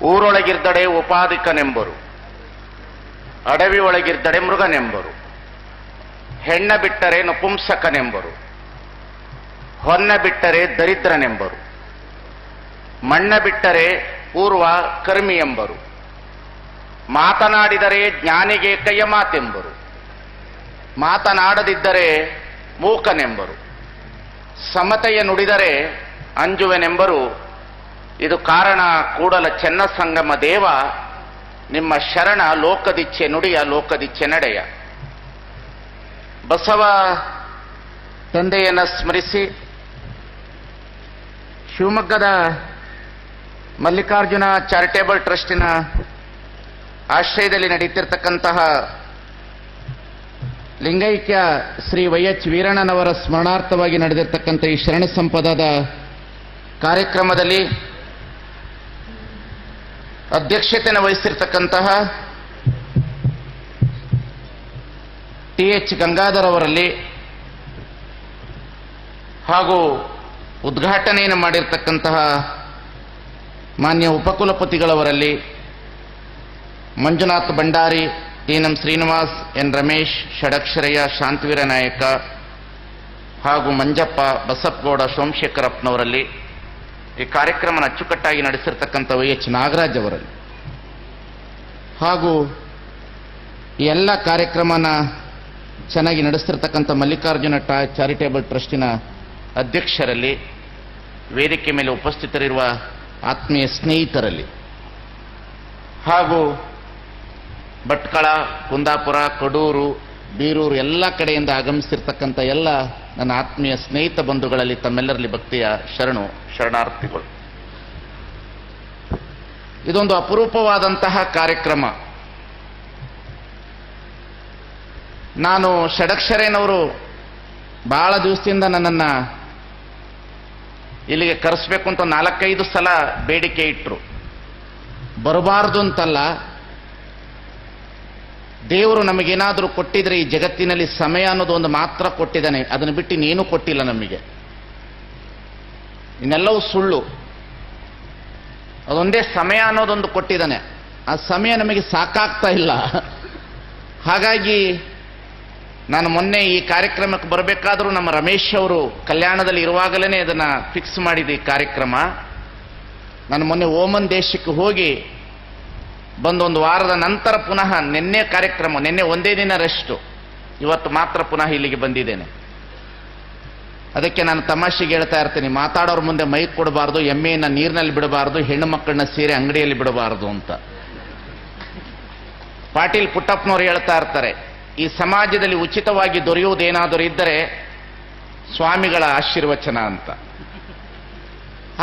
ಊರೊಳಗಿರ್ದಡೆ ಉಪಾಧಿಕನೆಂಬರು, ಅಡವಿ ಒಳಗಿರ್ದಡೆ ಮೃಗನೆಂಬರು, ಹೆಣ್ಣ ಬಿಟ್ಟರೆ ನಪುಂಸಕನೆಂಬರು, ಹೊನ್ನ ಬಿಟ್ಟರೆ ದರಿದ್ರನೆಂಬರು, ಮಣ್ಣ ಬಿಟ್ಟರೆ ಪೂರ್ವ ಕರ್ಮಿ ಎಂಬರು, ಮಾತನಾಡಿದರೆ ಜ್ಞಾನಿಗೆ ಕೈಯ ಮಾತೆಂಬರು, ಮಾತನಾಡದಿದ್ದರೆ ಮೂಕನೆಂಬರು, ಸಮತೆಯ ನುಡಿದರೆ ಅಂಜುವೆನೆಂಬರು. ಇದು ಕಾರಣ ಕೂಡಲ ಚೆನ್ನ ಸಂಗಮ ದೇವ, ನಿಮ್ಮ ಶರಣ ಲೋಕದಿಚ್ಛೆ ನುಡಿಯ ಲೋಕದಿಚ್ಛೆ ನಡೆಯ. ಬಸವ ತಂದೆಯನ್ನು ಸ್ಮರಿಸಿ ಶಿವಮೊಗ್ಗದ ಮಲ್ಲಿಕಾರ್ಜುನ ಚಾರಿಟೇಬಲ್ ಟ್ರಸ್ಟಿನ ಆಶ್ರಯದಲ್ಲಿ ನಡೀತಿರ್ತಕ್ಕಂತಹ ಲಿಂಗೈಕ್ಯ ಶ್ರೀ ವೈಎಚ್ ವೀರಣ್ಣನವರ ಸ್ಮರಣಾರ್ಥವಾಗಿ ನಡೆದಿರ್ತಕ್ಕಂಥ ಈ ಶರಣ ಸಂಪದದ ಕಾರ್ಯಕ್ರಮದಲ್ಲಿ ಅಧ್ಯಕ್ಷತೆಯನ್ನು ವಹಿಸಿರ್ತಕ್ಕಂತಹ ಟಿ.ಎಚ್. ಗಂಗಾಧರ್ ಅವರಲ್ಲಿ ಹಾಗೂ ಉದ್ಘಾಟನೆಯನ್ನು ಮಾಡಿರ್ತಕ್ಕಂತಹ ಮಾನ್ಯ ಉಪಕುಲಪತಿಗಳವರಲ್ಲಿ ಮಂಜುನಾಥ್ ಭಂಡಾರಿ, ಟಿ.ಎಂ. ಶ್ರೀನಿವಾಸ್, ಎನ್. ರಮೇಶ್, ಷಡಕ್ಷರಯ್ಯ, ಶಾಂತವೀರ ನಾಯಕ ಹಾಗೂ ಮಂಜಪ್ಪ, ಬಸಪ್ಪಗೌಡ, ಸೋಮಶೇಖರಪ್ಪನವರಲ್ಲಿ, ಈ ಕಾರ್ಯಕ್ರಮನ ಅಚ್ಚುಕಟ್ಟಾಗಿ ನಡೆಸಿರ್ತಕ್ಕಂಥ ವೈ.ಎಚ್. ನಾಗರಾಜ್ ಅವರಲ್ಲಿ ಹಾಗೂ ಈ ಎಲ್ಲ ಕಾರ್ಯಕ್ರಮನ ಚೆನ್ನಾಗಿ ನಡೆಸ್ತಿರ್ತಕ್ಕಂಥ ಮಲ್ಲಿಕಾರ್ಜುನ ಚಾರಿಟೇಬಲ್ ಟ್ರಸ್ಟಿನ ಅಧ್ಯಕ್ಷರಲ್ಲಿ, ವೇದಿಕೆ ಮೇಲೆ ಉಪಸ್ಥಿತರಿರುವ ಆತ್ಮೀಯ ಸ್ನೇಹಿತರಲ್ಲಿ ಹಾಗೂ ಭಟ್ಕಳ, ಕುಂದಾಪುರ, ಕಡೂರು, ಬೀರೂರು ಎಲ್ಲ ಕಡೆಯಿಂದ ಆಗಮಿಸಿರ್ತಕ್ಕಂಥ ಎಲ್ಲ ನನ್ನ ಆತ್ಮೀಯ ಸ್ನೇಹಿತ ಬಂಧುಗಳಲ್ಲಿ ತಮ್ಮೆಲ್ಲರಲ್ಲಿ ಭಕ್ತಿಯ ಶರಣಾರ್ಥಿಗಳು. ಇದೊಂದು ಅಪರೂಪವಾದಂತಹ ಕಾರ್ಯಕ್ರಮ. ನಾನು ಷಡಕ್ಷರೇನವರು ಬಹಳ ದಿವಸದಿಂದ ನನ್ನನ್ನು ಇಲ್ಲಿಗೆ ಕರೆಸಬೇಕು ಅಂತ 4-5 ಸಲ ಬೇಡಿಕೆ ಇಟ್ಟರು. ಬರಬಾರ್ದು ಅಂತಲ್ಲ, ದೇವರು ನಮಗೇನಾದರೂ ಕೊಟ್ಟಿದ್ರೆ ಈ ಜಗತ್ತಿನಲ್ಲಿ ಸಮಯ ಅನ್ನೋದು ಒಂದು ಮಾತ್ರ ಕೊಟ್ಟಿದ್ದಾನೆ, ಅದನ್ನು ಬಿಟ್ಟು ಇನ್ನೇನು ಕೊಟ್ಟಿಲ್ಲ ನಮಗೆ. ಇನ್ನೆಲ್ಲವೂ ಸುಳ್ಳು. ಅದೊಂದೇ ಸಮಯ ಅನ್ನೋದೊಂದು ಕೊಟ್ಟಿದ್ದಾನೆ. ಆ ಸಮಯ ನಮಗೆ ಸಾಕಾಗ್ತಾ ಇಲ್ಲ. ಹಾಗಾಗಿ ನಾನು ಮೊನ್ನೆ ಈ ಕಾರ್ಯಕ್ರಮಕ್ಕೆ ಬರಬೇಕಾದರೂ ನಮ್ಮ ರಮೇಶ್ ಅವರು ಕಲ್ಯಾಣದಲ್ಲಿ ಇರುವಾಗಲೇ ಅದನ್ನು ಫಿಕ್ಸ್ ಮಾಡಿದ ಈ ಕಾರ್ಯಕ್ರಮ. ನಾನು ಮೊನ್ನೆ ಓಮನ್ ದೇಶಕ್ಕೆ ಹೋಗಿ ಬಂದೊಂದು ವಾರದ ನಂತರ ಪುನಃ ನಿನ್ನೆ ಕಾರ್ಯಕ್ರಮ, ನಿನ್ನೆ ಒಂದೇ ದಿನ ರೆಸ್ಟು, ಇವತ್ತು ಮಾತ್ರ ಪುನಃ ಇಲ್ಲಿಗೆ ಬಂದಿದ್ದೇನೆ. ಅದಕ್ಕೆ ನಾನು ತಮಾಷೆಗೆ ಹೇಳ್ತಾ ಇರ್ತೀನಿ, ಮಾತಾಡೋರ ಮುಂದೆ ಮೈಕ್ ಕೊಡಬಾರ್ದು, ಎಮ್ಮೆಯನ್ನು ನೀರಿನಲ್ಲಿ ಬಿಡಬಾರ್ದು, ಹೆಣ್ಣು ಮಕ್ಕಳನ್ನ ಸೀರೆ ಅಂಗಡಿಯಲ್ಲಿ ಬಿಡಬಾರ್ದು ಅಂತ. ಪಾಟೀಲ್ ಪುಟ್ಟಪ್ಪನವರು ಹೇಳ್ತಾ ಇರ್ತಾರೆ, ಈ ಸಮಾಜದಲ್ಲಿ ಉಚಿತವಾಗಿ ದೊರೆಯುವುದೇನಾದರೂ ಇದ್ದರೆ ಸ್ವಾಮಿಗಳ ಆಶೀರ್ವಚನ ಅಂತ.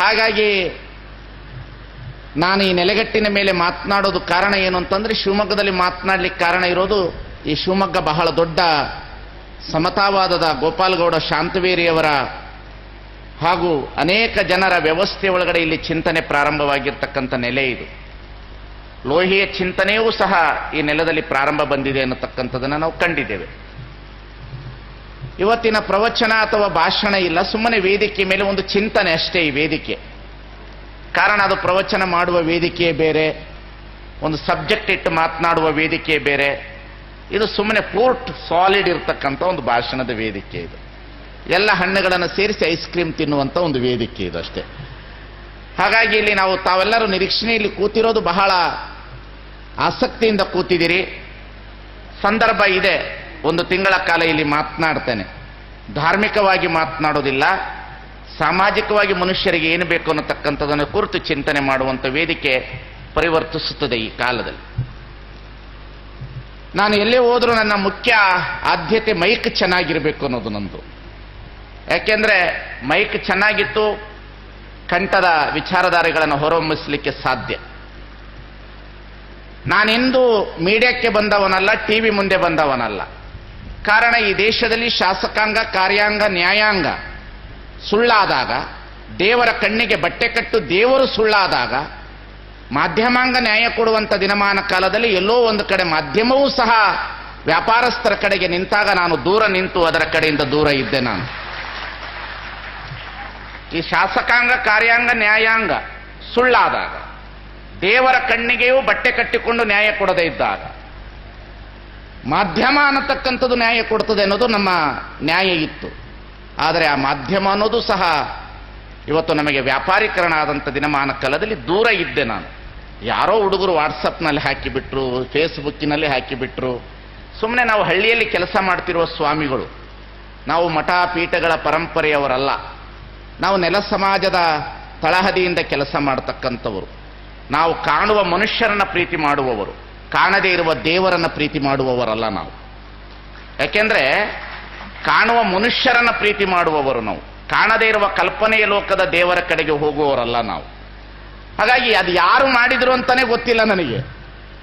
ಹಾಗಾಗಿ ನಾನು ಈ ನೆಲೆಗಟ್ಟಿನ ಮೇಲೆ ಮಾತನಾಡೋದು ಕಾರಣ ಏನು ಅಂತಂದ್ರೆ, ಶಿವಮೊಗ್ಗದಲ್ಲಿ ಮಾತನಾಡಲಿಕ್ಕೆ ಕಾರಣ ಇರೋದು, ಈ ಶಿವಮೊಗ್ಗ ಬಹಳ ದೊಡ್ಡ ಸಮತಾವಾದದ ಗೋಪಾಲಗೌಡ ಶಾಂತವೇರಿಯವರ ಹಾಗೂ ಅನೇಕ ಜನರ ವ್ಯವಸ್ಥೆ ಒಳಗಡೆ ಇಲ್ಲಿ ಚಿಂತನೆ ಪ್ರಾರಂಭವಾಗಿರ್ತಕ್ಕಂಥ ನೆಲೆ ಇದು. ಲೋಹಿಯ ಚಿಂತನೆಯೂ ಸಹ ಈ ನೆಲದಲ್ಲಿ ಪ್ರಾರಂಭ ಬಂದಿದೆ ಅನ್ನತಕ್ಕಂಥದ್ದನ್ನು ನಾವು ಕಂಡಿದ್ದೇವೆ. ಇವತ್ತಿನ ಪ್ರವಚನ ಅಥವಾ ಭಾಷಣ ಇಲ್ಲ, ಸುಮ್ಮನೆ ವೇದಿಕೆ ಮೇಲೆ ಒಂದು ಚಿಂತನೆ ಅಷ್ಟೇ ಈ ವೇದಿಕೆ. ಕಾರಣ ಅದು ಪ್ರವಚನ ಮಾಡುವ ವೇದಿಕೆ ಬೇರೆ, ಒಂದು ಸಬ್ಜೆಕ್ಟ್ ಇಟ್ಟು ಮಾತನಾಡುವ ವೇದಿಕೆ ಬೇರೆ. ಇದು ಸುಮ್ಮನೆ ಪೂರ್ಟ್ ಸಾಲಿಡ್ ಇರತಕ್ಕಂಥ ಒಂದು ಭಾಷಣದ ವೇದಿಕೆ ಇದು. ಎಲ್ಲ ಹಣ್ಣುಗಳನ್ನು ಸೇರಿಸಿ ಐಸ್ ಕ್ರೀಮ್ ತಿನ್ನುವಂಥ ಒಂದು ವೇದಿಕೆ ಇದು ಅಷ್ಟೇ. ಹಾಗಾಗಿ ಇಲ್ಲಿ ನಾವು ತಾವೆಲ್ಲರೂ ನಿರೀಕ್ಷಣೆಯಲ್ಲಿ ಕೂತಿರೋದು ಬಹಳ ಆಸಕ್ತಿಯಿಂದ ಕೂತಿದ್ದೀರಿ. ಸಂದರ್ಭ ಇದೆ, 1 ತಿಂಗಳ ಕಾಲ ಇಲ್ಲಿ ಮಾತನಾಡ್ತೇನೆ. ಧಾರ್ಮಿಕವಾಗಿ ಮಾತನಾಡೋದಿಲ್ಲ, ಸಾಮಾಜಿಕವಾಗಿ ಮನುಷ್ಯರಿಗೆ ಏನು ಬೇಕು ಅನ್ನತಕ್ಕಂಥದ್ದನ್ನು ಕುರಿತು ಚಿಂತನೆ ಮಾಡುವಂಥ ವೇದಿಕೆ ಪರಿವರ್ತಿಸುತ್ತದೆ ಈ ಕಾಲದಲ್ಲಿ. ನಾನು ಎಲ್ಲೇ ಹೋದರೂ ನನ್ನ ಮುಖ್ಯ ಆದ್ಯತೆ ಮೈಕ್ ಚೆನ್ನಾಗಿರಬೇಕು ಅನ್ನೋದು ನಂದು. ಯಾಕೆಂದ್ರೆ ಮೈಕ್ ಚೆನ್ನಾಗಿತ್ತು ಕಂಠದ ವಿಚಾರಧಾರೆಗಳನ್ನು ಹೊರಹೊಮ್ಮಿಸಲಿಕ್ಕೆ ಸಾಧ್ಯ. ನಾನೆಂದೂ ಮೀಡಿಯಾಕ್ಕೆ ಬಂದವನಲ್ಲ, ಟಿವಿ ಮುಂದೆ ಬಂದವನಲ್ಲ. ಕಾರಣ ಈ ದೇಶದಲ್ಲಿ ಶಾಸಕಾಂಗ, ಕಾರ್ಯಾಂಗ, ನ್ಯಾಯಾಂಗ ಸುಳ್ಳಾದಾಗ, ದೇವರ ಕಣ್ಣಿಗೆ ಬಟ್ಟೆ ಕಟ್ಟು ದೇವರು ಸುಳ್ಳಾದಾಗ, ಮಾಧ್ಯಮಾಂಗ ನ್ಯಾಯ ಕೊಡುವಂಥ ದಿನಮಾನ ಕಾಲದಲ್ಲಿ ಎಲ್ಲೋ ಒಂದು ಕಡೆ ಮಾಧ್ಯಮವೂ ಸಹ ವ್ಯಾಪಾರಸ್ಥರ ಕಡೆಗೆ ನಿಂತಾಗ ನಾನು ದೂರ ನಿಂತು ಅದರ ಕಡೆಯಿಂದ ದೂರ ಇದ್ದೆ. ನಾನು ಈ ಶಾಸಕಾಂಗ, ಕಾರ್ಯಾಂಗ, ನ್ಯಾಯಾಂಗ ಸುಳ್ಳಾದಾಗ, ದೇವರ ಕಣ್ಣಿಗೆಯೂ ಬಟ್ಟೆ ಕಟ್ಟಿಕೊಂಡು ನ್ಯಾಯ ಕೊಡದೇ ಇದ್ದಾಗ, ಮಾಧ್ಯಮ ಅನ್ನತಕ್ಕಂಥದ್ದು ನ್ಯಾಯ ಕೊಡ್ತದೆ ಅನ್ನೋದು ನಮ್ಮ ನ್ಯಾಯ ಇತ್ತು. ಆದರೆ ಆ ಮಾಧ್ಯಮ ಅನ್ನೋದು ಸಹ ಇವತ್ತು ನಮಗೆ ವ್ಯಾಪಾರೀಕರಣ ಆದಂಥ ದಿನಮಾನ ಕಾಲದಲ್ಲಿ ದೂರ ಇದ್ದೆ ನಾನು. ಯಾರೋ ಹುಡುಗರು ವಾಟ್ಸಪ್ನಲ್ಲಿ ಹಾಕಿಬಿಟ್ರು, ಫೇಸ್ಬುಕ್ಕಿನಲ್ಲಿ ಹಾಕಿಬಿಟ್ರು. ಸುಮ್ಮನೆ ನಾವು ಹಳ್ಳಿಯಲ್ಲಿ ಕೆಲಸ ಮಾಡ್ತಿರುವ ಸ್ವಾಮಿಗಳು, ನಾವು ಮಠ ಪೀಠಗಳ ಪರಂಪರೆಯವರಲ್ಲ. ನಾವು ನೆಲ ಸಮಾಜದ ತಳಹದಿಯಿಂದ ಕೆಲಸ ಮಾಡತಕ್ಕಂಥವರು. ನಾವು ಕಾಣುವ ಮನುಷ್ಯರನ್ನ ಪ್ರೀತಿ ಮಾಡುವವರು, ಕಾಣದೇ ಇರುವ ದೇವರನ್ನ ಪ್ರೀತಿ ಮಾಡುವವರಲ್ಲ ನಾವು. ಯಾಕೆಂದ್ರೆ ಕಾಣುವ ಮನುಷ್ಯರನ್ನ ಪ್ರೀತಿ ಮಾಡುವವರು ನಾವು, ಕಾಣದೇ ಇರುವ ಕಲ್ಪನೆಯ ಲೋಕದ ದೇವರ ಕಡೆಗೆ ಹೋಗುವವರಲ್ಲ ನಾವು. ಹಾಗಾಗಿ ಅದು ಯಾರು ಮಾಡಿದ್ರು ಅಂತಾನೆ ಗೊತ್ತಿಲ್ಲ ನನಗೆ.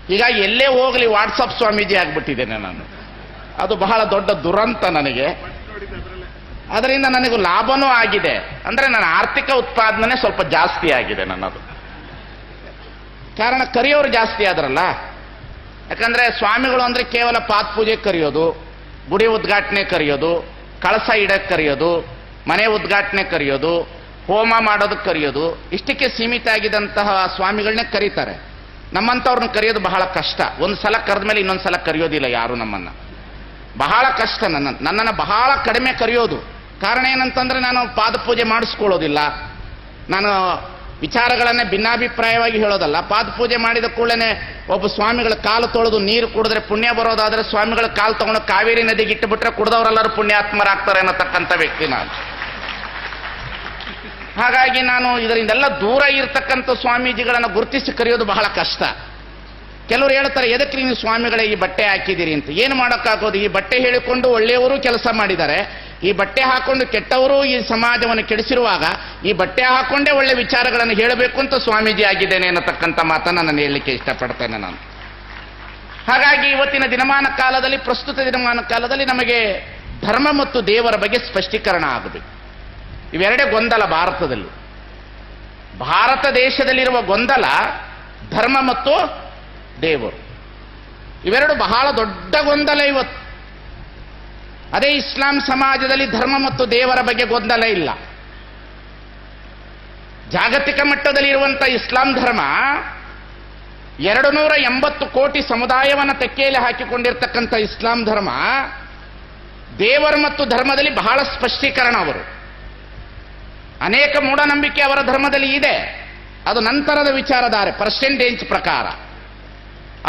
ಹೀಗಾಗಿ ಎಲ್ಲೇ ಹೋಗಲಿ ವಾಟ್ಸಪ್ ಸ್ವಾಮೀಜಿ ಆಗ್ಬಿಟ್ಟಿದ್ದೇನೆ ನಾನು. ಅದು ಬಹಳ ದೊಡ್ಡ ದುರಂತ ನನಗೆ. ಅದರಿಂದ ನನಗೂ ಲಾಭನೂ ಆಗಿದೆ. ಅಂದ್ರೆ ನನ್ನ ಆರ್ಥಿಕ ಉತ್ಪಾದನೆ ಸ್ವಲ್ಪ ಜಾಸ್ತಿ ಆಗಿದೆ ನನ್ನದು. ಕಾರಣ ಕರೆಯೋರು ಜಾಸ್ತಿ ಆದ್ರಲ್ಲ. ಯಾಕಂದ್ರೆ ಸ್ವಾಮಿಗಳು ಅಂದ್ರೆ ಕೇವಲ ಪಾದ ಪೂಜೆ ಕರೆಯೋದು, ಗುಡಿ ಉದ್ಘಾಟನೆ ಕರೆಯೋದು, ಕಳಸ ಇಡಕ್ಕೆ ಕರೆಯೋದು, ಮನೆ ಉದ್ಘಾಟನೆ ಕರೆಯೋದು, ಹೋಮ ಮಾಡೋದಕ್ಕೆ ಕರೆಯೋದು, ಇಷ್ಟಕ್ಕೆ ಸೀಮಿತ ಆಗಿದಂತಹ ಸ್ವಾಮಿಗಳನ್ನೇ ಕರೀತಾರೆ. ನಮ್ಮಂಥವ್ರನ್ನ ಕರೆಯೋದು ಬಹಳ ಕಷ್ಟ. ಒಂದು ಸಲ ಕರೆದ ಮೇಲೆ ಇನ್ನೊಂದು ಸಲ ಕರೆಯೋದಿಲ್ಲ ಯಾರು ನಮ್ಮನ್ನ. ಬಹಳ ಕಷ್ಟ. ನನ್ನನ್ನು ಬಹಳ ಕಡಿಮೆ ಕರೆಯೋದು. ಕಾರಣ ಏನಂತಂದ್ರೆ ನಾನು ಪಾದ ಪೂಜೆ ಮಾಡಿಸ್ಕೊಳ್ಳೋದಿಲ್ಲ. ನಾನು ವಿಚಾರಗಳನ್ನೇ ಭಿನ್ನಾಭಿಪ್ರಾಯವಾಗಿ ಹೇಳೋದಲ್ಲ. ಪಾದ ಪೂಜೆ ಮಾಡಿದ ಕೂಡಲೇ ಒಬ್ಬ ಸ್ವಾಮಿಗಳ ಕಾಲು ತೊಳೆದು ನೀರು ಕುಡಿದ್ರೆ ಪುಣ್ಯ ಬರೋದಾದ್ರೆ ಸ್ವಾಮಿಗಳ ಕಾಲು ತಗೊಂಡು ಕಾವೇರಿ ನದಿಗೆ ಇಟ್ಟುಬಿಟ್ರೆ ಕುಡಿದವರೆಲ್ಲರೂ ಪುಣ್ಯಾತ್ಮರಾಗ್ತಾರೆ ಅನ್ನತಕ್ಕಂಥ ವ್ಯಕ್ತಿ ನಾನು. ಹಾಗಾಗಿ ನಾನು ಇದರಿಂದೆಲ್ಲ ದೂರ ಇರತಕ್ಕಂಥ ಸ್ವಾಮೀಜಿಗಳನ್ನು ಗುರುತಿಸಿ ಕರೆಯೋದು ಬಹಳ ಕಷ್ಟ. ಕೆಲವರು ಹೇಳ್ತಾರೆ, ಎದಕ್ಕೆ ನೀವು ಸ್ವಾಮಿಗಳೇ ಈ ಬಟ್ಟೆ ಹಾಕಿದ್ದೀರಿ ಅಂತ. ಏನು ಮಾಡೋಕ್ಕಾಗೋದು? ಈ ಬಟ್ಟೆ ಹೇಳಿಕೊಂಡು ಒಳ್ಳೆಯವರು ಕೆಲಸ ಮಾಡಿದ್ದಾರೆ, ಈ ಬಟ್ಟೆ ಹಾಕೊಂಡು ಕೆಟ್ಟವರು ಈ ಸಮಾಜವನ್ನು ಕೆಡಿಸಿರುವಾಗ ಈ ಬಟ್ಟೆ ಹಾಕೊಂಡೇ ಒಳ್ಳೆ ವಿಚಾರಗಳನ್ನು ಹೇಳಬೇಕು ಅಂತ ಸ್ವಾಮೀಜಿ ಆಗಿದ್ದೇನೆ ಅನ್ನತಕ್ಕಂಥ ಮಾತನ್ನು ನಾನು ಹೇಳಲಿಕ್ಕೆ ಇಷ್ಟಪಡ್ತೇನೆ ನಾನು. ಹಾಗಾಗಿ ಇವತ್ತಿನ ದಿನಮಾನ ಕಾಲದಲ್ಲಿ, ಪ್ರಸ್ತುತ ದಿನಮಾನ ಕಾಲದಲ್ಲಿ ನಮಗೆ ಧರ್ಮ ಮತ್ತು ದೇವರ ಬಗ್ಗೆ ಸ್ಪಷ್ಟೀಕರಣ ಆಗಬೇಕು. ಇವೆರಡೇ ಗೊಂದಲ ಭಾರತದಲ್ಲಿ. ಭಾರತ ದೇಶದಲ್ಲಿರುವ ಗೊಂದಲ ಧರ್ಮ ಮತ್ತು ದೇವರು. ಇವೆರಡು ಬಹಳ ದೊಡ್ಡ ಗೊಂದಲ ಇವತ್ತು. ಅದೇ ಇಸ್ಲಾಂ ಸಮಾಜದಲ್ಲಿ ಧರ್ಮ ಮತ್ತು ದೇವರ ಬಗ್ಗೆ ಗೊಂದಲ ಇಲ್ಲ. ಜಾಗತಿಕ ಮಟ್ಟದಲ್ಲಿ ಇರುವಂಥ ಇಸ್ಲಾಂ ಧರ್ಮ 280 ಕೋಟಿ ಸಮುದಾಯವನ್ನು ತೆಕ್ಕೆಯಲ್ಲಿ ಹಾಕಿಕೊಂಡಿರ್ತಕ್ಕಂಥ ಇಸ್ಲಾಂ ಧರ್ಮ ದೇವರು ಮತ್ತು ಧರ್ಮದಲ್ಲಿ ಬಹಳ ಸ್ಪಷ್ಟೀಕರಣ. ಅವರು ಅನೇಕ ಮೂಢನಂಬಿಕೆ ಅವರ ಧರ್ಮದಲ್ಲಿ ಇದೆ, ಅದು ನಂತರದ ವಿಚಾರಧಾರೆ, ಪರ್ಸೆಂಟೇಜ್ ಪ್ರಕಾರ.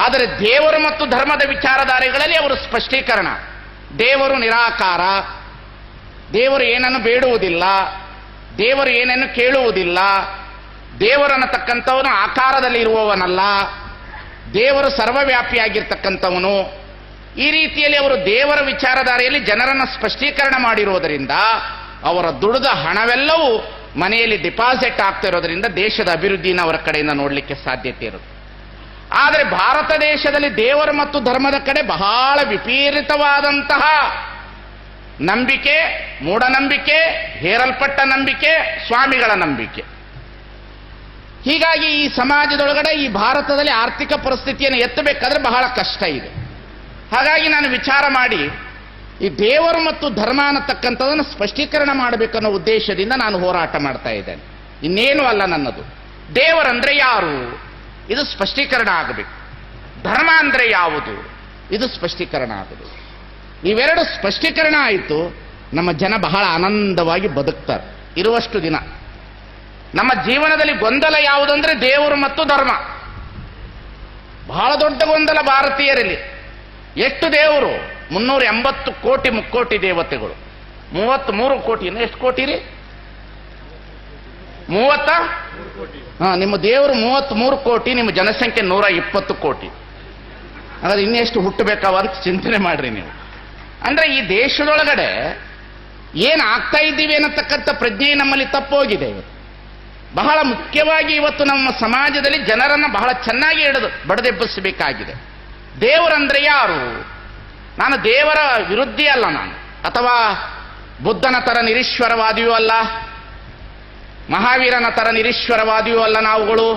ಆದರೆ ದೇವರು ಮತ್ತು ಧರ್ಮದ ವಿಚಾರಧಾರೆಗಳಲ್ಲಿ ಅವರು ಸ್ಪಷ್ಟೀಕರಣ. ದೇವರು ನಿರಾಕಾರ, ದೇವರು ಏನನ್ನು ಬೇಡುವುದಿಲ್ಲ, ದೇವರು ಏನನ್ನು ಕೇಳುವುದಿಲ್ಲ, ದೇವರನ್ನತಕ್ಕಂಥವನು ಆಕಾರದಲ್ಲಿ ಇರುವವನಲ್ಲ, ದೇವರು ಸರ್ವವ್ಯಾಪಿಯಾಗಿರ್ತಕ್ಕಂಥವನು. ಈ ರೀತಿಯಲ್ಲಿ ಅವರು ದೇವರ ವಿಚಾರಧಾರೆಯಲ್ಲಿ ಜನರನ್ನು ಸ್ಪಷ್ಟೀಕರಣ ಮಾಡಿರುವುದರಿಂದ ಅವರ ದುಡಿದ ಹಣವೆಲ್ಲವೂ ಮನೆಯಲ್ಲಿ ಡಿಪಾಸಿಟ್ ಆಗ್ತಿರೋದ್ರಿಂದ ದೇಶದ ಅಭಿವೃದ್ಧಿನ ಅವರ ಕಡೆಯಿಂದ ನೋಡಲಿಕ್ಕೆ ಸಾಧ್ಯತೆ ಇರುತ್ತೆ. ಆದರೆ ಭಾರತ ದೇಶದಲ್ಲಿ ದೇವರು ಮತ್ತು ಧರ್ಮದ ಕಡೆ ಬಹಳ ವಿಪರೀತವಾದಂತಹ ನಂಬಿಕೆ, ಮೂಢನಂಬಿಕೆ, ಹೇರಲ್ಪಟ್ಟ ನಂಬಿಕೆ, ಸ್ವಾಮಿಗಳ ನಂಬಿಕೆ. ಹೀಗಾಗಿ ಈ ಸಮಾಜದೊಳಗಡೆ, ಈ ಭಾರತದಲ್ಲಿ ಆರ್ಥಿಕ ಪರಿಸ್ಥಿತಿಯನ್ನು ಎತ್ತಬೇಕಾದ್ರೆ ಬಹಳ ಕಷ್ಟ ಇದೆ. ಹಾಗಾಗಿ ನಾನು ವಿಚಾರ ಮಾಡಿ ಈ ದೇವರು ಮತ್ತು ಧರ್ಮ ಅನ್ನತಕ್ಕಂಥದನ್ನು ಸ್ಪಷ್ಟೀಕರಣ ಮಾಡಬೇಕನ್ನೋ ಉದ್ದೇಶದಿಂದ ನಾನು ಹೋರಾಟ ಮಾಡ್ತಾ ಇದ್ದೇನೆ. ಇನ್ನೇನು ಅಲ್ಲ ನನ್ನದು. ದೇವರಂದ್ರೆ ಯಾರು? ಇದು ಸ್ಪಷ್ಟೀಕರಣ ಆಗಬೇಕು. ಧರ್ಮ ಅಂದ್ರೆ ಯಾವುದು? ಇದು ಸ್ಪಷ್ಟೀಕರಣ ಆಗಬೇಕು. ಇವೆರಡು ಸ್ಪಷ್ಟೀಕರಣ ಆಯಿತು, ನಮ್ಮ ಜನ ಬಹಳ ಆನಂದವಾಗಿ ಬದುಕ್ತಾರೆ ಇರುವಷ್ಟು ದಿನ. ನಮ್ಮ ಜೀವನದಲ್ಲಿ ಗೊಂದಲ ಯಾವುದಂದ್ರೆ ದೇವರು ಮತ್ತು ಧರ್ಮ. ಬಹಳ ದೊಡ್ಡ ಗೊಂದಲ ಭಾರತೀಯರಲ್ಲಿ. ಎಷ್ಟು ದೇವರು? 380 ಕೋಟಿ ಮುಕ್ಕೋಟಿ ದೇವತೆಗಳು. 33 ಕೋಟಿ. ಎಷ್ಟು ಕೋಟಿ ರೀ? 30? ನಿಮ್ಮ ದೇವರು 33 ಕೋಟಿ, ನಿಮ್ಮ ಜನಸಂಖ್ಯೆ 120 ಕೋಟಿ. ಹಾಗಾದ್ರೆ ಇನ್ನೆಷ್ಟು ಹುಟ್ಟಬೇಕಾವ ಅಂತ ಚಿಂತನೆ ಮಾಡ್ರಿ ನೀವು. ಅಂದ್ರೆ ಈ ದೇಶದೊಳಗಡೆ ಏನು ಆಗ್ತಾ ಇದ್ದೀವಿ ಅನ್ನತಕ್ಕಂಥ ಪ್ರಜ್ಞೆ ನಮ್ಮಲ್ಲಿ ತಪ್ಪೋಗಿದೆ. ಬಹಳ ಮುಖ್ಯವಾಗಿ ಇವತ್ತು ನಮ್ಮ ಸಮಾಜದಲ್ಲಿ ಜನರನ್ನು ಬಹಳ ಚೆನ್ನಾಗಿ ಬಡದೆಬ್ಬಿಸಬೇಕಾಗಿದೆ. ದೇವರಂದ್ರೆ ಯಾರು? ನಾನು ದೇವರ ವಿರುದ್ಧಿ ಅಲ್ಲ ನಾನು, ಅಥವಾ ಬುದ್ಧನ ತರ ನಿರೀಶ್ವರವಾದಿಯೂ ಅಲ್ಲ, ಮಹಾವೀರನ ತರ ನಿರೀಶ್ವರವಾದಿಯೂ ಅಲ್ಲ ನಾವುಗಳು,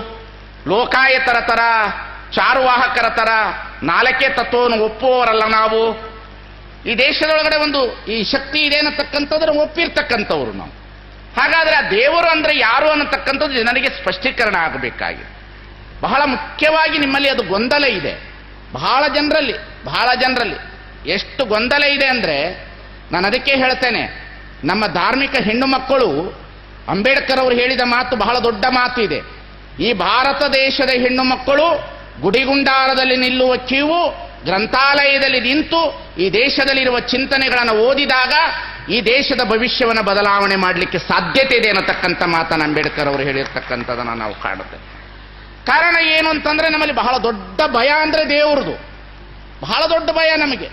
ಲೋಕಾಯತರ ತರ, ಚಾರುವಾಹಕರ ತರ ನಾಲ್ಕೇ ತತ್ವವನ್ನು ಒಪ್ಪುವವರಲ್ಲ ನಾವು. ಈ ದೇಶದೊಳಗಡೆ ಒಂದು ಈ ಶಕ್ತಿ ಇದೆ ಅನ್ನತಕ್ಕಂಥದ್ದನ್ನು ಒಪ್ಪಿರ್ತಕ್ಕಂಥವ್ರು ನಾವು. ಹಾಗಾದ್ರೆ ಆ ದೇವರು ಅಂದ್ರೆ ಯಾರು ಅನ್ನತಕ್ಕಂಥದ್ದು ಜನರಿಗೆ ಸ್ಪಷ್ಟೀಕರಣ ಆಗಬೇಕಾಗಿದೆ. ಬಹಳ ಮುಖ್ಯವಾಗಿ ನಿಮ್ಮಲ್ಲಿ ಅದು ಗೊಂದಲ ಇದೆ, ಬಹಳ ಜನರಲ್ಲಿ ಎಷ್ಟು ಗೊಂದಲ ಇದೆ ಅಂದ್ರೆ, ನಾನು ಅದಕ್ಕೆ ಹೇಳ್ತೇನೆ, ನಮ್ಮ ಧಾರ್ಮಿಕ ಹೆಣ್ಣು ಮಕ್ಕಳು, ಅಂಬೇಡ್ಕರ್ ಅವರು ಹೇಳಿದ ಮಾತು ಬಹಳ ದೊಡ್ಡ ಮಾತು ಇದೆ. ಈ ಭಾರತ ದೇಶದ ಹೆಣ್ಣು ಮಕ್ಕಳು ಗುಡಿಗುಂಡಾರದಲ್ಲಿ ನಿಲ್ಲುವ ಕ್ಯೂ, ಗ್ರಂಥಾಲಯದಲ್ಲಿ ನಿಂತು ಈ ದೇಶದಲ್ಲಿರುವ ಚಿಂತನೆಗಳನ್ನು ಓದಿದಾಗ ಈ ದೇಶದ ಭವಿಷ್ಯವನ್ನು ಬದಲಾವಣೆ ಮಾಡಲಿಕ್ಕೆ ಸಾಧ್ಯತೆ ಇದೆ ಅನ್ನತಕ್ಕಂಥ ಮಾತನ್ನು ಅಂಬೇಡ್ಕರ್ ಅವರು ಹೇಳಿರ್ತಕ್ಕಂಥದನ್ನು ನಾವು ಕಾಣುತ್ತೇವೆ. ಕಾರಣ ಏನು ಅಂತಂದ್ರೆ, ನಮ್ಮಲ್ಲಿ ಬಹಳ ದೊಡ್ಡ ಭಯ ಅಂದ್ರೆ ದೇವ್ರದು, ಬಹಳ ದೊಡ್ಡ ಭಯ ನಮಗೆ.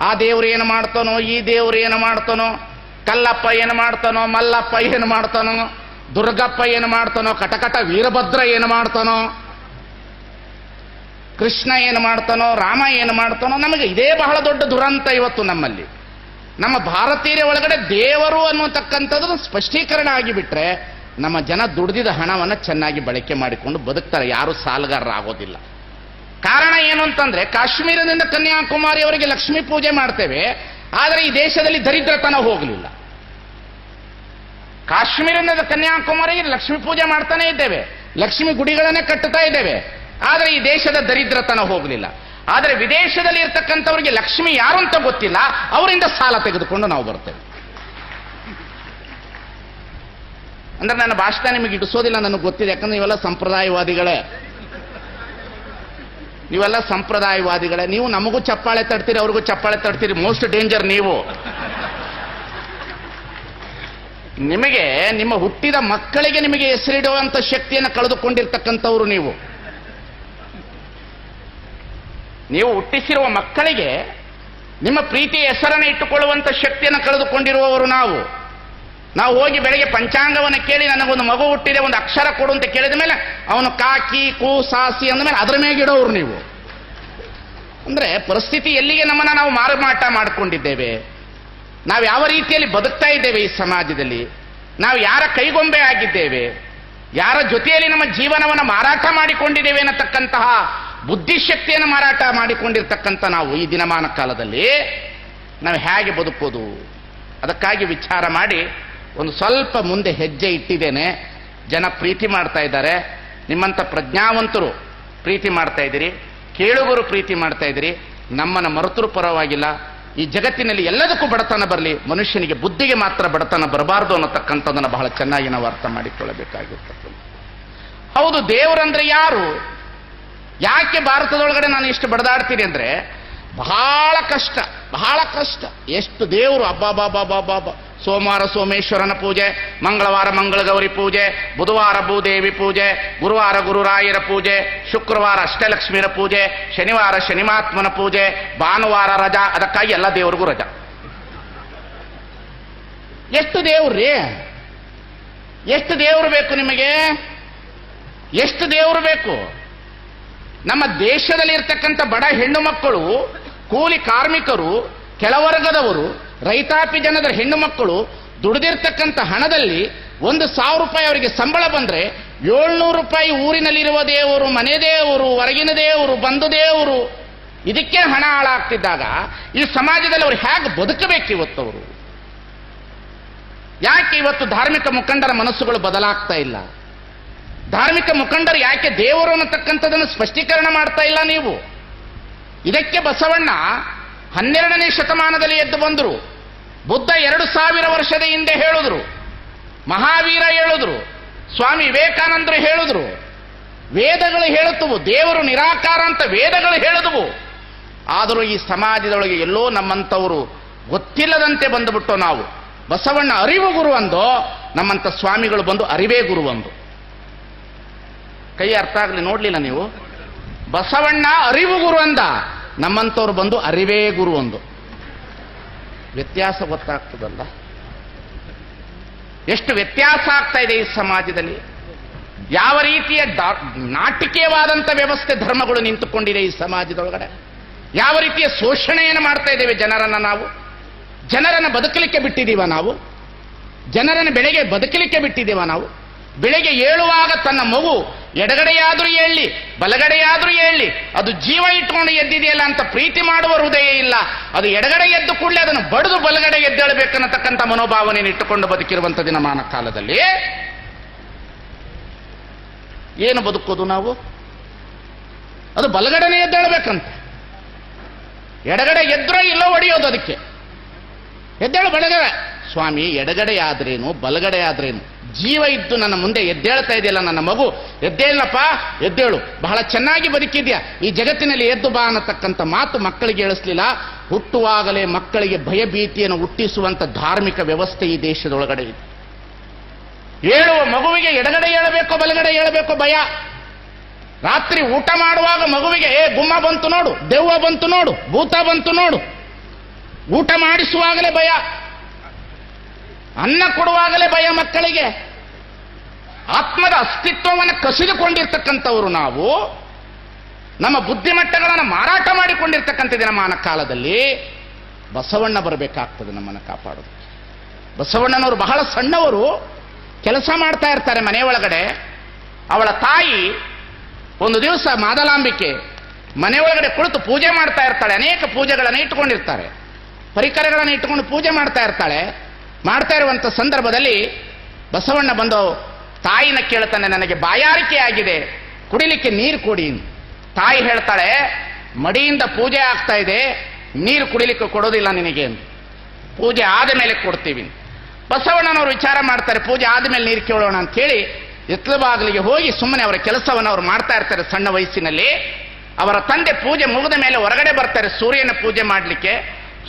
ಆ ದೇವ್ರು ಏನು ಮಾಡ್ತಾನೋ, ಈ ದೇವ್ರು ಏನು ಮಾಡ್ತಾನೋ, ಕಲ್ಲಪ್ಪ ಏನು ಮಾಡ್ತಾನೋ, ಮಲ್ಲಪ್ಪ ಏನು ಮಾಡ್ತಾನೋ, ದುರ್ಗಪ್ಪ ಏನು ಮಾಡ್ತಾನೋ, ಕಟಕಟ ವೀರಭದ್ರ ಏನು ಮಾಡ್ತಾನೋ, ಕೃಷ್ಣ ಏನು ಮಾಡ್ತಾನೋ, ರಾಮ ಏನು ಮಾಡ್ತಾನೋ. ನಮಗೆ ಇದೇ ಬಹಳ ದೊಡ್ಡ ದುರಂತ ಇವತ್ತು ನಮ್ಮಲ್ಲಿ. ನಮ್ಮ ಭಾರತೀಯರ ಒಳಗಡೆ ದೇವರು ಅನ್ನುವಂತಕ್ಕಂಥದ್ದು ಸ್ಪಷ್ಟೀಕರಣ ಆಗಿಬಿಟ್ರೆ ನಮ್ಮ ಜನ ದುಡಿದಿದ ಹಣವನ್ನು ಚೆನ್ನಾಗಿ ಬಳಕೆ ಮಾಡಿಕೊಂಡು ಬದುಕ್ತಾರೆ, ಯಾರು ಸಾಲಗಾರರಾಗೋದಿಲ್ಲ. ಕಾರಣ ಏನು ಅಂತಂದ್ರೆ, ಕಾಶ್ಮೀರದಿಂದ ಕನ್ಯಾಕುಮಾರಿಯವರೆಗೆ ಲಕ್ಷ್ಮೀ ಪೂಜೆ ಮಾಡ್ತೇವೆ, ಆದರೆ ಈ ದೇಶದಲ್ಲಿ ದರಿದ್ರತನ ಹೋಗಲಿಲ್ಲ. ಕಾಶ್ಮೀರದಿಂದ ಕನ್ಯಾಕುಮಾರಿಗೆ ಲಕ್ಷ್ಮೀ ಪೂಜೆ ಮಾಡ್ತಾನೆ ಇದ್ದೇವೆ, ಲಕ್ಷ್ಮೀ ಗುಡಿಗಳನ್ನೇ ಕಟ್ಟುತ್ತಾ ಇದ್ದೇವೆ, ಆದರೆ ಈ ದೇಶದ ದರಿದ್ರತನ ಹೋಗಲಿಲ್ಲ. ಆದರೆ ವಿದೇಶದಲ್ಲಿ ಇರ್ತಕ್ಕಂಥವರಿಗೆ ಲಕ್ಷ್ಮಿ ಯಾರು ಅಂತ ಗೊತ್ತಿಲ್ಲ, ಅವರಿಂದ ಸಾಲ ತೆಗೆದುಕೊಂಡು ನಾವು ಬರ್ತೇವೆ. ಅಂದ್ರೆ ನನ್ನ ಭಾಷಣ ನಿಮಗೆ ಇಡಿಸೋದಿಲ್ಲ, ನನಗೆ ಗೊತ್ತಿದೆ, ಯಾಕಂದ್ರೆ ನೀವೆಲ್ಲ ಸಂಪ್ರದಾಯವಾದಿಗಳೇ. ನೀವು ನಮಗೂ ಚಪ್ಪಾಳೆ ತಡ್ತೀರಿ, ಅವ್ರಿಗೂ ಚಪ್ಪಾಳೆ ತಡ್ತೀರಿ. ಮೋಸ್ಟ್ ಡೇಂಜರ್ ನೀವು. ನಿಮಗೆ ನಿಮ್ಮ ಹುಟ್ಟಿದ ಮಕ್ಕಳಿಗೆ ನಿಮಗೆ ಹೆಸರಿಡುವಂತ ಶಕ್ತಿಯನ್ನು ಕಳೆದುಕೊಂಡಿರ್ತಕ್ಕಂಥವ್ರು ನೀವು. ನೀವು ಹುಟ್ಟಿಸಿರುವ ಮಕ್ಕಳಿಗೆ ನಿಮ್ಮ ಪ್ರೀತಿಯ ಹೆಸರನ್ನು ಇಟ್ಟುಕೊಳ್ಳುವಂಥ ಶಕ್ತಿಯನ್ನು ಕಳೆದುಕೊಂಡಿರುವವರು ನಾವು. ನಾವು ಹೋಗಿ ಬೆಳಗ್ಗೆ ಪಂಚಾಂಗವನ್ನು ಕೇಳಿ ನನಗೊಂದು ಮಗು ಹುಟ್ಟಿದೆ, ಒಂದು ಅಕ್ಷರ ಕೊಡು ಅಂತ ಕೇಳಿದ ಮೇಲೆ ಅವನು ಕಾಕಿ ಕೂ ಸಾಸಿ ಅಂದ ಮೇಲೆ ಅದರ ಮೇಗಿಡೋರು ನೀವು. ಅಂದ್ರೆ ಪರಿಸ್ಥಿತಿ ಎಲ್ಲಿಗೆ ನಮ್ಮನ್ನು ನಾವು ಮಾರುಮಾಟ ಮಾಡಿಕೊಂಡಿದ್ದೇವೆ, ನಾವು ಯಾವ ರೀತಿಯಲ್ಲಿ ಬದುಕ್ತಾ ಇದ್ದೇವೆ ಈ ಸಮಾಜದಲ್ಲಿ, ನಾವು ಯಾರ ಕೈಗೊಂಬೆ ಆಗಿದ್ದೇವೆ, ಯಾರ ಜೊತೆಯಲ್ಲಿ ನಮ್ಮ ಜೀವನವನ್ನು ಮಾರಾಟ ಮಾಡಿಕೊಂಡಿದ್ದೇವೆ ಅನ್ನತಕ್ಕಂತಹ ಬುದ್ಧಿಶಕ್ತಿಯನ್ನು ಮಾರಾಟ ಮಾಡಿಕೊಂಡಿರ್ತಕ್ಕಂಥ ನಾವು ಈ ದಿನಮಾನ ಕಾಲದಲ್ಲಿ ನಾವು ಹೇಗೆ ಬದುಕೋದು, ಅದಕ್ಕಾಗಿ ವಿಚಾರ ಮಾಡಿ ಒಂದು ಸ್ವಲ್ಪ ಮುಂದೆ ಹೆಜ್ಜೆ ಇಟ್ಟಿದ್ದೇನೆ. ಜನ ಪ್ರೀತಿ ಮಾಡ್ತಾ ಇದ್ದಾರೆ, ನಿಮ್ಮಂಥ ಪ್ರಜ್ಞಾವಂತರು ಪ್ರೀತಿ ಮಾಡ್ತಾ ಇದ್ದೀರಿ, ಕೇಳುಗರು ಪ್ರೀತಿ ಮಾಡ್ತಾ ಇದ್ದೀರಿ. ನಮ್ಮನ್ನು ಮರೆತರೂ ಪರವಾಗಿಲ್ಲ. ಈ ಜಗತ್ತಿನಲ್ಲಿ ಎಲ್ಲದಕ್ಕೂ ಬಡತನ ಬರಲಿ, ಮನುಷ್ಯನಿಗೆ ಬುದ್ಧಿಗೆ ಮಾತ್ರ ಬಡತನ ಬರಬಾರದು ಅನ್ನತಕ್ಕಂಥದ್ದನ್ನು ಬಹಳ ಚೆನ್ನಾಗಿ ನಾವು ಅರ್ಥ ಮಾಡಿಕೊಳ್ಳಬೇಕಾಗಿರ್ತಕ್ಕಂಥ. ಹೌದು, ದೇವರಂದ್ರೆ ಯಾರು? ಯಾಕೆ ಭಾರತದೊಳಗಡೆ ನಾನು ಇಷ್ಟು ಬಡದಾಡ್ತೀನಿ ಅಂದ್ರೆ, ಬಹಳ ಕಷ್ಟ. ಎಷ್ಟು ದೇವರು, ಅಬ್ಬಾಬಾಬಾಬಾಬಾ. ಸೋಮವಾರ ಸೋಮೇಶ್ವರನ ಪೂಜೆ, ಮಂಗಳವಾರ ಮಂಗಳಗೌರಿ ಪೂಜೆ, ಬುಧವಾರ ಭೂದೇವಿ ಪೂಜೆ, ಗುರುವಾರ ಗುರುರಾಯರ ಪೂಜೆ, ಶುಕ್ರವಾರ ಅಷ್ಟಲಕ್ಷ್ಮಿಯರ ಪೂಜೆ, ಶನಿವಾರ ಶನಿಮಾತ್ಮನ ಪೂಜೆ, ಭಾನುವಾರ ರಜಾ. ಅದಕ್ಕಾಗಿ ಎಲ್ಲ ದೇವರಿಗೂ ರಜಾ. ಎಷ್ಟು ದೇವ್ರಿ? ಎಷ್ಟು ದೇವರು ಬೇಕು ನಿಮಗೆ? ಎಷ್ಟು ದೇವರು ಬೇಕು? ನಮ್ಮ ದೇಶದಲ್ಲಿ ಇರ್ತಕ್ಕಂಥ ಬಡ ಹೆಣ್ಣು ಮಕ್ಕಳು, ಕೂಲಿ ಕಾರ್ಮಿಕರು, ಕೆಳವರ್ಗದವರು, ರೈತಾಪಿ ಜನರ ಹೆಣ್ಣು ಮಕ್ಕಳು ದುಡಿದಿರ್ತಕ್ಕಂಥ ಹಣದಲ್ಲಿ 1,000 ರೂಪಾಯಿ ಅವರಿಗೆ ಸಂಬಳ ಬಂದ್ರೆ 700 ರೂಪಾಯಿ ಊರಿನಲ್ಲಿರುವ ದೇವರು, ಮನೆ ದೇವರು, ಹೊರಗಿನ ದೇವರು, ಬಂಧು ದೇವರು, ಇದಕ್ಕೆ ಹಣ ಹಾಳಾಗ್ತಿದ್ದಾಗ ಈ ಸಮಾಜದಲ್ಲಿ ಅವರು ಹೇಗೆ ಬದುಕಬೇಕು ಇವತ್ತವರು? ಯಾಕೆ ಇವತ್ತು ಧಾರ್ಮಿಕ ಮುಖಂಡರ ಮನಸ್ಸುಗಳು ಬದಲಾಗ್ತಾ ಇಲ್ಲ? ಧಾರ್ಮಿಕ ಮುಖಂಡರು ಯಾಕೆ ದೇವರು ಅನ್ನತಕ್ಕಂಥದ್ದನ್ನು ಸ್ಪಷ್ಟೀಕರಣ ಮಾಡ್ತಾ ಇಲ್ಲ ನೀವು? ಇದಕ್ಕೆ ಬಸವಣ್ಣ 12ನೇ ಶತಮಾನದಲ್ಲಿ ಎದ್ದು ಬಂದರು, ಬುದ್ಧ 2000 ವರ್ಷದ ಹಿಂದೆ ಹೇಳಿದ್ರು, ಮಹಾವೀರ ಹೇಳಿದ್ರು, ಸ್ವಾಮಿ ವಿವೇಕಾನಂದರು ಹೇಳಿದ್ರು, ವೇದಗಳು ಹೇಳುತ್ತವು, ದೇವರು ನಿರಾಕಾರ ಅಂತ ವೇದಗಳು ಹೇಳಿದವು. ಆದರೂ ಈ ಸಮಾಜದೊಳಗೆ ಎಲ್ಲೋ ನಮ್ಮಂಥವರು ಗೊತ್ತಿಲ್ಲದಂತೆ ಬಂದುಬಿಟ್ಟು ನಾವು ಬಸವಣ್ಣ ಅರಿವು ಗುರು ಅಂದೋ, ನಮ್ಮಂಥ ಸ್ವಾಮಿಗಳು ಬಂದು ಅರಿವೇ ಗುರು ಅಂದು. ಕೈ ಅರ್ಥ ಆಗಲಿ ನೋಡ್ಲಿಲ್ಲ ನೀವು? ಬಸವಣ್ಣ ಅರಿವು ಗುರು ಅಂದ, ನಮ್ಮಂಥವ್ರು ಬಂದು ಅರಿವೇ ಗುರು ಅಂದು. ವ್ಯತ್ಯಾಸ ಗೊತ್ತಾಗ್ತದಲ್ಲ? ಎಷ್ಟು ವ್ಯತ್ಯಾಸ ಆಗ್ತಾ ಇದೆ ಈ ಸಮಾಜದಲ್ಲಿ. ಯಾವ ರೀತಿಯ ನಾಟಕೀಯವಾದಂಥ ವ್ಯವಸ್ಥೆ ಧರ್ಮಗಳು ನಿಂತುಕೊಂಡಿದೆ ಈ ಸಮಾಜದೊಳಗಡೆ. ಯಾವ ರೀತಿಯ ಶೋಷಣೆಯನ್ನು ಮಾಡ್ತಾ ಇದ್ದೇವೆ ಜನರನ್ನ ನಾವು. ಜನರನ್ನು ಬದುಕಲಿಕ್ಕೆ ಬಿಟ್ಟಿದ್ದೀವ ನಾವು? ಜನರನ್ನು ಬೆಳಗ್ಗೆ ಬದುಕಲಿಕ್ಕೆ ಬಿಟ್ಟಿದ್ದೀವ ನಾವು? ಬೆಳಗ್ಗೆ ಏಳುವಾಗ ತನ್ನ ಮಗು ಎಡಗಡೆಯಾದರೂ ಏಳಲಿ ಬಲಗಡೆಯಾದರೂ ಏಳಲಿ, ಅದು ಜೀವ ಇಟ್ಕೊಂಡು ಎದ್ದಿದೆಯಲ್ಲ ಅಂತ ಪ್ರೀತಿ ಮಾಡುವ ಹೃದಯ ಇಲ್ಲ. ಅದು ಎಡಗಡೆ ಎದ್ದು ಕೂಡಲೇ ಅದನ್ನು ಬಡಿದು ಬಲಗಡೆ ಎದ್ದೇಳಬೇಕನ್ನತಕ್ಕಂಥ ಮನೋಭಾವನೆಯನ್ನು ಇಟ್ಟುಕೊಂಡು ಬದುಕಿರುವಂಥ ದಿನಮಾನ ಕಾಲದಲ್ಲಿ ಏನು ಬದುಕೋದು ನಾವು? ಅದು ಬಲಗಡೆನೇ ಎದ್ದೇಳಬೇಕಂತೆ. ಎಡಗಡೆ ಎದ್ರೋ ಇಲ್ಲೋ ಹೊಡೆಯೋದು ಅದಕ್ಕೆ. ಎದ್ದೇಳು ಬಲಗಡೆ. ಸ್ವಾಮಿ, ಎಡಗಡೆ ಆದ್ರೇನು ಬಲಗಡೆ ಆದ್ರೇನು? ಜೀವ ಇದ್ದು ನನ್ನ ಮುಂದೆ ಎದ್ದೇಳ್ತಾ ಇದೆಯಲ್ಲ ನನ್ನ ಮಗು, ಎದ್ದೇಳಪ್ಪ ಎದ್ದೇಳು, ಬಹಳ ಚೆನ್ನಾಗಿ ಬದುಕಿದ್ಯಾ, ಈ ಜಗತ್ತಿನಲ್ಲಿ ಎದ್ದು ಬಾ ಅನ್ನತಕ್ಕಂಥ ಮಾತು ಮಕ್ಕಳಿಗೆ ಹೇಳಿಸ್ಲಿಲ್ಲ. ಹುಟ್ಟುವಾಗಲೇ ಮಕ್ಕಳಿಗೆ ಭಯಭೀತಿಯನ್ನು ಹುಟ್ಟಿಸುವಂಥ ಧಾರ್ಮಿಕ ವ್ಯವಸ್ಥೆ ಈ ದೇಶದೊಳಗಡೆ ಇದೆ. ಏಳುವ ಮಗುವಿಗೆ ಎಡಗಡೆ ಏಳಬೇಕೋ ಬಲಗಡೆ ಏಳಬೇಕೋ ಭಯ. ರಾತ್ರಿ ಊಟ ಮಾಡುವಾಗ ಮಗುವಿಗೆ ಗುಮ್ಮ ಬಂತು ನೋಡು, ದೆವ್ವ ಬಂತು ನೋಡು, ಭೂತ ಬಂತು ನೋಡು. ಊಟ ಮಾಡಿಸುವಾಗಲೇ ಭಯ, ಅನ್ನ ಕೊಡುವಾಗಲೇ ಭಯ ಮಕ್ಕಳಿಗೆ. ಆತ್ಮದ ಅಸ್ತಿತ್ವವನ್ನು ಕಸಿದುಕೊಂಡಿರ್ತಕ್ಕಂಥವರು ನಾವು. ನಮ್ಮ ಬುದ್ಧಿಮಟ್ಟಗಳನ್ನು ಮಾರಾಟ ಮಾಡಿಕೊಂಡಿರ್ತಕ್ಕಂಥ ದಿನಮಾನ ಕಾಲದಲ್ಲಿ ಬಸವಣ್ಣ ಬರಬೇಕಾಗ್ತದೆ ನಮ್ಮನ್ನು ಕಾಪಾಡೋದಕ್ಕೆ. ಬಸವಣ್ಣನವರು ಬಹಳ ಸಣ್ಣವರು, ಕೆಲಸ ಮಾಡ್ತಾ ಇರ್ತಾರೆ ಮನೆ ಒಳಗಡೆ. ಅವಳ ತಾಯಿ ಒಂದು ದಿವಸ ಮಾದಲಾಂಬಿಕೆ ಮನೆ ಒಳಗಡೆ ಕುಳಿತು ಪೂಜೆ ಮಾಡ್ತಾ ಇರ್ತಾಳೆ. ಅನೇಕ ಪೂಜೆಗಳನ್ನು ಇಟ್ಟುಕೊಂಡಿರ್ತಾರೆ, ಪರಿಕರಗಳನ್ನು ಇಟ್ಟುಕೊಂಡು ಪೂಜೆ ಮಾಡ್ತಾ ಇರ್ತಾಳೆ. ಮಾಡ್ತಾ ಇರುವಂಥ ಸಂದರ್ಭದಲ್ಲಿ ಬಸವಣ್ಣ ಬಂದು ತಾಯಿನ ಕೇಳ್ತಾನೆ, ನನಗೆ ಬಾಯಾರಿಕೆ ಆಗಿದೆ, ಕುಡಿಲಿಕ್ಕೆ ನೀರು ಕೊಡಿ. ತಾಯಿ ಹೇಳ್ತಾಳೆ, ಮಡಿಯಿಂದ ಪೂಜೆ ಆಗ್ತಾ ಇದೆ, ನೀರು ಕುಡಿಲಿಕ್ಕೆ ಕೊಡೋದಿಲ್ಲ ನಿನಗೆ, ಪೂಜೆ ಆದ ಮೇಲೆ ಕೊಡ್ತೀವಿ. ಬಸವಣ್ಣನವರು ವಿಚಾರ ಮಾಡ್ತಾರೆ, ಪೂಜೆ ಆದಮೇಲೆ ನೀರು ಕೇಳೋಣ ಅಂತ ಹೇಳಿ ಎತ್ತಲ ಬಾಗಿಲಿಗೆ ಹೋಗಿ ಸುಮ್ಮನೆ ಅವರ ಕೆಲಸವನ್ನು ಅವರು ಮಾಡ್ತಾ ಇರ್ತಾರೆ. ಸಣ್ಣ ವಯಸ್ಸಿನಲ್ಲಿ ಅವರ ತಂದೆ ಪೂಜೆ ಮುಗಿದ ಮೇಲೆ ಹೊರಗಡೆ ಬರ್ತಾರೆ ಸೂರ್ಯನ ಪೂಜೆ ಮಾಡಲಿಕ್ಕೆ.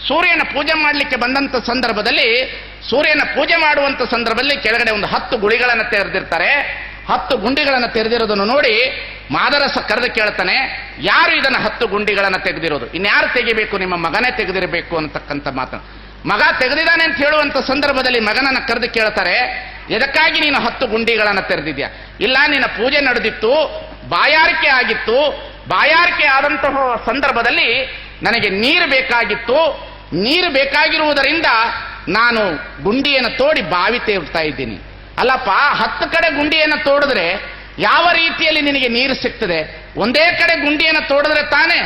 ಸೂರ್ಯನ ಪೂಜೆ ಮಾಡಲಿಕ್ಕೆ ಬಂದಂಥ ಸಂದರ್ಭದಲ್ಲಿ, ಸೂರ್ಯನ ಪೂಜೆ ಮಾಡುವಂಥ ಸಂದರ್ಭದಲ್ಲಿ ಕೆಳಗಡೆ ಒಂದು 10 ಗುಳಿಗಳನ್ನು ತೆರೆದಿರ್ತಾರೆ. 10 ಗುಂಡಿಗಳನ್ನು ತೆರೆದಿರೋದನ್ನು ನೋಡಿ ಮಾದರಸ ಕರೆದು ಕೇಳ್ತಾನೆ, ಯಾರು ಇದನ್ನು 10 ಗುಂಡಿಗಳನ್ನು ತೆಗೆದಿರೋದು? ಇನ್ಯಾರು ತೆಗಿಬೇಕು? ನಿಮ್ಮ ಮಗನೇ ತೆಗೆದಿರಬೇಕು ಅಂತಕ್ಕಂಥ ಮಾತನ್ನು. ಮಗ ತೆಗೆದಿದ್ದಾನೆ ಅಂತ ಹೇಳುವಂಥ ಸಂದರ್ಭದಲ್ಲಿ ಮಗನನ್ನು ಕರೆದು ಕೇಳ್ತಾರೆ, ಎದಕ್ಕಾಗಿ ನೀನು 10 ಗುಂಡಿಗಳನ್ನು ತೆರೆದಿದ್ಯಾ? ಇಲ್ಲ, ನಿನ್ನ ಪೂಜೆ ನಡೆದಿತ್ತು, ಬಾಯಾರಿಕೆ ಆಗಿತ್ತು, ಬಾಯಾರಿಕೆ ಆದಂತಹ ಸಂದರ್ಭದಲ್ಲಿ ನನಗೆ ನೀರು ಬೇಕಾಗಿತ್ತು, ನೀರು ಬೇಕಾಗಿರುವುದರಿಂದ ನಾನು ಗುಂಡಿಯನ್ನು ತೋಡಿ ಬಾವಿ ತೇರ್ತಾ ಇದ್ದೀನಿ. ಅಲ್ಲಪ್ಪ, 10 ಕಡೆ ಗುಂಡಿಯನ್ನು ತೋಡಿದ್ರೆ ಯಾವ ರೀತಿಯಲ್ಲಿ ನಿನಗೆ ನೀರು ಸಿಗ್ತದೆ? ಒಂದೇ ಕಡೆ ಗುಂಡಿಯನ್ನು ತೋಡಿದ್ರೆ ತಾನೇ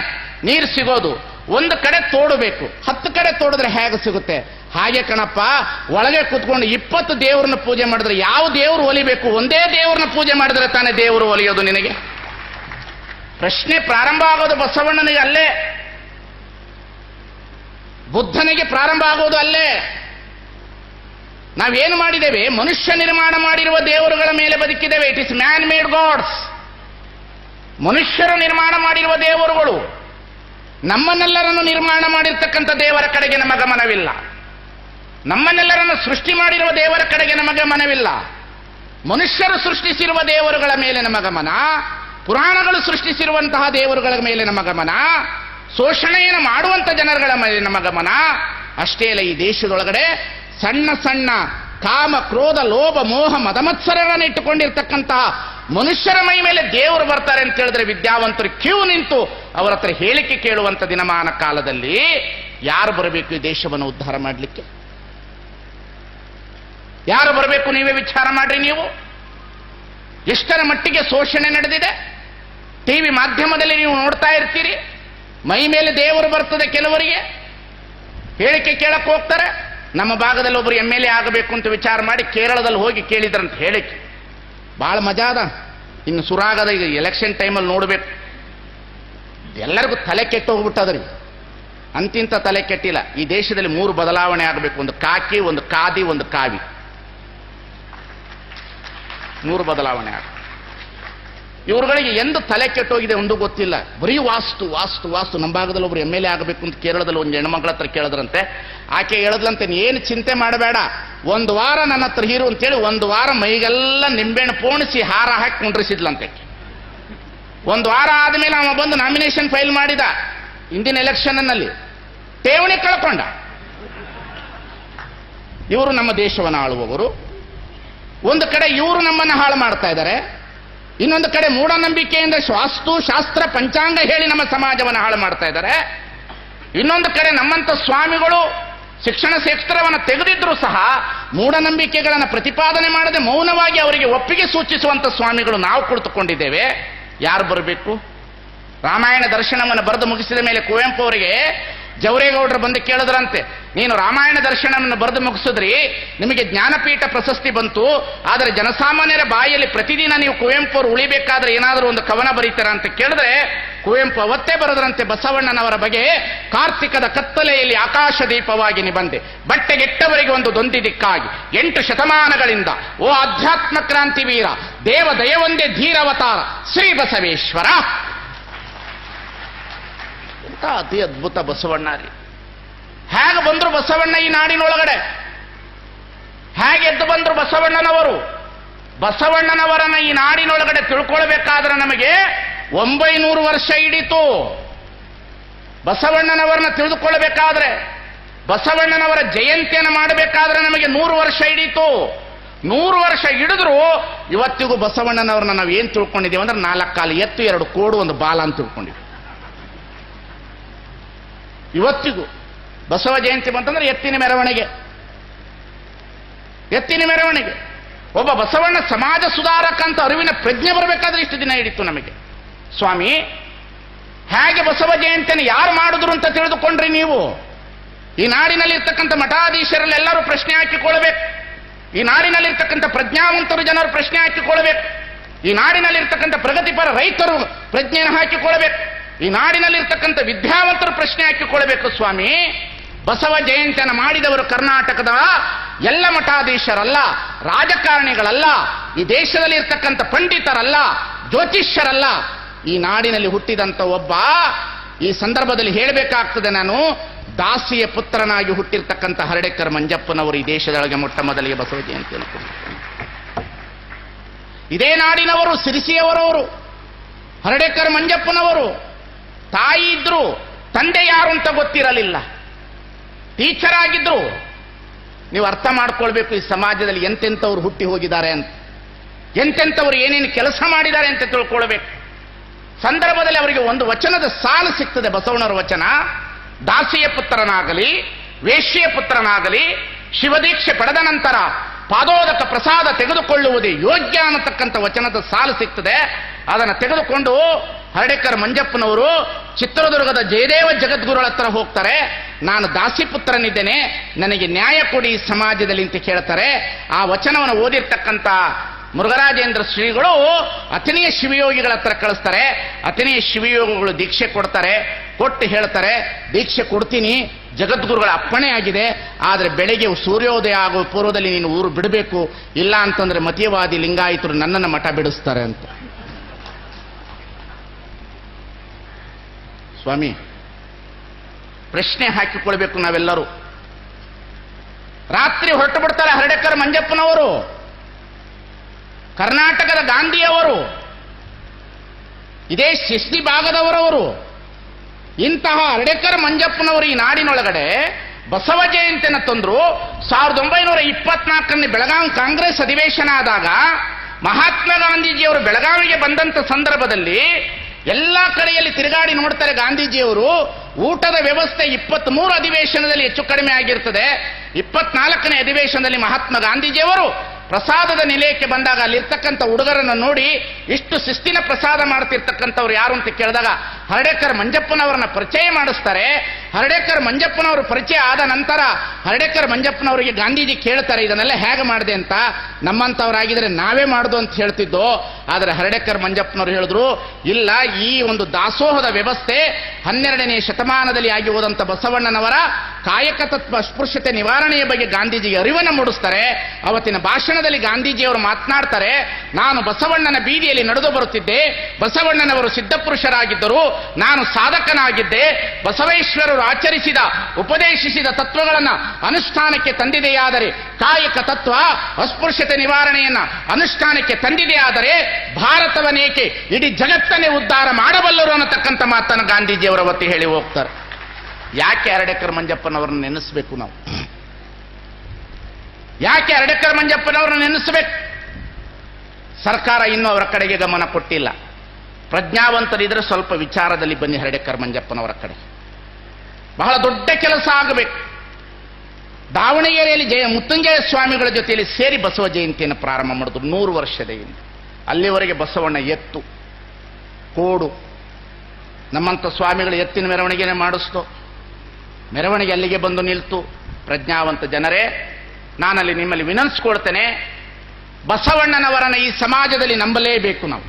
ನೀರು ಸಿಗೋದು. ಒಂದು ಕಡೆ ತೋಡಬೇಕು, 10 ಕಡೆ ತೋಡಿದ್ರೆ ಹೇಗೆ ಸಿಗುತ್ತೆ? ಹಾಗೆ ಕಣಪ್ಪ, ಒಳಗೆ ಕೂತ್ಕೊಂಡು 20 ದೇವ್ರನ್ನ ಪೂಜೆ ಮಾಡಿದ್ರೆ ಯಾವ ದೇವರು ಒಲಿಬೇಕು? ಒಂದೇ ದೇವ್ರನ್ನ ಪೂಜೆ ಮಾಡಿದ್ರೆ ತಾನೇ ದೇವರು ಒಲಿಯೋದು ನಿನಗೆ? ಪ್ರಶ್ನೆ ಪ್ರಾರಂಭ ಆಗೋದು ಬಸವಣ್ಣನಿಗೆ ಅಲ್ಲೇ, ಬುದ್ಧನಿಗೆ ಪ್ರಾರಂಭ ಆಗೋದು ಅಲ್ಲೇ. ನಾವೇನು ಮಾಡಿದ್ದೇವೆ? ಮನುಷ್ಯ ನಿರ್ಮಾಣ ಮಾಡಿರುವ ದೇವರುಗಳ ಮೇಲೆ ಬದುಕಿದ್ದೇವೆ. It is man made gods. ಮನುಷ್ಯರು ನಿರ್ಮಾಣ ಮಾಡಿರುವ ದೇವರುಗಳು. ನಮ್ಮನ್ನೆಲ್ಲರನ್ನು ನಿರ್ಮಾಣ ಮಾಡಿರ್ತಕ್ಕಂಥ ದೇವರ ಕಡೆಗೆ ನಮ್ಮ ಗಮನವಿಲ್ಲ. ನಮ್ಮನ್ನೆಲ್ಲರನ್ನು ಸೃಷ್ಟಿ ಮಾಡಿರುವ ದೇವರ ಕಡೆಗೆ ನಮ್ಮ ಗಮನವಿಲ್ಲ. ಮನುಷ್ಯರು ಸೃಷ್ಟಿಸಿರುವ ದೇವರುಗಳ ಮೇಲೆ ನಮ್ಮ ಗಮನ, ಪುರಾಣಗಳು ಸೃಷ್ಟಿಸಿರುವಂತಹ ದೇವರುಗಳ ಮೇಲೆ ನಮ್ಮ ಗಮನ, ಶೋಷಣೆಯನ್ನು ಮಾಡುವಂಥ ಜನರುಗಳ ಮೇಲೆ ನಮ್ಮ ಗಮನ. ಅಷ್ಟೇ ಅಲ್ಲ, ಈ ದೇಶದೊಳಗಡೆ ಸಣ್ಣ ಸಣ್ಣ ಕಾಮ ಕ್ರೋಧ ಲೋಭ ಮೋಹ ಮದಮತ್ಸರಗಳನ್ನು ಇಟ್ಟುಕೊಂಡಿರ್ತಕ್ಕಂತಹ ಮನುಷ್ಯರ ಮೈ ಮೇಲೆ ದೇವರು ಬರ್ತಾರೆ ಅಂತ ಹೇಳಿದ್ರೆ ವಿದ್ಯಾವಂತರು ಕ್ಯೂ ನಿಂತು ಅವರ ಹತ್ರ ಹೇಳಿಕೆ ಕೇಳುವಂಥ ದಿನಮಾನ ಕಾಲದಲ್ಲಿ ಯಾರು ಬರಬೇಕು ಈ ದೇಶವನ್ನು ಉದ್ಧಾರ ಮಾಡಲಿಕ್ಕೆ? ಯಾರು ಬರಬೇಕು? ನೀವೇ ವಿಚಾರ ಮಾಡ್ರಿ. ನೀವು ಎಷ್ಟರ ಮಟ್ಟಿಗೆ ಶೋಷಣೆ ನಡೆದಿದೆ ಟಿವಿ ಮಾಧ್ಯಮದಲ್ಲಿ ನೀವು ನೋಡ್ತಾ ಇರ್ತೀರಿ. ಮೈ ಮೇಲೆ ದೇವರು ಬರ್ತದೆ ಕೆಲವರಿಗೆ, ಹೇಳಿಕೆ ಕೇಳಕ್ಕೆ ಹೋಗ್ತಾರೆ. ನಮ್ಮ ಭಾಗದಲ್ಲಿ ಒಬ್ಬರು MLA ಆಗಬೇಕು ಅಂತ ವಿಚಾರ ಮಾಡಿ ಕೇರಳದಲ್ಲಿ ಹೋಗಿ ಕೇಳಿದ್ರಂತ ಹೇಳಿಕೆ. ಬಹಳ ಮಜಾ ಅದ. ಇನ್ನು ಸುರಾಗದ ಈಗ ಎಲೆಕ್ಷನ್ ಟೈಮಲ್ಲಿ ನೋಡಬೇಕು. ಎಲ್ಲರಿಗೂ ತಲೆ ಕೆಟ್ಟು ಹೋಗ್ಬಿಟ್ಟದ್ರಿ. ಅಂತಿಂತ ತಲೆ ಕೆಟ್ಟಿಲ್ಲ. ಈ ದೇಶದಲ್ಲಿ 3 ಬದಲಾವಣೆ ಆಗಬೇಕು. ಒಂದು ಕಾಕಿ, ಒಂದು ಕಾದಿ, ಒಂದು ಕಾವಿ. 3 ಬದಲಾವಣೆ ಆಗ. ಇವ್ರುಗಳಿಗೆ ಎಂದು ತಲೆ ಕೆಟ್ಟೋಗಿದೆ ಒಂದು ಗೊತ್ತಿಲ್ಲ. ಬರೀ ವಾಸ್ತು ವಾಸ್ತು ವಾಸ್ತು. ನಮ್ಮ ಭಾಗದಲ್ಲಿ ಒಬ್ರು MLA ಆಗಬೇಕು ಅಂತ ಕೇರಳದಲ್ಲಿ ಒಂದು ಹೆಣ್ಮಗಳ ಹತ್ರ ಕೇಳಿದ್ರಂತೆ. ಆಕೆ ಹೇಳಿದ್ಲಂತೆ, ಏನು ಚಿಂತೆ ಮಾಡಬೇಡ, 1 ವಾರ ನನ್ನ ಹತ್ರ ಹೀರು ಅಂತೇಳಿ 1 ವಾರ ಮೈಗೆಲ್ಲ ನಿಂಬೆಹಣ್ಣು ಪೋಣಿಸಿ ಹಾರ ಹಾಕಿ ಕುಂಡ್ರಿಸಿದ್ಲಂತೆ. 1 ವಾರ ಆದಮೇಲೆ ಅವ ಬಂದು ನಾಮಿನೇಷನ್ ಫೈಲ್ ಮಾಡಿದ. ಇಂದಿನ ಎಲೆಕ್ಷನ್ನಲ್ಲಿ ಠೇವಣಿ ಕಳ್ಕೊಂಡ. ಇವರು ನಮ್ಮ ದೇಶವನ್ನು ಆಳುವವರು. ಒಂದು ಕಡೆ ಇವರು ನಮ್ಮನ್ನು ಹಾಳು ಮಾಡ್ತಾ ಇದ್ದಾರೆ, ಇನ್ನೊಂದು ಕಡೆ ಮೂಢನಂಬಿಕೆಯಿಂದ ವಾಸ್ತು ಶಾಸ್ತ್ರ ಪಂಚಾಂಗ ಹೇಳಿ ನಮ್ಮ ಸಮಾಜವನ್ನು ಹಾಳು ಮಾಡ್ತಾ ಇದ್ದಾರೆ. ಇನ್ನೊಂದು ಕಡೆ ನಮ್ಮಂಥ ಸ್ವಾಮಿಗಳು ಶಿಕ್ಷಣ ಕ್ಷೇತ್ರವನ್ನು ತೆಗೆದಿದ್ರೂ ಸಹ ಮೂಢನಂಬಿಕೆಗಳನ್ನು ಪ್ರತಿಪಾದನೆ ಮಾಡದೆ ಮೌನವಾಗಿ ಅವರಿಗೆ ಒಪ್ಪಿಗೆ ಸೂಚಿಸುವಂಥ ಸ್ವಾಮಿಗಳು ನಾವು ಕುಳಿತುಕೊಂಡಿದ್ದೇವೆ. ಯಾರು ಬರಬೇಕು? ರಾಮಾಯಣ ದರ್ಶನವನ್ನು ಬರೆದು ಮುಗಿಸಿದ ಮೇಲೆ ಕುವೆಂಪು ಅವರಿಗೆ ಜವರೇಗೌಡರು ಬಂದು ಕೇಳಿದ್ರಂತೆ, ನೀನು ರಾಮಾಯಣ ದರ್ಶನವನ್ನು ಬರೆದು ಮುಗಿಸಿದ್ರಿ, ನಿಮಗೆ ಜ್ಞಾನಪೀಠ ಪ್ರಶಸ್ತಿ ಬಂತು, ಆದರೆ ಜನಸಾಮಾನ್ಯರ ಬಾಯಲ್ಲಿ ಪ್ರತಿದಿನ ನೀವು ಕುವೆಂಪು ಅವರು ಉಳಿಬೇಕಾದ್ರೆ ಏನಾದರೂ ಒಂದು ಕವನ ಬರೀತಾರ ಅಂತ ಕೇಳಿದ್ರೆ ಕುವೆಂಪು ಅವತ್ತೇ ಬರೆದ್ರಂತೆ ಬಸವಣ್ಣನವರ ಬಗ್ಗೆ, ಕಾರ್ತಿಕದ ಕತ್ತಲೆಯಲ್ಲಿ ಆಕಾಶ ದೀಪವಾಗಿ ನಿಬಂದೆ, ಬಟ್ಟೆಗೆಟ್ಟವರಿಗೆ ಒಂದು ದೊಂದಿ ದಿಕ್ಕಾಗಿ 8 ಶತಮಾನಗಳಿಂದ ಓ ಅಧ್ಯಾತ್ಮ ಕ್ರಾಂತಿ ವೀರ, ದೇವ ದಯವೊಂದೇ ಧೀರವತಾರ ಶ್ರೀ ಬಸವೇಶ್ವರ. ಎಂಥ ಅತಿ ಅದ್ಭುತ ಬಸವಣ್ಣ ರೀ. ಹೇಗೆ ಬಂದ್ರು ಬಸವಣ್ಣ ಈ ನಾಡಿನೊಳಗಡೆ? ಹೇಗೆ ಎದ್ದು ಬಂದ್ರು ಬಸವಣ್ಣನವರು? ಬಸವಣ್ಣನವರನ್ನ ಈ ನಾಡಿನೊಳಗಡೆ ತಿಳ್ಕೊಳ್ಬೇಕಾದ್ರೆ ನಮಗೆ 900 ವರ್ಷ ಹಿಡಿತು. ಬಸವಣ್ಣನವರನ್ನ ತಿಳಿದುಕೊಳ್ಳಬೇಕಾದ್ರೆ, ಬಸವಣ್ಣನವರ ಜಯಂತಿಯನ್ನು ಮಾಡಬೇಕಾದ್ರೆ ನಮಗೆ 100 ವರ್ಷ ಹಿಡಿತು. 100 ವರ್ಷ ಹಿಡಿದ್ರು ಇವತ್ತಿಗೂ ಬಸವಣ್ಣನವ್ರನ್ನ ನಾವು ಏನ್ ತಿಳ್ಕೊಂಡಿದ್ದೀವಿ ಅಂದ್ರೆ 4 ಕಾಲು ಎತ್ತು, 2 ಕೋಡು, 1 ಬಾಲ ಅಂತ ತಿಳ್ಕೊಂಡಿವಿ. ಇವತ್ತಿಗೂ ಬಸವ ಜಯಂತಿ ಬಂತಂದ್ರೆ ಎತ್ತಿನ ಮೆರವಣಿಗೆ, ಎತ್ತಿನ ಮೆರವಣಿಗೆ. ಒಬ್ಬ ಬಸವಣ್ಣ ಸಮಾಜ ಸುಧಾರಕ ಅಂತ ಅರಿವಿನ ಪ್ರಜ್ಞೆ ಬರಬೇಕಾದ್ರೆ ಇಷ್ಟು ದಿನ ಹಿಡಿತು ನಮಗೆ. ಸ್ವಾಮಿ, ಹೇಗೆ ಬಸವ ಜಯಂತಿಯನ್ನು ಯಾರು ಮಾಡಿದ್ರು ಅಂತ ತಿಳಿದುಕೊಂಡ್ರಿ ನೀವು? ಈ ನಾಡಿನಲ್ಲಿರ್ತಕ್ಕಂಥ ಮಠಾಧೀಶರಲ್ಲಿ ಎಲ್ಲರೂ ಪ್ರಶ್ನೆ ಹಾಕಿಕೊಳ್ಳಬೇಕು. ಈ ನಾಡಿನಲ್ಲಿರ್ತಕ್ಕಂಥ ಪ್ರಜ್ಞಾವಂತರು ಜನರು ಪ್ರಶ್ನೆ ಹಾಕಿಕೊಳ್ಳಬೇಕು. ಈ ನಾಡಿನಲ್ಲಿರ್ತಕ್ಕಂಥ ಪ್ರಗತಿಪರ ರೈತರು ಪ್ರಜ್ಞೆಯನ್ನು ಹಾಕಿಕೊಳ್ಳಬೇಕು. ಈ ನಾಡಿನಲ್ಲಿರ್ತಕ್ಕಂಥ ವಿದ್ಯಾವಂತರು ಪ್ರಶ್ನೆ ಹಾಕಿಕೊಳ್ಳಬೇಕು. ಸ್ವಾಮಿ, ಬಸವ ಜಯಂತಿಯನ್ನು ಮಾಡಿದವರು ಕರ್ನಾಟಕದ ಎಲ್ಲ ಮಠಾಧೀಶರಲ್ಲ, ರಾಜಕಾರಣಿಗಳಲ್ಲ, ಈ ದೇಶದಲ್ಲಿ ಇರ್ತಕ್ಕಂಥ ಪಂಡಿತರಲ್ಲ, ಜ್ಯೋತಿಷ್ಯರಲ್ಲ, ಈ ನಾಡಿನಲ್ಲಿ ಹುಟ್ಟಿದಂಥ ಒಬ್ಬ, ಈ ಸಂದರ್ಭದಲ್ಲಿ ಹೇಳಬೇಕಾಗ್ತದೆ ನಾನು, ದಾಸಿಯ ಪುತ್ರನಾಗಿ ಹುಟ್ಟಿರ್ತಕ್ಕಂಥ ಹರಡೆಕರ್ ಮಂಜಪ್ಪನವರು ಈ ದೇಶದೊಳಗೆ ಮೊಟ್ಟ ಮೊದಲಿಗೆ ಬಸವ ಜಯಂತಿಯನ್ನು ಕೊಟ್ಟಿದ್ದಾರೆ. ಇದೇ ನಾಡಿನವರು, ಸಿರಿಸಿಯವರವರು, ಹರಡೆಕರ್ ಮಂಜಪ್ಪನವರು. ತಾಯಿ ಇದ್ರು, ತಂದೆ ಯಾರು ಅಂತ ಗೊತ್ತಿರಲಿಲ್ಲ, ಟೀಚರ್ ಆಗಿದ್ರು. ನೀವು ಅರ್ಥ ಮಾಡ್ಕೊಳ್ಬೇಕು ಈ ಸಮಾಜದಲ್ಲಿ ಎಂತೆಂಥವ್ರು ಹುಟ್ಟಿ ಹೋಗಿದ್ದಾರೆ ಅಂತ, ಎಂತೆಂಥವ್ರು ಏನೇನು ಕೆಲಸ ಮಾಡಿದ್ದಾರೆ ಅಂತ ತಿಳ್ಕೊಳ್ಬೇಕು. ಸಂದರ್ಭದಲ್ಲಿ ಅವರಿಗೆ ಒಂದು ವಚನದ ಸಾಲು ಸಿಗ್ತದೆ, ಬಸವಣ್ಣವರ ವಚನ. ದಾಸಿಯ ಪುತ್ರನಾಗಲಿ, ವೇಶ್ಯೆಯ ಪುತ್ರನಾಗಲಿ, ಶಿವದೀಕ್ಷೆ ಪಡೆದ ನಂತರ ಪಾದೋದಕ ಪ್ರಸಾದ ತೆಗೆದುಕೊಳ್ಳುವುದೇ ಯೋಗ್ಯ ಅನ್ನತಕ್ಕಂಥ ವಚನದ ಸಾಲು ಸಿಗ್ತದೆ. ಅದನ್ನು ತೆಗೆದುಕೊಂಡು ಹರಡೆಕರ್ ಮಂಜಪ್ಪನವರು ಚಿತ್ರದುರ್ಗದ ಜಯದೇವ ಜಗದ್ಗುರುಗಳ ಹತ್ರ ಹೋಗ್ತಾರೆ. ನಾನು ದಾಸಿ ಪುತ್ರನಿದ್ದೇನೆ, ನನಗೆ ನ್ಯಾಯ ಕೊಡಿ ಸಮಾಜದಲ್ಲಿ ಅಂತ ಕೇಳ್ತಾರೆ. ಆ ವಚನವನ್ನು ಓದಿರ್ತಕ್ಕಂಥ ಮುರುಘರಾಜೇಂದ್ರ ಶ್ರೀಗಳು ಅಥಣಿಯ ಶಿವಯೋಗಿಗಳ ಹತ್ರ ಕಳಿಸ್ತಾರೆ. ಅಥಣಿಯ ಶಿವಯೋಗಿಗಳು ದೀಕ್ಷೆ ಕೊಡ್ತಾರೆ. ಕೊಟ್ಟು ಹೇಳ್ತಾರೆ, ದೀಕ್ಷೆ ಕೊಡ್ತೀನಿ, ಜಗದ್ಗುರುಗಳ ಅಪ್ಪಣೆ ಆಗಿದೆ, ಆದರೆ ಬೆಳಗ್ಗೆ ಸೂರ್ಯೋದಯ ಆಗುವ ಪೂರ್ವದಲ್ಲಿ ನೀನು ಊರು ಬಿಡಬೇಕು, ಇಲ್ಲ ಅಂತಂದ್ರೆ ಮತೀಯವಾದಿ ಲಿಂಗಾಯತರು ನನ್ನನ್ನು ಮಠ ಬಿಡಿಸ್ತಾರೆ ಅಂತ. ಸ್ವಾಮಿ, ಪ್ರಶ್ನೆ ಹಾಕಿಕೊಳ್ಬೇಕು ನಾವೆಲ್ಲರೂ. ರಾತ್ರಿ ಹೊರಟು ಬಿಡ್ತಾರೆ ಹರಡೆಕರ್ ಮಂಜಪ್ಪನವರು, ಕರ್ನಾಟಕದ ಗಾಂಧಿಯವರು, ಇದೇ ಶಿಸ್ತಿ ಭಾಗದವರವರು. ಇಂತಹ ಹರಡೆಕರ್ ಮಂಜಪ್ಪನವರು ಈ ನಾಡಿನೊಳಗಡೆ ಬಸವ ಜಯಂತಿಯನ್ನು ತಂದ್ರು. 1924ನೇ ಬೆಳಗಾವಿ ಕಾಂಗ್ರೆಸ್ ಅಧಿವೇಶನ ಆದಾಗ ಮಹಾತ್ಮ ಗಾಂಧೀಜಿಯವರು ಬೆಳಗಾವಿಗೆ ಬಂದಂತ ಸಂದರ್ಭದಲ್ಲಿ ಎಲ್ಲ ಕಡೆಯಲ್ಲಿ ತಿರುಗಾಡಿ ನೋಡ್ತಾರೆ ಗಾಂಧೀಜಿಯವರು. ಊಟದ ವ್ಯವಸ್ಥೆ 23 ಅಧಿವೇಶನದಲ್ಲಿ ಹೆಚ್ಚು ಕಡಿಮೆ ಆಗಿರ್ತದೆ. 24ನೇ ಅಧಿವೇಶನದಲ್ಲಿ ಮಹಾತ್ಮ ಗಾಂಧೀಜಿಯವರು ಪ್ರಸಾದದ ನಿಲಯಕ್ಕೆ ಬಂದಾಗ ಅಲ್ಲಿರ್ತಕ್ಕಂಥ ಹುಡುಗರನ್ನು ನೋಡಿ, ಇಷ್ಟು ಶಿಸ್ತಿನ ಪ್ರಸಾದ ಮಾಡ್ತಿರ್ತಕ್ಕಂಥವ್ರು ಯಾರು ಅಂತ ಕೇಳಿದಾಗ ಹರಡೆಕರ್ ಮಂಜಪ್ಪನವರನ್ನ ಪರಿಚಯ ಮಾಡಿಸ್ತಾರೆ. ಹರಡೆಕರ್ ಮಂಜಪ್ಪನವರು ಪರಿಚಯ ಆದ ನಂತರ ಹರಡೆಕರ್ ಮಂಜಪ್ಪನವರಿಗೆ ಗಾಂಧೀಜಿ ಕೇಳ್ತಾರೆ, ಇದನ್ನೆಲ್ಲ ಹೇಗೆ ಮಾಡಿದೆ ಅಂತ. ನಮ್ಮಂಥವರಾಗಿದ್ರೆ ನಾವೇ ಮಾಡುದು ಅಂತ ಹೇಳ್ತಿದ್ದೋ. ಆದರೆ ಹರಡೆಕರ್ ಮಂಜಪ್ಪನವರು ಹೇಳಿದ್ರು, ಇಲ್ಲ, ಈ ಒಂದು ದಾಸೋಹದ ವ್ಯವಸ್ಥೆ 12ನೇ ಶತಮಾನದಲ್ಲಿ ಆಗಿ ಹೋದಂಥ ಬಸವಣ್ಣನವರ ಕಾಯಕ ತತ್ವ ಅಸ್ಪೃಶ್ಯತೆ ನಿವಾರಣೆಯ ಬಗ್ಗೆ ಗಾಂಧೀಜಿಗೆ ಅರಿವನ್ನು ಮೂಡಿಸ್ತಾರೆ. ಅವತ್ತಿನ ಭಾಷಣದಲ್ಲಿ ಗಾಂಧೀಜಿಯವರು ಮಾತನಾಡ್ತಾರೆ, ನಾನು ಬಸವಣ್ಣನ ಬೀದಿಯಲ್ಲಿ ನಡೆದು ಬರುತ್ತಿದ್ದೆ, ಬಸವಣ್ಣನವರು ಸಿದ್ಧಪುರುಷರಾಗಿದ್ದರು, ನಾನು ಸಾಧಕನಾಗಿದ್ದೆ, ಬಸವೇಶ್ವರರು ಆಚರಿಸಿದ ಉಪದೇಶಿಸಿದ ತತ್ವಗಳನ್ನು ಅನುಷ್ಠಾನಕ್ಕೆ ತಂದಿದೆಯಾದರೆ, ಕಾಯಕ ತತ್ವ ಅಸ್ಪೃಶ್ಯತೆ ನಿವಾರಣೆಯನ್ನ ಅನುಷ್ಠಾನಕ್ಕೆ ತಂದಿದೆಯಾದರೆ ಭಾರತವನೇಕೆ ಇಡೀ ಜಗತ್ತನ್ನೇ ಉದ್ಧಾರ ಮಾಡಬಲ್ಲರು ಅನ್ನತಕ್ಕಂಥ ಮಾತನ್ನು ಗಾಂಧೀಜಿಯವರು ಅವತ್ತು ಹೇಳಿ ಹೋಗ್ತಾರೆ. ಯಾಕೆ ಹರಡೆಕರ್ ಮಂಜಪ್ಪನವರನ್ನು ನೆನೆಸಬೇಕು ನಾವು? ಯಾಕೆ ಹರಡೆಕರ್ ಮಂಜಪ್ಪನವರನ್ನು ನೆನೆಸಬೇಕು? ಸರ್ಕಾರ ಇನ್ನೂ ಅವರ ಕಡೆಗೆ ಗಮನ ಕೊಟ್ಟಿಲ್ಲ. ಪ್ರಜ್ಞಾವಂತರಿದ್ರೆ ಸ್ವಲ್ಪ ವಿಚಾರದಲ್ಲಿ ಬನ್ನಿ ಹರಡೆಕರ್ ಮಂಜಪ್ಪನವರ ಕಡೆ. ಬಹಳ ದೊಡ್ಡ ಕೆಲಸ ಆಗಬೇಕು. ದಾವಣಗೆರೆಯಲ್ಲಿ ಮುತ್ತುಂಜಯ ಸ್ವಾಮಿಗಳ ಜೊತೆಯಲ್ಲಿ ಸೇರಿ ಬಸವ ಜಯಂತಿಯನ್ನು ಪ್ರಾರಂಭ ಮಾಡಿದ್ರು 100 ವರ್ಷದ ಹಿಂದೆ. ಅಲ್ಲಿವರೆಗೆ ಬಸವಣ್ಣ ಎತ್ತು ಕೋಡು ನಮ್ಮಂಥ ಸ್ವಾಮಿಗಳು ಎತ್ತಿನ ಮೆರವಣಿಗೆನೇ ಮಾಡಿಸ್ತೋ. ಮೆರವಣಿಗೆ ಅಲ್ಲಿಗೆ ಬಂದು ನಿಲ್ತು. ಪ್ರಜ್ಞಾವಂತ ಜನರೇ, ನಾನಲ್ಲಿ ನಿಮ್ಮಲ್ಲಿ ವಿನಂತಿಸ್ಕೊಳ್ತೇನೆ, ಬಸವಣ್ಣನವರನ್ನು ಈ ಸಮಾಜದಲ್ಲಿ ನಂಬಲೇಬೇಕು. ನಾವು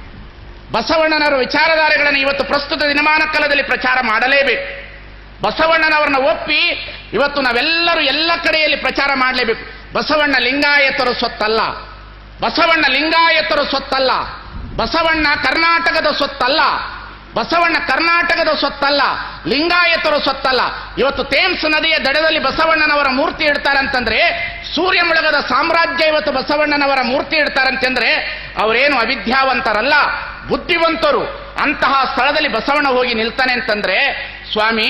ಬಸವಣ್ಣನವರ ವಿಚಾರಧಾರೆಗಳನ್ನು ಇವತ್ತು ಪ್ರಸ್ತುತ ದಿನಮಾನ ಕಾಲದಲ್ಲಿ ಪ್ರಚಾರ ಮಾಡಲೇಬೇಕು. ಬಸವಣ್ಣನವರನ್ನ ಒಪ್ಪಿ ಇವತ್ತು ನಾವೆಲ್ಲರೂ ಎಲ್ಲ ಕಡೆಯಲ್ಲಿ ಪ್ರಚಾರ ಮಾಡಲೇಬೇಕು. ಬಸವಣ್ಣ ಲಿಂಗಾಯತರು ಸೊತ್ತಲ್ಲ, ಬಸವಣ್ಣ ಲಿಂಗಾಯತರು ಸೊತ್ತಲ್ಲ, ಬಸವಣ್ಣ ಕರ್ನಾಟಕದ ಸೊತ್ತಲ್ಲ, ಬಸವಣ್ಣ ಕರ್ನಾಟಕದ ಸೊತ್ತಲ್ಲ, ಲಿಂಗಾಯತರು ಸೊತ್ತಲ್ಲ. ಇವತ್ತು ಥೇಮ್ಸ್ ನದಿಯ ದಡದಲ್ಲಿ ಬಸವಣ್ಣನವರ ಮೂರ್ತಿ ಇಡ್ತಾರೆ ಅಂತಂದ್ರೆ, ಸೂರ್ಯ ಮುಳುಗದ ಸಾಮ್ರಾಜ್ಯ ಇವತ್ತು ಬಸವಣ್ಣನವರ ಮೂರ್ತಿ ಇಡ್ತಾರೆ ಅಂತಂದ್ರೆ ಅವರೇನು ಅವಿದ್ಯಾವಂತರಲ್ಲ, ಬುದ್ಧಿವಂತರು. ಅಂತಹ ಸ್ಥಳದಲ್ಲಿ ಬಸವಣ್ಣ ಹೋಗಿ ನಿಲ್ತಾನೆ ಅಂತಂದ್ರೆ, ಸ್ವಾಮಿ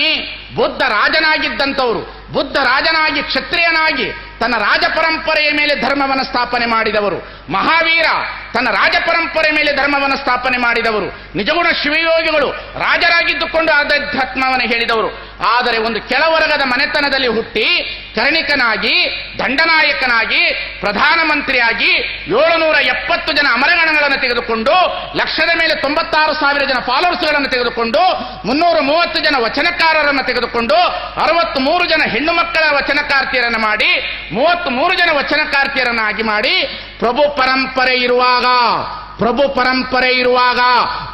ಬುದ್ಧ ರಾಜನಾಗಿದ್ದಂಥವರು, ಬುದ್ಧ ರಾಜನಾಗಿ ಕ್ಷತ್ರಿಯನಾಗಿ ತನ್ನ ರಾಜ ಪರಂಪರೆಯ ಮೇಲೆ ಧರ್ಮವನ್ನು ಸ್ಥಾಪನೆ ಮಾಡಿದವರು. ಮಹಾವೀರ ತನ್ನ ರಾಜ ಪರಂಪರೆ ಮೇಲೆ ಧರ್ಮವನ್ನು ಸ್ಥಾಪನೆ ಮಾಡಿದವರು. ನಿಜಗುಣ ಶಿವಯೋಗಿಗಳು ರಾಜರಾಗಿದ್ದುಕೊಂಡು ಆಧ್ಯಾತ್ಮವನ್ನು ಹೇಳಿದವರು. ಆದರೆ ಒಂದು ಕೆಳವರ್ಗದ ಮನೆತನದಲ್ಲಿ ಹುಟ್ಟಿ ಕರ್ಣಿಕನಾಗಿ, ದಂಡನಾಯಕನಾಗಿ, ಪ್ರಧಾನಮಂತ್ರಿಯಾಗಿ 770 ಜನ ಅಮರಗಣಗಳನ್ನು ತೆಗೆದುಕೊಂಡು, ಲಕ್ಷದ ಮೇಲೆ 96,000 ಜನ ಫಾಲೋವರ್ಸ್ಗಳನ್ನು ತೆಗೆದುಕೊಂಡು, 330 ಜನ ವಚನಕಾರರನ್ನು ತೆಗೆದುಕೊಂಡು, 63 ಜನ ಹೆಣ್ಣು ಮಕ್ಕಳ ವಚನಕಾರ್ತಿಯರನ್ನು ಮಾಡಿ, 33 ಜನ ವಚನಕಾರ್ತಿಯರನ್ನಾಗಿ ಮಾಡಿ, ಪ್ರಭು ಪರಂಪರೆ ಇರುವಾಗ,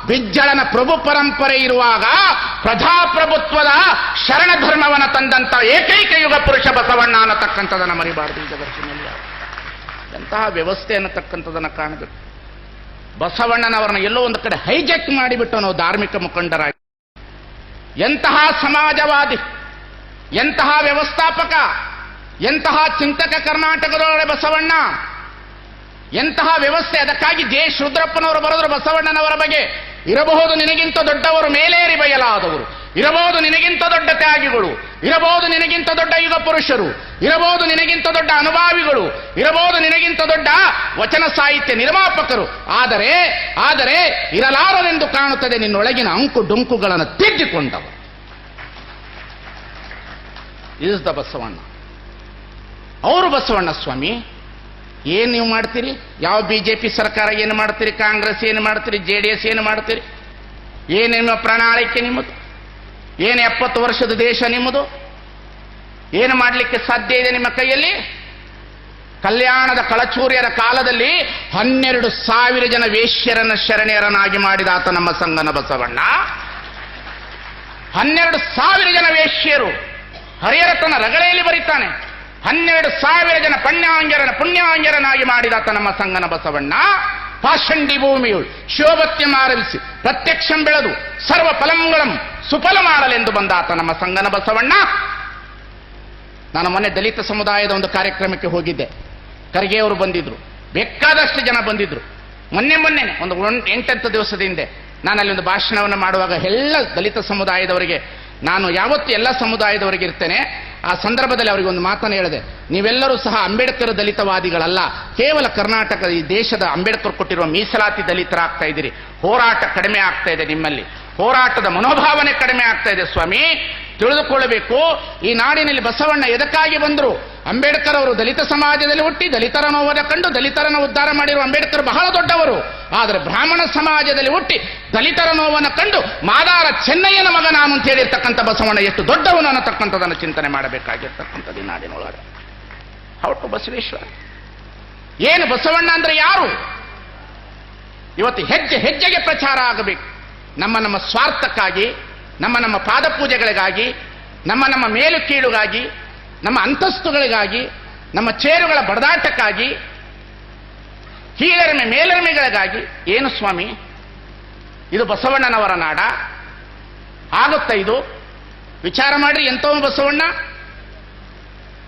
ಬಿಜ್ಜಳನ ಪ್ರಭು ಪರಂಪರೆ ಇರುವಾಗ ಪ್ರಜಾಪ್ರಭುತ್ವದ ಶರಣ ಧರ್ಮವನ್ನು ತಂದಂತ ಏಕೈಕ ಯುಗ ಪುರುಷ ಬಸವಣ್ಣ ಅನ್ನತಕ್ಕಂಥದನ್ನು ಮರಿಬಾರದು. ಈ ಜಗತ್ತಿನಲ್ಲಿ ಎಂತಹ ವ್ಯವಸ್ಥೆ ಅನ್ನತಕ್ಕಂಥದನ್ನು ಕಾಣಬೇಕು. ಬಸವಣ್ಣನವರನ್ನ ಎಲ್ಲೋ ಒಂದು ಕಡೆ ಹೈಜೆಕ್ ಮಾಡಿಬಿಟ್ಟು ನಾವು ಧಾರ್ಮಿಕ ಮುಖಂಡರಾಗಿ, ಎಂತಹ ಸಮಾಜವಾದಿ, ಎಂತಹ ವ್ಯವಸ್ಥಾಪಕ, ಎಂತಹ ಚಿಂತಕ ಕರ್ನಾಟಕದೊಳಗೆ ಬಸವಣ್ಣ, ಎಂತಹ ವ್ಯವಸ್ಥೆ. ಅದಕ್ಕಾಗಿ ಜೆ. ರುದ್ರಪ್ಪನವರು ಬರೆದರು ಬಸವಣ್ಣನವರ ಬಗ್ಗೆ, ಇರಬಹುದು ನಿನಗಿಂತ ದೊಡ್ಡವರು ಮೇಲೇರಿ ಬಯಲಾದವರು, ಇರಬಹುದು ನಿನಗಿಂತ ದೊಡ್ಡ ತ್ಯಾಗಿಗಳು, ಇರಬಹುದು ನಿನಗಿಂತ ದೊಡ್ಡ ಯುಗ ಪುರುಷರು, ಇರಬಹುದು ನಿನಗಿಂತ ದೊಡ್ಡ ಅನುಭಾವಿಗಳು, ಇರಬಹುದು ನಿನಗಿಂತ ದೊಡ್ಡ ವಚನ ಸಾಹಿತ್ಯ ನಿರ್ಮಾಪಕರು, ಆದರೆ ಇರಲಾರದೆಂದು ಕಾಣುತ್ತದೆ ನಿನ್ನೊಳಗಿನ ಅಂಕು ಡೊಂಕುಗಳನ್ನು ತಿದ್ದಿಕೊಂಡವರು. Is the Basavanna. ಅವರು ಬಸವಣ್ಣ ಸ್ವಾಮಿ. ಏನ್ ನೀವು ಮಾಡ್ತೀರಿ? ಯಾವ ಬಿಜೆಪಿ ಸರ್ಕಾರ ಏನು ಮಾಡ್ತೀರಿ? ಕಾಂಗ್ರೆಸ್ ಏನು ಮಾಡ್ತೀರಿ? JDS ಏನು ಮಾಡ್ತೀರಿ? ಏನು ನಿಮ್ಮ ಪ್ರಣಾಳಿಕೆ ನಿಮ್ಮದು? ಏನು 70 ವರ್ಷದ ದೇಶ ನಿಮ್ಮದು? ಏನು ಮಾಡಲಿಕ್ಕೆ ಸಾಧ್ಯ ಇದೆ ನಿಮ್ಮ ಕೈಯಲ್ಲಿ? ಕಲ್ಯಾಣದ ಕಳಚೂರ್ಯರ ಕಾಲದಲ್ಲಿ 12,000 ಜನ ವೇಶ್ಯರನ್ನ ಶರಣೆಯರನ್ನಾಗಿ ಮಾಡಿದ ಆತ ನಮ್ಮ ಸಂಗನ ಬಸವಣ್ಣ. 12,000 ಜನ ವೇಶ್ಯರು. ಹರಿಹರ ತನ್ನ ರಗಳೆಯಲ್ಲಿ ಬರೀತಾನೆ, 12,000 ಜನ ಪುಣ್ಯಾಂಗರನಾಗಿ ಮಾಡಿದಾತ ನಮ್ಮ ಸಂಗನ ಬಸವಣ್ಣ. ಪಾಷಂಡಿ ಭೂಮಿಯು ಶಿವಭಕ್ತಿಯನ್ನು ಆರಂಭಿಸಿ ಪ್ರತ್ಯಕ್ಷಂ ಬೆಳೆದು ಸರ್ವ ಫಲಂಗಳಂ ಸುಫಲ ಮಾಡಲೆಂದು ಬಂದಾತ ನಮ್ಮ ಸಂಗನ ಬಸವಣ್ಣ. ನಾನು ಮೊನ್ನೆ ದಲಿತ ಸಮುದಾಯದ ಒಂದು ಕಾರ್ಯಕ್ರಮಕ್ಕೆ ಹೋಗಿದ್ದೆ. ಖರ್ಗೆ ಅವರು ಬಂದಿದ್ರು, ಬೇಕಾದಷ್ಟು ಜನ ಬಂದಿದ್ರು. ಮೊನ್ನೆ ಒಂದು 8 ದಿವಸದ ಹಿಂದೆ ನಾನು ಅಲ್ಲಿ ಒಂದು ಭಾಷಣವನ್ನು ಮಾಡುವಾಗ ಎಲ್ಲ ದಲಿತ ಸಮುದಾಯದವರಿಗೆ, ನಾನು ಯಾವತ್ತು ಎಲ್ಲ ಸಮುದಾಯದವರಿಗೆ ಇರ್ತೇನೆ, ಆ ಸಂದರ್ಭದಲ್ಲಿ ಅವರಿಗೆ ಒಂದು ಮಾತನ್ನು ಹೇಳಿದೆ. ನೀವೆಲ್ಲರೂ ಸಹ ಅಂಬೇಡ್ಕರ್ ದಲಿತವಾದಿಗಳಲ್ಲ, ಕೇವಲ ಕರ್ನಾಟಕ ಈ ದೇಶದ ಅಂಬೇಡ್ಕರ್ ಕೊಟ್ಟಿರುವ ಮೀಸಲಾತಿ ದಲಿತರಾಗ್ತಾ ಇದ್ದೀರಿ. ಹೋರಾಟ ಕಡಿಮೆ ಆಗ್ತಾ ಇದೆ, ನಿಮ್ಮಲ್ಲಿ ಹೋರಾಟದ ಮನೋಭಾವನೆ ಕಡಿಮೆ ಆಗ್ತಾ ಇದೆ ಸ್ವಾಮಿ. ತಿಳಿದುಕೊಳ್ಳಬೇಕು, ಈ ನಾಡಿನಲ್ಲಿ ಬಸವಣ್ಣ ಎದಕ್ಕಾಗಿ ಬಂದರು? ಅಂಬೇಡ್ಕರ್ ಅವರು ದಲಿತ ಸಮಾಜದಲ್ಲಿ ಹುಟ್ಟಿ ದಲಿತರ ನೋವನ್ನು ಕಂಡು ದಲಿತರನ್ನು ಉದ್ಧಾರ ಮಾಡಿರುವ ಅಂಬೇಡ್ಕರ್ ಬಹಳ ದೊಡ್ಡವರು. ಆದರೆ ಬ್ರಾಹ್ಮಣ ಸಮಾಜದಲ್ಲಿ ಹುಟ್ಟಿ ದಲಿತರ ನೋವನ್ನು ಕಂಡು ಮಾದಾರ ಚೆನ್ನಯ್ಯನ ಮಗ ನಾನು ಅಂತ ಹೇಳಿರ್ತಕ್ಕಂಥ ಬಸವಣ್ಣ ಎಷ್ಟು ದೊಡ್ಡವನು ಅನ್ನತಕ್ಕಂಥದನ್ನು ಚಿಂತನೆ ಮಾಡಬೇಕಾಗಿರ್ತಕ್ಕಂಥದ್ದು ಈ ನಾಡಿನೊಳಗೆ. ಹೌಟು ಬಸವೇಶ್ವರ. ಏನು ಬಸವಣ್ಣ ಅಂದ್ರೆ ಯಾರು? ಇವತ್ತು ಹೆಜ್ಜೆ ಹೆಜ್ಜೆಗೆ ಪ್ರಚಾರ ಆಗಬೇಕು. ನಮ್ಮ ಸ್ವಾರ್ಥಕ್ಕಾಗಿ, ನಮ್ಮ ಪಾದಪೂಜೆಗಳಿಗಾಗಿ, ನಮ್ಮ ಮೇಲು ಕೀಳುಗಾಗಿ, ನಮ್ಮ ಅಂತಸ್ತುಗಳಿಗಾಗಿ, ನಮ್ಮ ಚೇರುಗಳ ಬಡದಾಟಕ್ಕಾಗಿ, ಕೀಳರಿಮೆ ಮೇಲರಿಮೆಗಳಿಗಾಗಿ. ಏನು ಸ್ವಾಮಿ ಇದು? ಬಸವಣ್ಣನವರ ನಾಡ ಆಗುತ್ತಾ ಇದು? ವಿಚಾರ ಮಾಡ್ರಿ. ಎಂಥವ ಬಸವಣ್ಣ?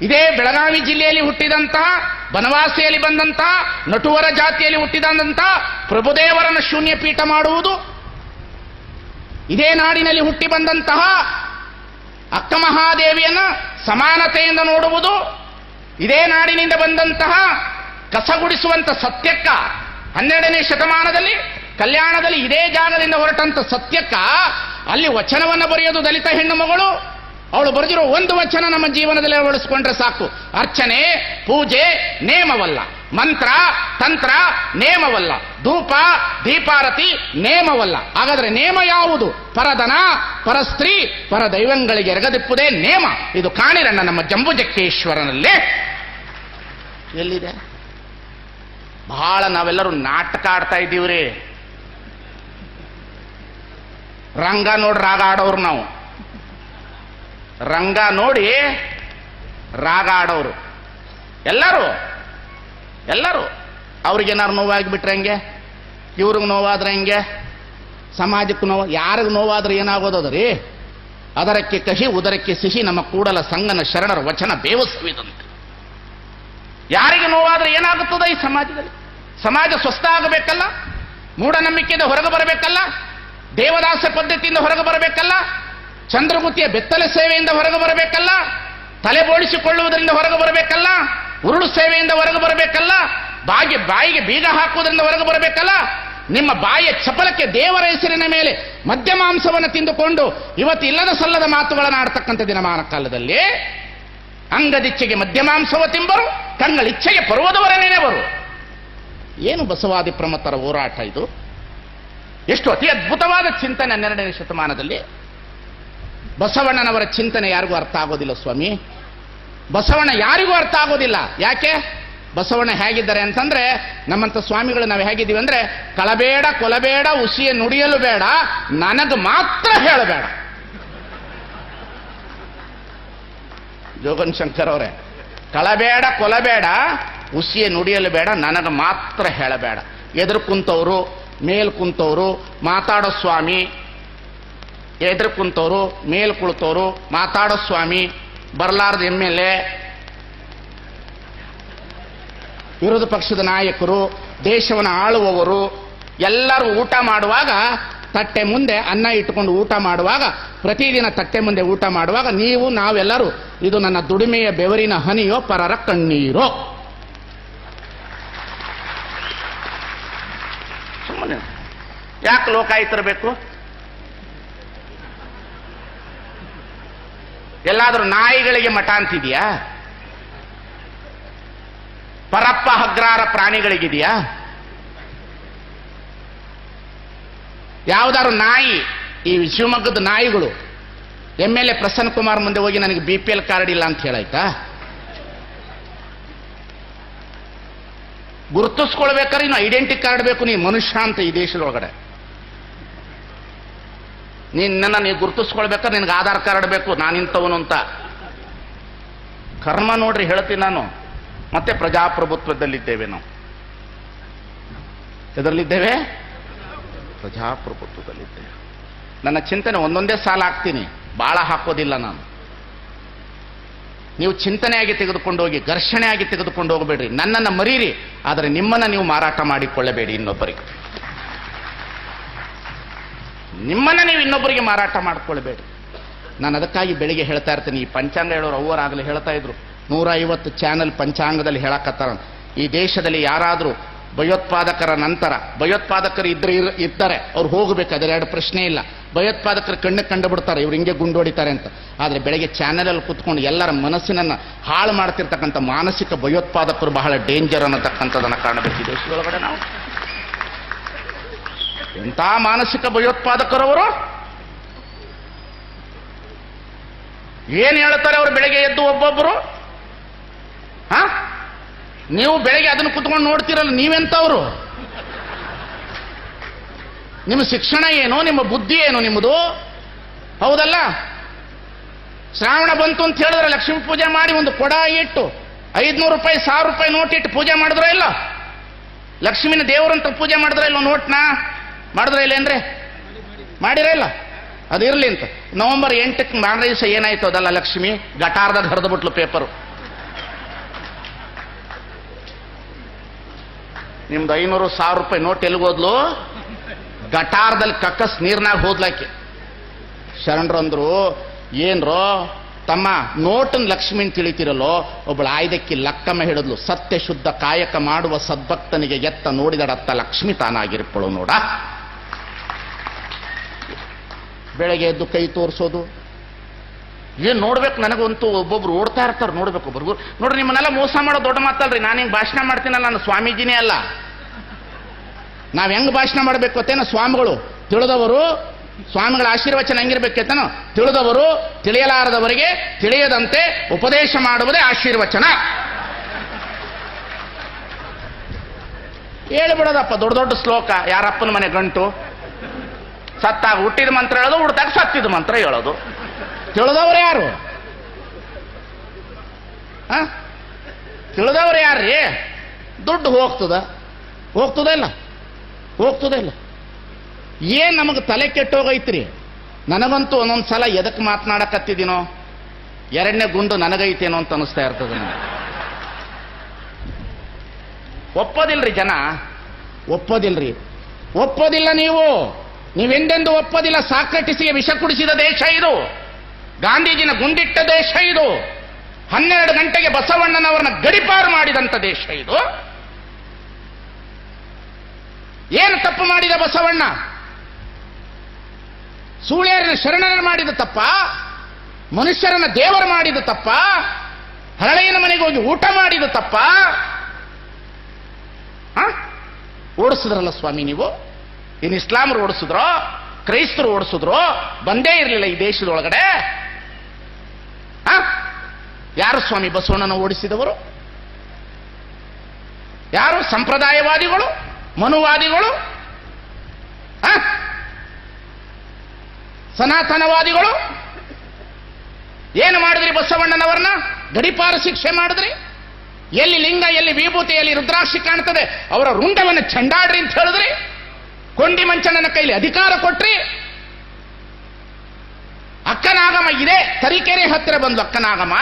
ಇದೇ ಬೆಳಗಾವಿ ಜಿಲ್ಲೆಯಲ್ಲಿ ಹುಟ್ಟಿದಂತಹ, ಬನವಾಸಿಯಲ್ಲಿ ಬಂದಂತಹ, ನಟುವರ ಜಾತಿಯಲ್ಲಿ ಹುಟ್ಟಿದಂತಹ ಪ್ರಭುದೇವರನ್ನು ಶೂನ್ಯಪೀಠ ಮಾಡುವುದು, ಇದೇ ನಾಡಿನಲ್ಲಿ ಹುಟ್ಟಿ ಬಂದಂತಹ ಅಕ್ಕ ಮಹಾದೇವಿಯನ್ನ ಸಮಾನತೆಯಿಂದ ನೋಡುವುದು, ಇದೇ ನಾಡಿನಿಂದ ಬಂದಂತಹ ಕಸಗುಡಿಸುವಂತ ಸತ್ಯಕ್ಕ 12ನೇ ಶತಮಾನದಲ್ಲಿ ಕಲ್ಯಾಣದಲ್ಲಿ ಇದೇ ಜಾಗದಿಂದ ಹೊರಟಂತ ಸತ್ಯಕ್ಕ ಅಲ್ಲಿ ವಚನವನ್ನು ಬರೆಯೋದು ದಲಿತ ಹೆಣ್ಣು ಮಗಳು, ಅವಳು ಬರೆದಿರೋ ಒಂದು ವಚನ ನಮ್ಮ ಜೀವನದಲ್ಲಿ ಅಳವಡಿಸ್ಕೊಂಡ್ರೆ ಸಾಕು. ಅರ್ಚನೆ, ಪೂಜೆ ನೇಮವಲ್ಲ, ಮಂತ್ರ ತಂತ್ರ ನೇಮವಲ್ಲ, ಧೂಪ ದೀಪಾರತಿ ನೇಮವಲ್ಲ. ಹಾಗಾದ್ರೆ ನೇಮ ಯಾವುದು? ಪರಧನ, ಪರಸ್ತ್ರೀ, ಪರ ದೈವಗಳಿಗೆ ಎರಗದಿಪ್ಪುದೇ ನೇಮ. ಇದು ಕಾಣಿರಣ್ಣ ನಮ್ಮ ಜಂಬುಜಕ್ಕೇಶ್ವರನಲ್ಲೇ ಎಲ್ಲಿದೆ? ಬಹಳ ನಾವೆಲ್ಲರೂ ನಾಟಕ ಆಡ್ತಾ ಇದ್ದೀವ್ರಿ. ರಂಗ ನೋಡಿ ರಾಗ ಆಡೋರು ನಾವು, ರಂಗ ನೋಡಿ ರಾಗ ಆಡೋರು ಎಲ್ಲರೂ. ಅವ್ರಿಗೇನಾರು ನೋವಾಗಿಬಿಟ್ರೆ ಹೆಂಗೆ? ಇವ್ರಿಗೆ ನೋವಾದ್ರೆ ಹೆಂಗೆ? ಸಮಾಜಕ್ಕೆ ನೋವು, ಯಾರಿಗೂ ನೋವಾದ್ರೆ ಏನಾಗೋದದ್ರಿ? ಅದರಕ್ಕೆ ಕಹಿ ಉದರಕ್ಕೆ ಸಿಹಿ ನಮ್ಮ ಕೂಡಲ ಸಂಗನ ಶರಣರ ವಚನ ಬೇವಸ್ವಿದಂತೆ. ಯಾರಿಗೆ ನೋವಾದ್ರೆ ಏನಾಗುತ್ತದೆ ಈ ಸಮಾಜದಲ್ಲಿ? ಸಮಾಜ ಸ್ವಸ್ಥ ಆಗಬೇಕಲ್ಲ, ಮೂಢನಂಬಿಕೆಯಿಂದ ಹೊರಗೆ ಬರಬೇಕಲ್ಲ, ದೇವದಾಸ ಪದ್ಧತಿಯಿಂದ ಹೊರಗೆ ಬರಬೇಕಲ್ಲ, ಚಂದ್ರಗುತ್ತಿಯ ಬೆತ್ತಲೆ ಸೇವೆಯಿಂದ ಹೊರಗೆ ಬರಬೇಕಲ್ಲ, ತಲೆ ಬೋಳಿಸಿಕೊಳ್ಳುವುದರಿಂದ ಹೊರಗೆ ಬರಬೇಕಲ್ಲ, ಉರುಳು ಸೇವೆಯಿಂದ ಹೊರಗೆ ಬರಬೇಕಲ್ಲ, ಬಾಯಿಗೆ ಬೀಗ ಹಾಕುವುದರಿಂದ ಹೊರಗೆ ಬರಬೇಕಲ್ಲ. ನಿಮ್ಮ ಬಾಯಿಯ ಚಪಲಕ್ಕೆ ದೇವರ ಹೆಸರಿನ ಮೇಲೆ ಮದ್ಯ ಮಾಂಸವನ್ನು ತಿಂದುಕೊಂಡು ಇವತ್ತು ಇಲ್ಲದ ಸಲ್ಲದ ಮಾತುಗಳನ್ನು ಆಡ್ತಕ್ಕಂಥ ದಿನಮಾನ ಕಾಲದಲ್ಲಿ ಅಂಗದಿಚ್ಛೆಗೆ ಮದ್ಯ ಮಾಂಸವ ತಿಂಬರು, ಕಂಗಳಿಚ್ಛೆಗೆ ಪರ್ವದವರ ನೆನೆವರು. ಏನು ಬಸವಾದಿ ಪ್ರಮತರ ಹೋರಾಟ ಇದು? ಎಷ್ಟು ಅತಿ ಅದ್ಭುತವಾದ ಚಿಂತನೆ 12ನೇ ಶತಮಾನದಲ್ಲಿ. ಬಸವಣ್ಣನವರ ಚಿಂತನೆ ಯಾರಿಗೂ ಅರ್ಥ ಆಗೋದಿಲ್ಲ ಸ್ವಾಮಿ. ಬಸವಣ್ಣ ಯಾರಿಗೂ ಅರ್ಥ ಆಗೋದಿಲ್ಲ. ಯಾಕೆ? ಬಸವಣ್ಣ ಹೇಗಿದ್ದಾರೆ ಅಂತಂದ್ರೆ, ನಮ್ಮಂತ ಸ್ವಾಮಿಗಳು ನಾವು ಹೇಗಿದ್ದೀವಿ ಅಂದ್ರೆ, ಕಳಬೇಡ ಕೊಲಬೇಡ ಉಸಿಯ ನುಡಿಯಲು ಬೇಡ, ನನಗೆ ಮಾತ್ರ ಹೇಳಬೇಡ. ಜೋಗನ್ ಶಂಕರ್ ಅವರೇ, ಕಳಬೇಡ ಕೊಲಬೇಡ ಉಸಿಯ ನುಡಿಯಲು ಬೇಡ, ನನಗೆ ಮಾತ್ರ ಹೇಳಬೇಡ. ಎದುರು ಕುಂತವರು, ಮೇಲ್ ಕುಂತವರು, ಮಾತಾಡೋ ಸ್ವಾಮಿ, ಎದುರು ಕುಂತವರು, ಮೇಲ್ ಕುಳಿತವರು, ಮಾತಾಡೋ ಸ್ವಾಮಿ, ಬರಲಾರ್ದ MLA, ವಿರೋಧ ಪಕ್ಷದ ನಾಯಕರು, ದೇಶವನ್ನು ಆಳುವವರು ಎಲ್ಲರೂ ಊಟ ಮಾಡುವಾಗ ತಟ್ಟೆ ಮುಂದೆ ಅನ್ನ ಇಟ್ಟುಕೊಂಡು ಊಟ ಮಾಡುವಾಗ, ಪ್ರತಿದಿನ ತಟ್ಟೆ ಮುಂದೆ ಊಟ ಮಾಡುವಾಗ ನೀವು ನಾವೆಲ್ಲರೂ ಇದು ನನ್ನ ದುಡಿಮೆಯ ಬೆವರಿನ ಹನಿಯೋ ಪರರ ಕಣ್ಣೀರೋ. ಸುಮ್ಮನೆ ಯಾಕೆ ಲೋಕಾಯುತರಬೇಕು? ಎಲ್ಲಾದ್ರೂ ನಾಯಿಗಳಿಗೆ ಮಠ ಅಂತಿದೆಯಾ? ಪರಪ್ಪ ಹಗ್ರಾರ ಪ್ರಾಣಿಗಳಿಗಿದೆಯಾ? ಯಾವ್ದಾದ್ರು ನಾಯಿ, ಈ ಶಿವಮೊಗ್ಗದ ನಾಯಿಗಳು MLA ಪ್ರಸನ್ನ ಕುಮಾರ್ ಮುಂದೆ ಹೋಗಿ ನನಗೆ BPL ಕಾರ್ಡ್ ಇಲ್ಲ ಅಂತ ಹೇಳಾಯ್ತಾ? ಗುರುತಿಸ್ಕೊಳ್ಬೇಕಾದ್ರೆ ಇನ್ನು ಐಡೆಂಟಿ ಕಾರ್ಡ್ ಬೇಕು, ನೀ ಮನುಷ್ಯ ಅಂತ ಈ ದೇಶದೊಳಗಡೆ. ನಿನ್ನ ನೀವು ಗುರುತಿಸ್ಕೊಳ್ಬೇಕಾದ್ರೆ ನಿನಗೆ ಆಧಾರ್ ಕಾರ್ಡ್ ಬೇಕು, ನಾನಿಂತವನು ಅಂತ. ಕರ್ಮ ನೋಡ್ರಿ, ಹೇಳ್ತೀನಿ ನಾನು. ಮತ್ತೆ ಪ್ರಜಾಪ್ರಭುತ್ವದಲ್ಲಿದ್ದೇವೆ ನಾವು. ಎದರಲ್ಲಿದ್ದೇವೆ? ಪ್ರಜಾಪ್ರಭುತ್ವದಲ್ಲಿದ್ದೇವೆ. ನನ್ನ ಚಿಂತನೆ ಒಂದೊಂದೇ ಸಾಲ ಹಾಕ್ತೀನಿ, ಬಾಳ ಹಾಕೋದಿಲ್ಲ ನಾನು. ನೀವು ಚಿಂತನೆಯಾಗಿ ತೆಗೆದುಕೊಂಡು ಹೋಗಿ, ಘರ್ಷಣೆಯಾಗಿ ತೆಗೆದುಕೊಂಡು ಹೋಗಬೇಡ್ರಿ. ನನ್ನನ್ನು ಮರೀರಿ, ಆದರೆ ನಿಮ್ಮನ್ನು ನೀವು ಮಾರಾಟ ಮಾಡಿಕೊಳ್ಳಬೇಡಿ ಇನ್ನೊಬ್ಬರಿಗೆ. ನಿಮ್ಮನ್ನು ನೀವು ಇನ್ನೊಬ್ಬರಿಗೆ ಮಾರಾಟ ಮಾಡಿಕೊಳ್ಬೇಡಿ. ನಾನು ಅದಕ್ಕಾಗಿ ಬೆಳಿಗ್ಗೆ ಹೇಳ್ತಾ ಇರ್ತೀನಿ, ಈ ಪಂಚಾಂಗ ಹೇಳೋರು ಅವರಾಗಲೇ ಹೇಳ್ತಾ ಇದ್ರು, 150 ಚಾನೆಲ್ ಪಂಚಾಂಗದಲ್ಲಿ ಹೇಳಕತ್ತಾರ. ಈ ದೇಶದಲ್ಲಿ ಯಾರಾದರೂ ಭಯೋತ್ಪಾದಕರ ನಂತರ, ಭಯೋತ್ಪಾದಕರು ಇದ್ದಾರೆ, ಅವ್ರು ಹೋಗಬೇಕು, ಅದರ ಎರಡು ಪ್ರಶ್ನೆ ಇಲ್ಲ. ಭಯೋತ್ಪಾದಕರು ಕಂಡು ಬಿಡ್ತಾರೆ, ಇವ್ರು ಹಿಂಗೆ ಗುಂಡು ಹೊಡಿತಾರೆ ಅಂತ. ಆದರೆ ಬೆಳಗ್ಗೆ ಚಾನೆಲಲ್ಲಿ ಕೂತ್ಕೊಂಡು ಎಲ್ಲರ ಮನಸ್ಸಿನನ್ನು ಹಾಳು ಮಾಡ್ತಿರ್ತಕ್ಕಂಥ ಮಾನಸಿಕ ಭಯೋತ್ಪಾದಕರು ಬಹಳ ಡೇಂಜರ್ ಅನ್ನತಕ್ಕಂಥದ್ದನ್ನು ಕಾಣಬೇಕು ಈ ದೇಶದೊಳಗಡೆ ನಾವು. ಎಂಥ ಮಾನಸಿಕ ಭಯೋತ್ಪಾದಕರವರು! ಏನ್ ಹೇಳ್ತಾರೆ ಅವರು ಬೆಳಗ್ಗೆ ಎದ್ದು ಒಬ್ಬೊಬ್ಬರು? ನೀವು ಬೆಳಗ್ಗೆ ಅದನ್ನು ಕುತ್ಕೊಂಡು ನೋಡ್ತೀರಲ್ಲ, ನೀವೆಂತವರು? ನಿಮ್ಮ ಶಿಕ್ಷಣ ಏನು? ನಿಮ್ಮ ಬುದ್ಧಿ ಏನು ನಿಮ್ಮದು? ಹೌದಲ್ಲ? ಶ್ರಾವಣ ಬಂತು ಅಂತ ಹೇಳಿದ್ರೆ ಲಕ್ಷ್ಮೀ ಪೂಜೆ ಮಾಡಿ ಒಂದು ಕೊಡ ಇಟ್ಟು 500 ರೂಪಾಯಿ 1000 ರೂಪಾಯಿ ನೋಟ್ ಇಟ್ಟು ಪೂಜೆ ಮಾಡಿದ್ರ ಇಲ್ಲ? ಲಕ್ಷ್ಮಿನ ದೇವರಂತ ಪೂಜೆ ಮಾಡಿದ್ರ ಇಲ್ಲ? ನೋಟ್ನ ಮಾಡಿದ್ರ ಇಲ್ಲ ಅಂದ್ರೆ ಮಾಡಿರ ಇಲ್ಲ? ಅದಿರಲಿ ಅಂತ ನವೆಂಬರ್ 8ಕ್ಕೆ ಮಾರನೇ ದಿವಸ ಏನಾಯ್ತು ಅದಲ್ಲ, ಲಕ್ಷ್ಮಿ ಗಟಾರ್ದಾಗ ಹರಿದು ಬಿಟ್ಲು ಪೇಪರು. ನಿಮ್ದು 500 1000 ರೂಪಾಯಿ ನೋಟ್ ಎಲ್ಲಿಗೋದ್ಲು? ಗಟಾರದಲ್ಲಿ ಕಕ್ಕಸ್ ನೀರ್ನಾಗ ಹೋದ್ಲಾಕೆ. ಶರಣರಂದ್ರು, ಏನ್ರೋ ತಮ್ಮ ನೋಟನ್ ಲಕ್ಷ್ಮಿನ್ ತಿಳಿತಿರಲ್ಲೋ, ಒಬ್ಬಳು ಆಯ್ದಕ್ಕಿ ಲಕ್ಕಮ್ಮ ಹೇಳಿದ್ಲು, ಸತ್ಯ ಶುದ್ಧ ಕಾಯಕ ಮಾಡುವ ಸದ್ಭಕ್ತನಿಗೆ ಎತ್ತ ನೋಡಿದಡತ್ತ ಲಕ್ಷ್ಮಿ ತಾನಾಗಿರ್ಪಳು ನೋಡ. ಬೆಳಗ್ಗೆ ಎದ್ದು ಕೈ ತೋರಿಸೋದು, ಏನ್ ನೋಡ್ಬೇಕು, ನನಗಂತೂ ಒಬ್ಬೊಬ್ರು ಓಡ್ತಾ ಇರ್ತಾರೆ ನೋಡ್ಬೇಕು. ಒಬ್ಬರು ನೋಡ್ರಿ, ನಿಮ್ಮನ್ನೆಲ್ಲ ಮೋಸ ಮಾಡೋ ದೊಡ್ಡ ಮಾತಲ್ರಿ. ನಾನು ಹಿಂಗೆ ಭಾಷಣ ಮಾಡ್ತೀನಲ್ಲ, ನಾನು ಸ್ವಾಮೀಜಿನೇ ಅಲ್ಲ. ನಾವ್ ಹೆಂಗ್ ಭಾಷಣ ಮಾಡ್ಬೇಕು ಅಂತೇನೋ ಸ್ವಾಮಿಗಳು ತಿಳಿದವರು, ಸ್ವಾಮಿಗಳ ಆಶೀರ್ವಚನ ಹೆಂಗಿರ್ಬೇಕೇತನೋ ತಿಳಿದವರು ತಿಳಿಯಲಾರದವರಿಗೆ ತಿಳಿಯದಂತೆ ಉಪದೇಶ ಮಾಡುವುದೇ ಆಶೀರ್ವಚನ. ಹೇಳಿಬಿಡೋದಪ್ಪ ದೊಡ್ಡ ದೊಡ್ಡ ಶ್ಲೋಕ. ಯಾರಪ್ಪನ ಮನೆ ಗಂಟು, ಸತ್ತಾಗ ಹುಟ್ಟಿದ ಮಂತ್ರ ಹೇಳೋದು, ಹುಡ್ತಾಗ ಸತ್ತಿದ ಮಂತ್ರ ಹೇಳೋದು. ತಿಳಿದವ್ರು ಯಾರು? ತಿಳಿದವ್ರು ಯಾರ್ರೀ? ದುಡ್ಡು ಹೋಗ್ತದ ಇಲ್ಲ ಏನ್ ನಮಗೆ ತಲೆ ಕೆಟ್ಟೋಗೈತ್ರಿ. ನನಗಂತೂ ಒಂದೊಂದು ಸಲ ಎದಕ್ಕೆ ಮಾತನಾಡಕತ್ತಿದ್ದೀನೋ, ಎರಡನೇ ಗುಂಡು ನನಗೈತೇನೋ ಅಂತ ಅನಿಸ್ತಾ ಇರ್ತದೆ ನನಗೆ. ಒಪ್ಪೋದಿಲ್ರಿ ಜನ, ಒಪ್ಪೋದಿಲ್ಲ. ನೀವೆಂದೆಂದು ಒಪ್ಪೋದಿಲ್ಲ. ಸಾಕ್ರೆಟಿಸ್ಗೆ ವಿಷ ಕುಡಿಸಿದ ದೇಶ ಇದು, ಗಾಂಧೀಜಿನ ಗುಂಡಿಟ್ಟ ದೇಶ ಇದು, 12 ಗಂಟೆಗೆ ಬಸವಣ್ಣನವರನ್ನ ಗಡಿಪಾರು ಮಾಡಿದಂಥ ದೇಶ ಇದು. ಏನು ತಪ್ಪು ಮಾಡಿದ ಬಸವಣ್ಣ? ಸೂಳ್ಯರನ್ನ ಶರಣರ ಮಾಡಿದ ತಪ್ಪ? ಮನುಷ್ಯರನ್ನ ದೇವರು ಮಾಡಿದ ತಪ್ಪ? ಹರಳೆಯನ ಮನೆಗೆ ಹೋಗಿ ಊಟ ಮಾಡಿದ ತಪ್ಪ? ಓಡಿಸಿದ್ರಲ್ಲ ಸ್ವಾಮಿ ನೀವು. ಇನ್ನು ಇಸ್ಲಾಮರು ಓಡಿಸಿದ್ರೋ, ಕ್ರೈಸ್ತರು ಓಡಿಸಿದ್ರೋ, ಬಂದೇ ಇರಲಿಲ್ಲ ಈ ದೇಶದೊಳಗಡೆ. ಯಾರು ಸ್ವಾಮಿ ಬಸವಣ್ಣನ ಓಡಿಸಿದವರು? ಯಾರು? ಸಂಪ್ರದಾಯವಾದಿಗಳು, ಮನುವಾದಿಗಳು, ಸನಾತನವಾದಿಗಳು. ಏನು ಮಾಡಿದ್ರಿ ಬಸವಣ್ಣನವರನ್ನ? ಗಡಿಪಾರು ಶಿಕ್ಷೆ ಮಾಡಿದ್ರಿ. ಎಲ್ಲಿ ಲಿಂಗ, ಎಲ್ಲಿ ವಿಭೂತಿ, ಎಲ್ಲಿ ರುದ್ರಾಕ್ಷಿ ಕಾಣ್ತದೆ ಅವರ ರುಂಡವನ್ನು ಚಂಡಾಡ್ರಿ ಅಂತ ಹೇಳಿದ್ರಿ. ಕೊಂಡಿ ಮಂಚಣ್ಣನ ಕೈಲಿ ಅಧಿಕಾರ ಕೊಟ್ರಿ. ಅಕ್ಕನಾಗಮ ಇದೆ, ತರೀಕೆರೆ ಹತ್ತಿರ ಬಂದು ಅಕ್ಕನಾಗಮ.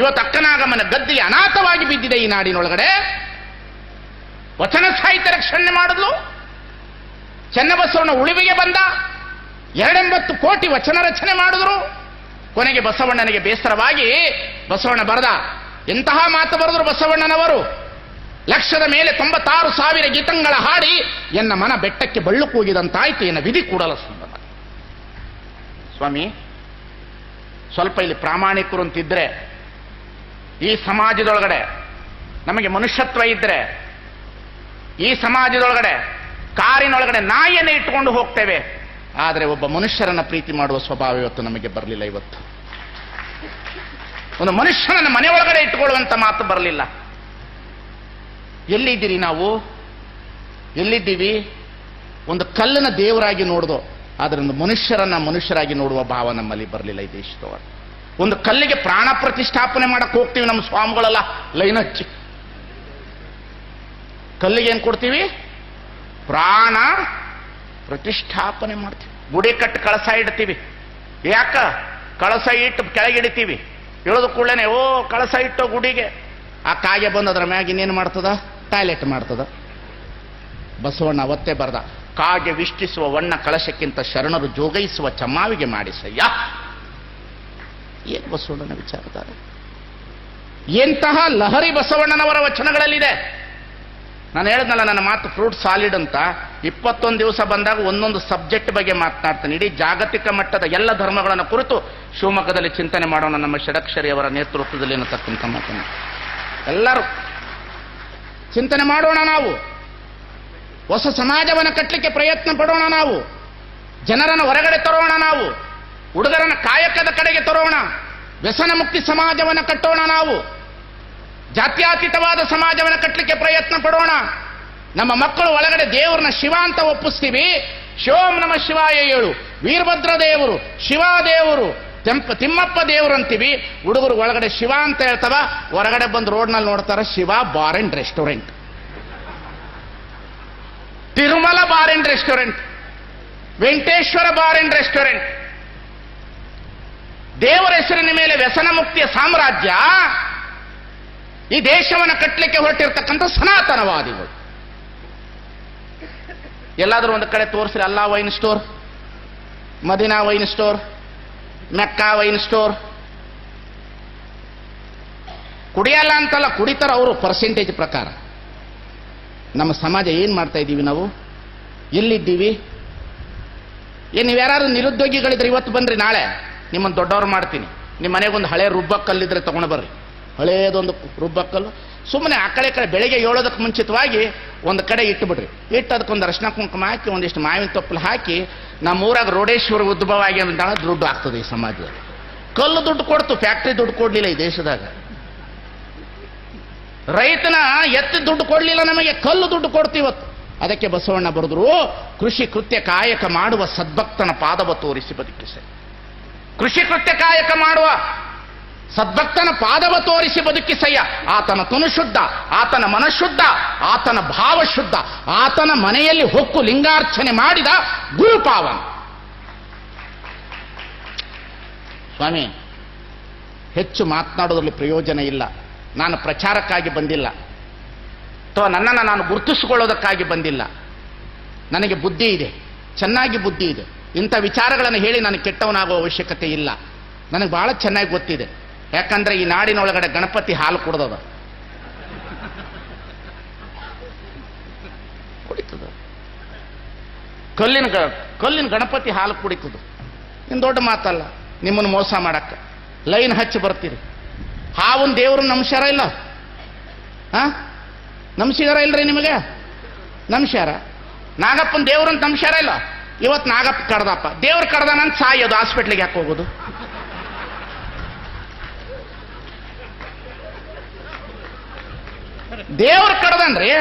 ಇವತ್ತು ಅಕ್ಕನಾಗಮನ ಗದ್ದಿಗೆ ಅನಾಥವಾಗಿ ಬಿದ್ದಿದೆ ಈ ನಾಡಿನೊಳಗಡೆ. ವಚನ ಸಾಹಿತ್ಯ ರಕ್ಷಣೆ ಮಾಡಿದ್ಲು. ಚೆನ್ನಬಸವಣ್ಣ ಉಳಿವಿಗೆ ಬಂದ. 280 ಕೋಟಿ ವಚನ ರಚನೆ ಮಾಡಿದ್ರು. ಕೊನೆಗೆ ಬಸವಣ್ಣನಿಗೆ ಬೇಸರವಾಗಿ ಬಸವಣ್ಣ ಬರೆದ. ಎಂತಹ ಮಾತು ಬರೆದ್ರು ಬಸವಣ್ಣನವರು. 1,00,000 ಮೇಲೆ 96,000 ಗೀತಂಗಳ ಹಾಡಿ ಎನ್ನ ಮನ ಬೆಟ್ಟಕ್ಕೆ ಬಳ್ಳು ಕೂಗಿದಂತಾಯ್ತು, ಎನ್ನ ವಿಧಿ ಕೂಡಲ ಸಂಭವ. ಸ್ವಾಮಿ, ಸ್ವಲ್ಪ ಇಲ್ಲಿ ಪ್ರಾಮಾಣಿಕರು ಅಂತಿದ್ರೆ, ಈ ಸಮಾಜದೊಳಗಡೆ ನಮಗೆ ಮನುಷ್ಯತ್ವ ಇದ್ರೆ, ಈ ಸಮಾಜದೊಳಗಡೆ ಕಾರಿನೊಳಗಡೆ ನಾಯಿಯನ್ನು ಇಟ್ಟುಕೊಂಡು ಹೋಗ್ತೇವೆ. ಆದರೆ ಒಬ್ಬ ಮನುಷ್ಯರನ್ನ ಪ್ರೀತಿ ಮಾಡುವ ಸ್ವಭಾವ ಇವತ್ತು ನಮಗೆ ಬರಲಿಲ್ಲ. ಇವತ್ತು ಒಂದು ಮನುಷ್ಯನನ್ನ ಮನೆಯೊಳಗಡೆ ಇಟ್ಟುಕೊಳ್ಳುವಂತ ಮಾತು ಬರಲಿಲ್ಲ. ಎಲ್ಲಿದ್ದೀರಿ ನಾವು? ಎಲ್ಲಿದ್ದೀವಿ? ಒಂದು ಕಲ್ಲನ್ನ ದೇವರಾಗಿ ನೋಡ್ದೋ, ಆದರೆ ಒಂದು ಮನುಷ್ಯರಾಗಿ ನೋಡುವ ಭಾವ ನಮ್ಮಲ್ಲಿ ಬರಲಿಲ್ಲ ಈ ದೇಶದವರು. ಒಂದು ಕಲ್ಲಿಗೆ ಪ್ರಾಣ ಪ್ರತಿಷ್ಠಾಪನೆ ಮಾಡಕ್ ಹೋಗ್ತೀವಿ ನಮ್ಮ ಸ್ವಾಮಿಗಳೆಲ್ಲ ಲೈನ್ ಹಚ್ಚಿ. ಕಲ್ಲಿಗೆ ಏನ್ ಕೊಡ್ತೀವಿ? ಪ್ರಾಣ ಪ್ರತಿಷ್ಠಾಪನೆ ಮಾಡ್ತೀವಿ. ಗುಡಿ ಕಟ್ಟು ಕಳಸ ಇಡ್ತೀವಿ. ಯಾಕ? ಕಳಸ ಇಟ್ಟು ಕೆಳಗಿಡಿತೀವಿ. ಇಳಿದು ಕೂಡಲೇ ಓ ಕಳಸ ಇಟ್ಟು ಗುಡಿಗೆ, ಆ ಕಾಗೆ ಬಂದು ಅದರ ಮ್ಯಾಗ ಇನ್ನೇನು ಮಾಡ್ತದ? ಟಾಯ್ಲೆಟ್ ಮಾಡ್ತದ. ಬಸವಣ್ಣ ಅವತ್ತೇ ಬರೆದ, ಕಾಗೆ ವಿಷ್ಟಿಸುವ ವಣ್ಣ ಕಳಶಕ್ಕಿಂತ ಶರಣರು ಜೋಗೈಸುವ ಚಮ್ಮಾವಿಗೆ ಮಾಡಿಸಯ್ಯ. ಏನು ಬಸವಣ್ಣನ ವಿಚಾರಧಾರೆ? ಎಂತಹ ಲಹರಿ ಬಸವಣ್ಣನವರ ವಚನಗಳಲ್ಲಿದೆ. ನಾನು ಹೇಳಿದ್ನಲ್ಲ, ನನ್ನ ಮಾತು ಫ್ರೂಟ್ ಸಾಲಿಡ್ ಅಂತ. 21 ದಿವಸ ಬಂದಾಗ ಒಂದೊಂದು ಸಬ್ಜೆಕ್ಟ್ ಬಗ್ಗೆ ಮಾತನಾಡ್ತಾನೆ. ಇಡೀ ಜಾಗತಿಕ ಮಟ್ಟದ ಎಲ್ಲ ಧರ್ಮಗಳನ್ನು ಕುರಿತು ಶಿವಮೊಗ್ಗದಲ್ಲಿ ಚಿಂತನೆ ಮಾಡೋಣ, ನಮ್ಮ ಷಡಕ್ಷರಿ ಅವರ ನೇತೃತ್ವದಲ್ಲಿ ಅನ್ನತಕ್ಕಂಥ ಮಾತನ್ನು ಎಲ್ಲರೂ ಚಿಂತನೆ ಮಾಡೋಣ. ನಾವು ಹೊಸ ಸಮಾಜವನ್ನು ಕಟ್ಟಲಿಕ್ಕೆ ಪ್ರಯತ್ನ ಪಡೋಣ. ನಾವು ಜನರನ್ನು ಹೊರಗಡೆ ತರೋಣ. ನಾವು ಹುಡುಗರನ್ನ ಕಾಯಕದ ಕಡೆಗೆ ತರೋಣ. ವ್ಯಸನ ಮುಕ್ತಿ ಸಮಾಜವನ್ನು ಕಟ್ಟೋಣ. ನಾವು ಜಾತ್ಯಾತೀತವಾದ ಸಮಾಜವನ್ನು ಕಟ್ಟಲಿಕ್ಕೆ ಪ್ರಯತ್ನ ಪಡೋಣ. ನಮ್ಮ ಮಕ್ಕಳು ಒಳಗಡೆ ದೇವರನ್ನ ಶಿವ ಅಂತ ಒಪ್ಪಿಸ್ತೀವಿ. ಶಿವಂ ನಮ ಶಿವಾಯ 7, ವೀರಭದ್ರ ದೇವರು, ಶಿವ ದೇವರು, ತಿಮ್ಮಪ್ಪ ದೇವರು ಅಂತೀವಿ. ಹುಡುಗರು ಒಳಗಡೆ ಶಿವ ಅಂತ ಹೇಳ್ತವ, ಹೊರಗಡೆ ಬಂದು ರೋಡ್ನಲ್ಲಿ ನೋಡ್ತಾರ Shiva bar and restaurant, Tirumala bar and restaurant, Venkateshwara bar and restaurant. ದೇವರ ಹೆಸರಿನ ಮೇಲೆ ವ್ಯಸನ ಮುಕ್ತಿಯ ಸಾಮ್ರಾಜ್ಯ. ಈ ದೇಶವನ್ನು ಕಟ್ಟಲಿಕ್ಕೆ ಹೊರಟಿರ್ತಕ್ಕಂಥ ಸನಾತನವಾದಿಗಳು. ಎಲ್ಲಾದ್ರೂ ಒಂದು ಕಡೆ ತೋರಿಸ್ರಿ, Allah wine store, Medina wine store, Mecca wine store. ಕುಡಿಯಲ್ಲ ಅಂತಲ್ಲ, ಕುಡಿತಾರ ಅವರು ಪರ್ಸೆಂಟೇಜ್ ಪ್ರಕಾರ. ನಮ್ಮ ಸಮಾಜ ಏನ್ ಮಾಡ್ತಾ ಇದ್ದೀವಿ ನಾವು? ಎಲ್ಲಿದ್ದೀವಿ? ಏನ್ ನೀವ್ಯಾರು ನಿರುದ್ಯೋಗಿಗಳಿದ್ರೆ ಇವತ್ತು ಬನ್ರಿ, ನಾಳೆ ನಿಮ್ಮನ್ನು ದೊಡ್ಡವ್ರು ಮಾಡ್ತೀನಿ. ನಿಮ್ಮ ಮನೆಗೊಂದು ಹಳೆ ರುಬ್ಬಕ್ಕಲ್ಲಿದ್ರೆ ತಗೊಂಡು ಬರ್ರಿ, ಹಳೇದೊಂದು ರುಬ್ಬಕ್ಕಲ್ಲು. ಸುಮ್ಮನೆ ಆ ಕಡೆ ಬೆಳಗ್ಗೆ ಏಳೋದಕ್ಕೆ ಮುಂಚಿತವಾಗಿ ಒಂದು ಕಡೆ ಇಟ್ಟುಬಿಡ್ರಿ. ಇಟ್ಟು ಅದಕ್ಕೊಂದು ಅರಿಶಿನ ಕುಂಕುಮ ಹಾಕಿ ಒಂದಿಷ್ಟು ಮಾವಿನ ತೊಪ್ಪಲು ಹಾಕಿ, ನಮ್ಮೂರಾಗ ರೋಡೇಶ್ವರ ಉದ್ಭವ ಆಗಿ ಅಂದಾಗ ದುಡ್ಡು ಆಗ್ತದೆ ಈ ಸಮಾಜದಲ್ಲಿ. ಕಲ್ಲು ದುಡ್ಡು ಕೊಡ್ತು, ಫ್ಯಾಕ್ಟ್ರಿ ದುಡ್ಡು ಕೊಡ್ಲಿಲ್ಲ ಈ ದೇಶದಾಗ. ರೈತನ ಎತ್ತಿ ದುಡ್ಡು ಕೊಡ್ಲಿಲ್ಲ, ನಮಗೆ ಕಲ್ಲು ದುಡ್ಡು ಕೊಡ್ತೀವತ್ತು. ಅದಕ್ಕೆ ಬಸವಣ್ಣ ಬರೆದ್ರು, ಕೃಷಿ ಕೃತ್ಯ ಕಾಯಕ ಮಾಡುವ ಸದ್ಭಕ್ತನ ಪಾದವ ತೋರಿಸಿ ಬದುಕಿಸೆ. ಕೃಷಿ ಕೃತ್ಯ ಕಾಯಕ ಮಾಡುವ ಸದ್ಭಕ್ತನ ಪಾದವ ತೋರಿಸಿ ಬದುಕಿಸಯ್ಯ. ಆತನ ತನು ಶುದ್ಧ, ಆತನ ಮನಶುದ್ಧ, ಆತನ ಭಾವ ಶುದ್ಧ, ಆತನ ಮನೆಯಲ್ಲಿ ಹೊಕ್ಕು ಲಿಂಗಾರ್ಚನೆ ಮಾಡಿದ ಗುರುಪಾವನ. ಸ್ವಾಮಿ, ಹೆಚ್ಚು ಮಾತನಾಡೋದ್ರಲ್ಲಿ ಪ್ರಯೋಜನ ಇಲ್ಲ. ನಾನು ಪ್ರಚಾರಕ್ಕಾಗಿ ಬಂದಿಲ್ಲ, ಅಥವಾ ನನ್ನನ್ನು ನಾನು ಗುರುತಿಸಿಕೊಳ್ಳೋದಕ್ಕಾಗಿ ಬಂದಿಲ್ಲ. ನನಗೆ ಬುದ್ಧಿ ಇದೆ, ಚೆನ್ನಾಗಿ ಬುದ್ಧಿ ಇದೆ. ಇಂಥ ವಿಚಾರಗಳನ್ನು ಹೇಳಿ ನನಗೆ ಕೆಟ್ಟವನಾಗುವ ಅವಶ್ಯಕತೆ ಇಲ್ಲ. ನನಗೆ ಬಹಳ ಚೆನ್ನಾಗಿ ಗೊತ್ತಿದೆ. ಯಾಕಂದ್ರೆ ಈ ನಾಡಿನೊಳಗಡೆ ಗಣಪತಿ ಹಾಲು ಕುಡ್ದದ, ಕುಡಿತದ. ಕಲ್ಲಿನ ಗಣಪತಿ ಹಾಲು ಕುಡಿತದ. ಇನ್ನು ದೊಡ್ಡ ಮಾತಲ್ಲ ನಿಮ್ಮನ್ನು ಮೋಸ ಮಾಡಕ್ಕ. ಲೈನ್ ಹಚ್ಚಿ ಬರ್ತೀರಿ. ಹಾವನ್ ದೇವ್ರು ನಮ್ಸ್ಯಾರ ಇಲ್ಲ? ನಮ್ಸಿದಾರ ಇಲ್ರಿ ನಿಮಗೆ? ನಮ್ಸ್ಯಾರ. ನಾಗಪ್ಪನ ದೇವ್ರಂತ ನಮ್ಸ್ಯಾರ ಇಲ್ಲ? ಇವತ್ತು ನಾಗಪ್ಪ ಕಡ್ದಪ್ಪ, ದೇವ್ರು ಕಡ್ದಾನಂತ ಸಾಯೋದು, ಹಾಸ್ಪಿಟ್ಲಿಗೆ ಯಾಕೆ ಹೋಗೋದು? ದೇವ್ರು ಕಡ್ದನ್ರಿ,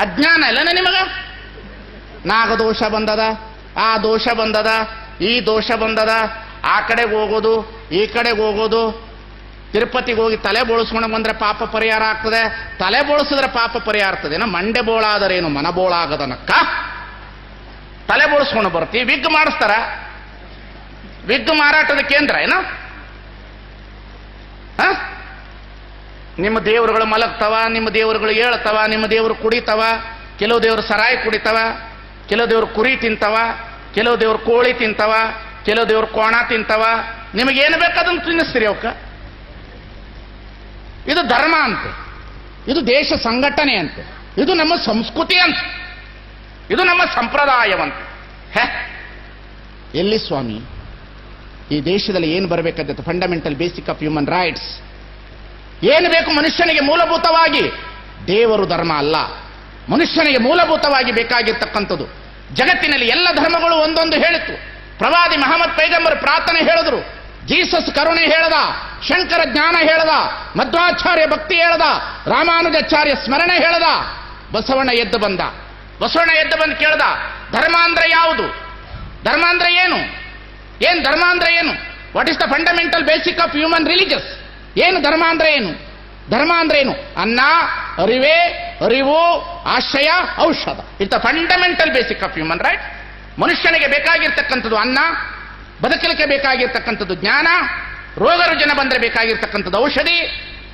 ಅಜ್ಞಾನ ಇಲ್ಲನೇ ನಿಮಗ? ನಾಗದೋಷ ಬಂದದ, ಆ ದೋಷ ಬಂದದ, ಈ ದೋಷ ಬಂದದ, ಆ ಕಡೆಗೆ ಹೋಗೋದು, ಈ ಕಡೆಗೆ ಹೋಗೋದು. ತಿರುಪತಿಗೆ ಹೋಗಿ ತಲೆ ಬೋಳಿಸ್ಕೊಂಡು ಬಂದ್ರೆ ಪಾಪ ಪರಿಹಾರ ಆಗ್ತದೆ. ತಲೆ ಬೋಳಿಸಿದ್ರೆ ಪಾಪ ಪರಿಹಾರ ಆಗ್ತದೆ. ಮಂಡೆ ಬೋಳಾದರೇನು ಮನ ಬೋಳಾಗದನಕ್ಕ? ತಲೆ ಬೋಳಿಸ್ಕೊಂಡು ಬರ್ತೀವಿ, ವಿಗ್ ಮಾಡಿಸ್ತಾರ. ವಿಗ್ ಮಾರಾಟದ ಕೇಂದ್ರ ಏನು? ನಿಮ್ಮ ದೇವರುಗಳು ಮಲಗ್ತವ, ನಿಮ್ಮ ದೇವರುಗಳು ಹೇಳ್ತವ, ನಿಮ್ಮ ದೇವರು ಕುಡಿತವ. ಕೆಲವು ದೇವರು ಸರಾಯಿ ಕುಡಿತವ, ಕೆಲವು ದೇವರು ಕುರಿ ತಿಂತವ, ಕೆಲವು ದೇವರು ಕೋಳಿ ತಿಂತವ, ಕೆಲವು ದೇವರು ಕೋಣ ತಿಂತವ. ನಿಮಗೇನು ಬೇಕಾದನ್ನು ತಿನ್ನಿಸ್ತೀರಿ ಅವಕ್ಕ? ಇದು ಧರ್ಮ ಅಂತೆ, ಇದು ದೇಶ ಸಂಘಟನೆ ಅಂತೆ, ಇದು ನಮ್ಮ ಸಂಸ್ಕೃತಿ ಅಂತ, ಇದು ನಮ್ಮ ಸಂಪ್ರದಾಯವಂತೆ. ಎಲ್ಲಿ ಸ್ವಾಮಿ ಈ ದೇಶದಲ್ಲಿ ಏನು ಬರಬೇಕಾದ fundamental basic of human rights ಏನು ಬೇಕು ಮನುಷ್ಯನಿಗೆ? ಮೂಲಭೂತವಾಗಿ ದೇವರು ಧರ್ಮ ಅಲ್ಲ, ಮನುಷ್ಯನಿಗೆ ಮೂಲಭೂತವಾಗಿ ಬೇಕಾಗಿರ್ತಕ್ಕಂಥದ್ದು. ಜಗತ್ತಿನಲ್ಲಿ ಎಲ್ಲ ಧರ್ಮಗಳು ಒಂದೊಂದು ಹೇಳಿತು. ಪ್ರವಾದಿ ಮಹಮ್ಮದ್ ಪೈಗಂಬರ್ ಪ್ರಾರ್ಥನೆ ಹೇಳಿದ್ರು, ಜೀಸಸ್ ಕರುಣೆ ಹೇಳದ, ಶಂಕರ ಜ್ಞಾನ ಹೇಳದ, ಮಧ್ವಾಚಾರ್ಯ ಭಕ್ತಿ ಹೇಳದ, ರಾಮಾನುಜಾಚಾರ್ಯ ಸ್ಮರಣೆ ಹೇಳದ. ಬಸವಣ್ಣ ಎದ್ದು ಬಂದ. ಬಸವಣ್ಣ ಎದ್ದು ಬಂದು ಕೇಳ್ದ, ಧರ್ಮ ಅಂದ್ರೆ ಯಾವುದು? ಧರ್ಮ ಅಂದ್ರೆ ಏನು? ಧರ್ಮ ಅಂದ್ರೆ ಏನು? What is the fundamental basic of human religious? ಏನು ಧರ್ಮ ಅಂದ್ರೆ ಏನು? ಧರ್ಮ ಅಂದ್ರೆ ಏನು? ಅನ್ನ, ಅರಿವೆ, ಅರಿವು, ಆಶ್ರಯ, ಔಷಧ. It's the fundamental basic of human right. ಮನುಷ್ಯನಿಗೆ ಬೇಕಾಗಿರ್ತಕ್ಕಂಥದ್ದು ಅನ್ನ, ಬದುಕಲಿಕ್ಕೆ ಬೇಕಾಗಿರ್ತಕ್ಕಂಥದ್ದು ಜ್ಞಾನ, ರೋಗ ರುಜಿನ ಬಂದರೆ ಬೇಕಾಗಿರ್ತಕ್ಕಂಥದ್ದು ಔಷಧಿ,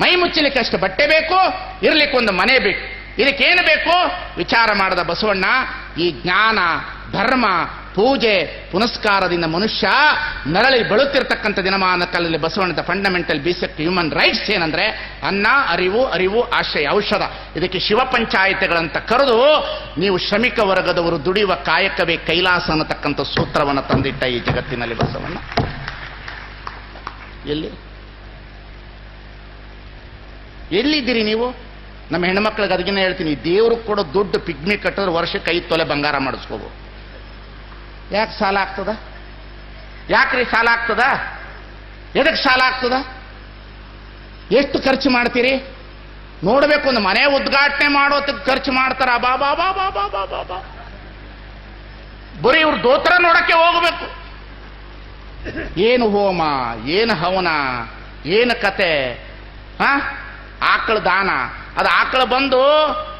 ಮೈ ಮುಚ್ಚಲಿಕ್ಕೆ ಅಷ್ಟು ಬಟ್ಟೆ ಬೇಕು, ಇರಲಿಕ್ಕೆ ಒಂದು ಮನೆ ಬೇಕು. ಇದಕ್ಕೇನು ಬೇಕು? ವಿಚಾರ ಮಾಡದ ಬಸವಣ್ಣ ಈ ಜ್ಞಾನ, ಧರ್ಮ, ಪೂಜೆ, ಪುನಸ್ಕಾರದಿಂದ ಮನುಷ್ಯ ನರಳಿ ಬೆಳುತ್ತಿರ್ತಕ್ಕಂಥ ದಿನಮಾನ ಕಾಲದಲ್ಲಿ ಬಸವಣ್ಣದ ಫಂಡಮೆಂಟಲ್ ಬೇಸಿಕ್ ಹ್ಯೂಮನ್ ರೈಟ್ಸ್ ಏನಂದ್ರೆ ಅನ್ನ, ಅರಿವು, ಆಶ್ರಯ, ಔಷಧ. ಇದಕ್ಕೆ ಶಿವ ಪಂಚಾಯತ್ಗಳಂತ ಕರೆದು ನೀವು ಶ್ರಮಿಕ ವರ್ಗದವರು ದುಡಿಯುವ ಕಾಯಕವೇ ಕೈಲಾಸ ಅನ್ನತಕ್ಕಂಥ ಸೂತ್ರವನ್ನು ತಂದಿಟ್ಟ ಈ ಜಗತ್ತಿನಲ್ಲಿ ಬಸವಣ್ಣ. ಎಲ್ಲಿದ್ದೀರಿ ನೀವು? ನಮ್ಮ ಹೆಣ್ಮಕ್ಳಿಗೆ ಅದಕ್ಕಿಂತ ಹೇಳ್ತೀನಿ, ದೇವ್ರು ಕೊಡೋ ದುಡ್ಡು ಪಿಗ್ಮಿ ಕಟ್ಟಿದ್ರೆ ವರ್ಷಕ್ಕೆ 5 ತೊಲೆ ಬಂಗಾರ ಮಾಡಿಸ್ಕೋಬೋದು. ಯಾಕೆ ಸಾಲ ಆಗ್ತದ? ಯಾಕ್ರಿ ಸಾಲ ಆಗ್ತದ? ಎದಕ್ಕೆ ಸಾಲ ಆಗ್ತದ? ಎಷ್ಟು ಖರ್ಚು ಮಾಡ್ತೀರಿ ನೋಡಬೇಕು. ಒಂದು ಮನೆ ಉದ್ಘಾಟನೆ ಮಾಡೋದಕ್ಕೆ ಖರ್ಚು ಮಾಡ್ತಾರ. ಬಾಬಾ ಬಾಬಾ ಬಾಬಾ ಬಾಬಾ ಬರೀ ಇವ್ರ ದೋತ್ರ ನೋಡಕ್ಕೆ ಹೋಗಬೇಕು. ಏನು ಹೋಮ, ಏನು ಹವನ, ಏನು ಕತೆ. ಆಕಳ ದಾನ, ಅದು ಆಕಳ ಬಂದು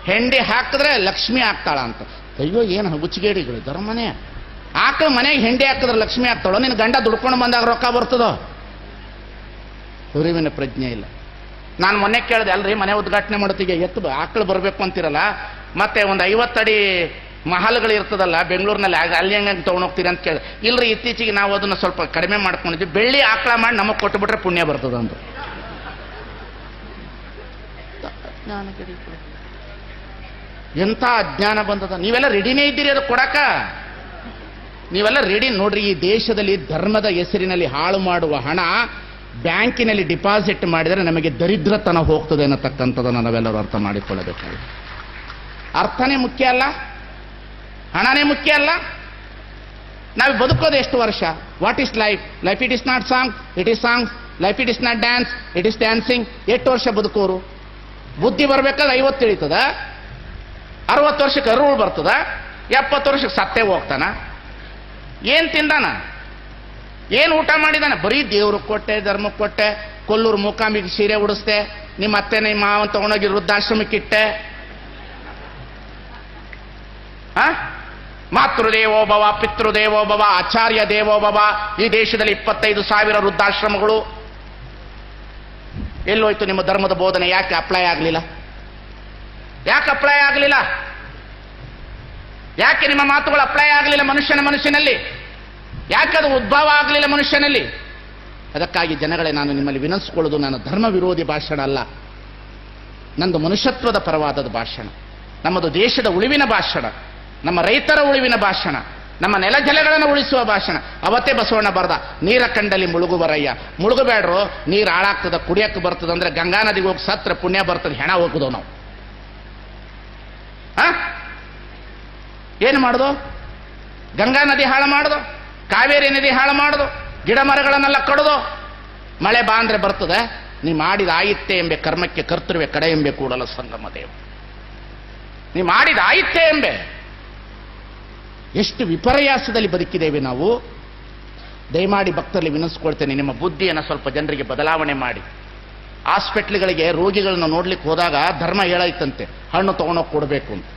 ಹೆಂಡಿ ಹಾಕಿದ್ರೆ ಲಕ್ಷ್ಮಿ ಆಗ್ತಾಳ ಅಂತ. ಅಯ್ಯೋ ಏನು ಹುಚ್ಚಗೇಡಿಗಳು ಧರ್ಮನೇ. ಆಕಳ ಮನೆಗೆ ಹೆಂಡಿ ಹಾಕಿದ್ರೆ ಲಕ್ಷ್ಮಿ ಆಗ್ತಾಳೋ? ನಿನ್ನ ಗಂಡ ದುಡ್ಕೊಂಡು ಬಂದಾಗ ರೊಕ್ಕ ಬರ್ತದೋ? ಅರಿವಿನ ಪ್ರಜ್ಞೆ ಇಲ್ಲ. ನಾನು ಮೊನ್ನೆ ಕೇಳಿದೆ, ಅಲ್ರಿ ಮನೆ ಉದ್ಘಾಟನೆ ಮಾಡೋತಿಗೆ ಎತ್ತು ಆಕಳು ಬರಬೇಕು ಅಂತಿರಲ್ಲ, ಮತ್ತೆ ಒಂದು 50 ಅಡಿ ಮಹಲ್ಗಳು ಇರ್ತದಲ್ಲ ಬೆಂಗಳೂರಿನಲ್ಲಿ, ಅಲ್ಲಿ ಹೆಂಗೆ ತೊಗೊಂಡೋಗ್ತೀರಿ ಅಂತ ಕೇಳಿದೆ. ಇಲ್ರಿ, ಇತ್ತೀಚೆಗೆ ನಾವು ಅದನ್ನು ಸ್ವಲ್ಪ ಕಡಿಮೆ ಮಾಡ್ಕೊಂಡಿದ್ವಿ, ಬೆಳ್ಳಿ ಆಕಳ ಮಾಡಿ ನಮಗೆ ಕೊಟ್ಟುಬಿಟ್ರೆ ಪುಣ್ಯ ಬರ್ತದಂತ. ಎಂಥ ಅಜ್ಞಾನ ಬಂದದ. ನೀವೆಲ್ಲ ರೆಡಿನೇ ಇದ್ದೀರಿ ಅದು ಕೊಡಕ? ನೀವೆಲ್ಲ ರೆಡಿ ನೋಡ್ರಿ. ಈ ದೇಶದಲ್ಲಿ ಧರ್ಮದ ಹೆಸರಿನಲ್ಲಿ ಹಾಳು ಮಾಡುವ ಹಣ ಬ್ಯಾಂಕಿನಲ್ಲಿ ಡಿಪಾಸಿಟ್ ಮಾಡಿದರೆ ನಮಗೆ ದರಿದ್ರತನ ಹೋಗ್ತದೆ ಅನ್ನತಕ್ಕಂಥದ್ದನ್ನು ನಾವೆಲ್ಲರೂ ಅರ್ಥ ಮಾಡಿಕೊಳ್ಳಬೇಕಾಗಿದೆ. ಅರ್ಥನೇ ಮುಖ್ಯ ಅಲ್ಲ, ಹಣನೇ ಮುಖ್ಯ ಅಲ್ಲ. ನಾವು ಬದುಕೋದು ಎಷ್ಟು ವರ್ಷ? What is life? Life it is not song, it is songs. Life it is not dance, it is dancing. ಎಷ್ಟು ವರ್ಷ ಬದುಕೋರು? ಬುದ್ಧಿ ಬರ್ಬೇಕಾದ್ರೆ 50 ತಿಳಿತದ, 60 ವರ್ಷಕ್ಕೆ ಅರುಳು ಬರ್ತದ, 70 ವರ್ಷಕ್ಕೆ ಸತ್ತೇ ಹೋಗ್ತಾನ. ಏನ್ ತಿಂದಾನ? ಏನು ಊಟ ಮಾಡಿದಾನ? ಬರೀ ದೇವ್ರಿಗೆ ಕೊಟ್ಟೆ, ಧರ್ಮಕ್ಕೆ ಕೊಟ್ಟೆ, ಕೊಲ್ಲೂರು ಮೂಕಾಂಬಿಗೆ ಸೀರೆ ಉಡಿಸ್ದೆ, ನಿಮ್ಮ ಅತ್ತೆ ನಿಮ್ಮ ಮಾವನ್ ತಗೊಂಡೋಗಿ ವೃದ್ಧಾಶ್ರಮಕ್ಕಿಟ್ಟೆ. ಮಾತೃದೇವೋ ಭವ, ಪಿತೃದೇವೋ ಭವ, ಆಚಾರ್ಯ ದೇವೋ ಭವ. ಈ ದೇಶದಲ್ಲಿ 25,000 ವೃದ್ಧಾಶ್ರಮಗಳು. ಎಲ್ಲೋಯ್ತು ನಿಮ್ಮ ಧರ್ಮದ ಬೋಧನೆ? ಯಾಕೆ ಅಪ್ಲೈ ಆಗಲಿಲ್ಲ? ಯಾಕೆ ಅಪ್ಲೈ ಆಗಲಿಲ್ಲ? ಯಾಕೆ ನಿಮ್ಮ ಮಾತುಗಳು ಅಪ್ಲೈ ಆಗಲಿಲ್ಲ ಮನುಷ್ಯನಲ್ಲಿ? ಯಾಕೆ ಅದು ಉದ್ಭವ ಆಗಲಿಲ್ಲ ಮನುಷ್ಯನಲ್ಲಿ? ಅದಕ್ಕಾಗಿ ಜನಗಳೇ, ನಾನು ನಿಮ್ಮಲ್ಲಿ ವಿನಂತಿಸಿಕೊಳ್ಳೋದು, ನನ್ನ ಧರ್ಮ ವಿರೋಧಿ ಭಾಷಣ ಅಲ್ಲ, ನಂದು ಮನುಷ್ಯತ್ವದ ಪರವಾದದ ಭಾಷಣ, ನಮ್ಮದು ದೇಶದ ಉಳಿವಿನ ಭಾಷಣ, ನಮ್ಮ ರೈತರ ಉಳಿವಿನ ಭಾಷಣ, ನಮ್ಮ ನೆಲ ಜಲಗಳನ್ನು ಉಳಿಸುವ ಭಾಷಣ. ಅವತ್ತೇ ಬಸವಣ್ಣ ಬರೆದ, ನೀರ ಕಂಡಲ್ಲಿ ಮುಳುಗುವರಯ್ಯ. ಮುಳುಗಬೇಡ್ರು, ನೀರು ಹಾಳಾಗ್ತದ, ಕುಡಿಯಕ್ಕೆ ಬರ್ತದ ಅಂದ್ರೆ ಗಂಗಾ ನದಿಗೆ ಹೋಗಿ ಸತ್ರ ಪುಣ್ಯ ಬರ್ತದೆ, ಹೆಣ ಹೋಗುದೋ ನಾವು. ಏನು ಮಾಡುದು? ಗಂಗಾ ನದಿ ಹಾಳು ಮಾಡುದು, ಕಾವೇರಿ ನದಿ ಹಾಳು ಮಾಡುದು, ಗಿಡ ಮರಗಳನ್ನೆಲ್ಲ ಕಡುದು. ಮಳೆ ಬಾ ಅಂದ್ರೆ ಬರ್ತದೆ. ನೀ ಮಾಡಿದ ಆಯಿತ್ತೆ ಎಂಬೆ ಕರ್ಮಕ್ಕೆ ಕರ್ತೃವೆ ಕಡೆ ಎಂಬೆ ಕೂಡಲ ಸಂಗಮ ದೇವ. ನೀ ಮಾಡಿದ ಆಯಿತ್ತೆ ಎಂಬೆ. ಎಷ್ಟು ವಿಪರ್ಯಾಸದಲ್ಲಿ ಬದುಕಿದ್ದೇವೆ ನಾವು. ದಯಮಾಡಿ ಭಕ್ತರಲ್ಲಿ ವಿನಂತಿಸ್ಕೊಳ್ತೇನೆ, ನಿಮ್ಮ ಬುದ್ಧಿಯನ್ನು ಸ್ವಲ್ಪ ಜನರಿಗೆ ಬದಲಾವಣೆ ಮಾಡಿ. ಹಾಸ್ಪಿಟ್ಲ್ಗಳಿಗೆ ರೋಗಿಗಳನ್ನ ನೋಡ್ಲಿಕ್ಕೆ ಹೋದಾಗ ಧರ್ಮ ಹೇಳೈತಂತೆ, ಹಣ್ಣು ತಗೊಂಡೋಗಿ ಕೊಡಬೇಕು ಅಂತ.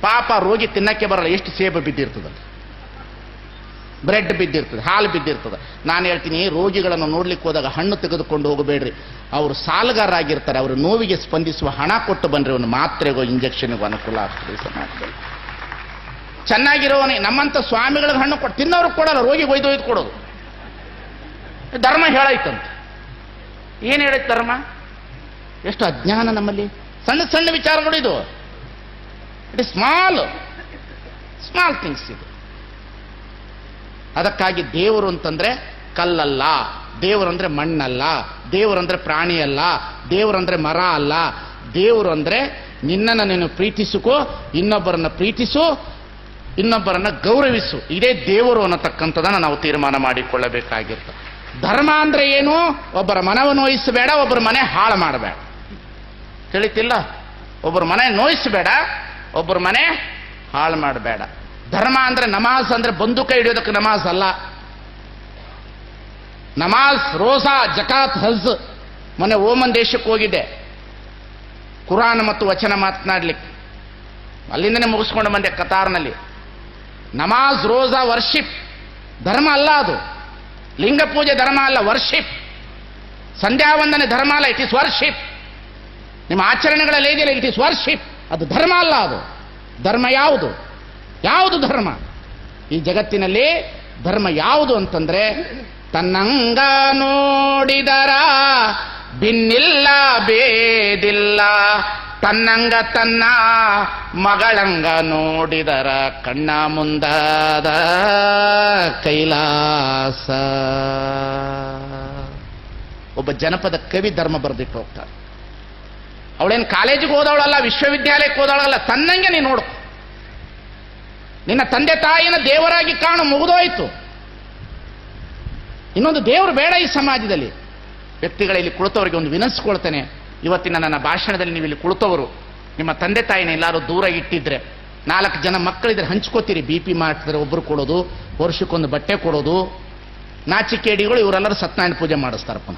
ಪಾಪ ರೋಗಿ ತಿನ್ನಕ್ಕೆ ಬರಲ್ಲ, ಎಷ್ಟು ಸೇಬು ಬಿದ್ದಿರ್ತದೆ, ಬ್ರೆಡ್ ಬಿದ್ದಿರ್ತದೆ, ಹಾಲು ಬಿದ್ದಿರ್ತದೆ. ನಾನು ಹೇಳ್ತೀನಿ, ರೋಗಿಗಳನ್ನು ನೋಡ್ಲಿಕ್ಕೆ ಹೋದಾಗ ಹಣ್ಣು ತೆಗೆದುಕೊಂಡು ಹೋಗಬೇಡ್ರಿ. ಅವರು ಸಾಲಗಾರರಾಗಿರ್ತಾರೆ, ಅವರು ನೋವಿಗೆ ಸ್ಪಂದಿಸುವ ಹಣ ಕೊಟ್ಟು ಬನ್ರಿ, ಒಂದು ಮಾತ್ರೆಗೋ ಇಂಜೆಕ್ಷನ್ಗೋ ಅನುಕೂಲ ಆಗ್ತದೆ ಸಮಾಜದಲ್ಲಿ. ಚೆನ್ನಾಗಿರೋವನೇ ನಮ್ಮಂಥ ಸ್ವಾಮಿಗಳಿಗೆ ಹಣ್ಣು ಕೊಟ್ಟು ತಿನ್ನೋರಿಗೆ ಕೊಡಲ್ಲ, ರೋಗಿಗೆ ಒಯ್ದು ಕೊಡೋದು. ಧರ್ಮ ಹೇಳೈತಂತೆ. ಏನು ಹೇಳೈತೆ ಧರ್ಮ? ಎಷ್ಟು ಅಜ್ಞಾನ ನಮ್ಮಲ್ಲಿ. ಸಣ್ಣ ಸಣ್ಣ ವಿಚಾರಗಳು ಇದು. ಇಟ್ ಇಸ್ ಸ್ಮಾಲ್ ಥಿಂಗ್ಸ್ ಇದು. ಅದಕ್ಕಾಗಿ ದೇವರು ಅಂತಂದ್ರೆ ಕಲ್ಲಲ್ಲ, ದೇವರಂದ್ರೆ ಮಣ್ಣಲ್ಲ, ದೇವರಂದ್ರೆ ಪ್ರಾಣಿ ಅಲ್ಲ, ದೇವರಂದ್ರೆ ಮರ ಅಲ್ಲ. ದೇವರು ಅಂದ್ರೆ ನಿನ್ನನ್ನು ನೀನು ಪ್ರೀತಿಸಿಕೋ, ಇನ್ನೊಬ್ಬರನ್ನ ಪ್ರೀತಿಸು, ಇನ್ನೊಬ್ಬರನ್ನ ಗೌರವಿಸು. ಇದೇ ದೇವರು ಅನ್ನತಕ್ಕಂಥದನ್ನು ನಾವು ತೀರ್ಮಾನ ಮಾಡಿಕೊಳ್ಳಬೇಕಾಗಿರ್ತದೆ. ಧರ್ಮ ಅಂದ್ರೆ ಏನು? ಒಬ್ಬರ ಮನವನ್ನು ನೋಯಿಸಬೇಡ, ಒಬ್ಬರ ಮನೆ ಹಾಳು ಮಾಡಬೇಡ. ತಿಳಿತಿಲ್ಲ? ಒಬ್ಬರ ಮನೆ ನೋಯಿಸಬೇಡ, ಒಬ್ಬರ ಮನೆ ಹಾಳು ಮಾಡಬೇಡ. ಧರ್ಮ ಅಂದ್ರೆ ನಮಾಜ್ ಅಂದ್ರೆ ಬಂದೂಕ ಹಿಡಿಯೋದಕ್ಕೆ ನಮಾಜ್ ಅಲ್ಲ. ನಮಾಜ್, ರೋಜಾ, ಜಕಾತ್, ಹಜ್. ಮೊನ್ನೆ ಓಮನ್ ದೇಶಕ್ಕೆ ಹೋಗಿದ್ದೆ ಕುರಾನ್ ಮತ್ತು ವಚನ ಮಾತನಾಡ್ಲಿಕ್ಕೆ. ಅಲ್ಲಿಂದನೇ ಮುಗಿಸ್ಕೊಂಡು ಬಂದೆ ಕತಾರ್ನಲ್ಲಿ. ನಮಾಜ್, ರೋಜಾ, ವರ್ಷಿಪ್ ಧರ್ಮ ಅಲ್ಲ ಅದು. ಲಿಂಗ ಪೂಜೆ ಧರ್ಮ ಅಲ್ಲ, ವರ್ಷಿಪ್. ಸಂಧ್ಯಾ ವಂದನೆ ಧರ್ಮ ಅಲ್ಲ, ಇಟ್ ಇಸ್ ವರ್ಷಿಪ್. ನಿಮ್ಮ ಆಚರಣೆಗಳಲ್ಲಿ ಇದೆಯಲ್ಲ, ಇಟ್ ಇಸ್ ವರ್ಷಿಪ್. ಅದು ಧರ್ಮ ಅಲ್ಲ. ಅದು ಧರ್ಮ ಯಾವುದು? ಯಾವುದು ಧರ್ಮ? ಈ ಜಗತ್ತಿನಲ್ಲಿ ಧರ್ಮ ಯಾವುದು ಅಂತಂದ್ರೆ, ತನ್ನಂಗ ನೋಡಿದರ ಭಿನ್ನಿಲ್ಲ ಭೇದಿಲ್ಲ, ತನ್ನಂಗ ತನ್ನ ಮಗಳಂಗ ನೋಡಿದರ ಕಣ್ಣ ಮುಂದಾದ ಕೈಲಾಸ. ಒಬ್ಬ ಜನಪದ ಕವಿ ಧರ್ಮ ಬರೆದಿಟ್ಟು ಹೋಗ್ತಾರೆ. ಅವಳೇನು ಕಾಲೇಜಿಗೆ ಹೋದವಳಲ್ಲ, ವಿಶ್ವವಿದ್ಯಾಲಯಕ್ಕೆ ಹೋದವಳಲ್ಲ. ತನ್ನಂಗೆ ನೀನು ನೋಡು, ನಿನ್ನ ತಂದೆ ತಾಯಿನ ದೇವರಾಗಿ ಕಾಣು, ಮುಗಿದೋಯ್ತು. ಇನ್ನೊಂದು ದೇವರು ಬೇಡ ಈ ಸಮಾಜದಲ್ಲಿ. ವ್ಯಕ್ತಿಗಳಲ್ಲಿ ಕುಳಿತವರಿಗೆ ಒಂದು ವಿನಂತಿಸ್ಕೊಳ್ತೇನೆ, ಇವತ್ತಿನ ನನ್ನ ಭಾಷಣದಲ್ಲಿ ನೀವು ಇಲ್ಲಿ ಕುಳಿತವರು ನಿಮ್ಮ ತಂದೆ ತಾಯಿನ ಎಲ್ಲರೂ ದೂರ ಇಟ್ಟಿದ್ರೆ, 4 ಜನ ಮಕ್ಕಳಿದ್ರೆ ಹಂಚ್ಕೋತೀರಿ. BP ಮಾಡ್ತಿದ್ರೆ ಒಬ್ಬರು ಕೊಡೋದು, ವರ್ಷಕ್ಕೊಂದು ಬಟ್ಟೆ ಕೊಡೋದು. ನಾಚಿಕೇಡಿಗಳು ಇವರೆಲ್ಲರೂ ಸತ್ಯನಾರಾಯಣ ಪೂಜೆ ಮಾಡಿಸ್ತಾರಪ್ಪ,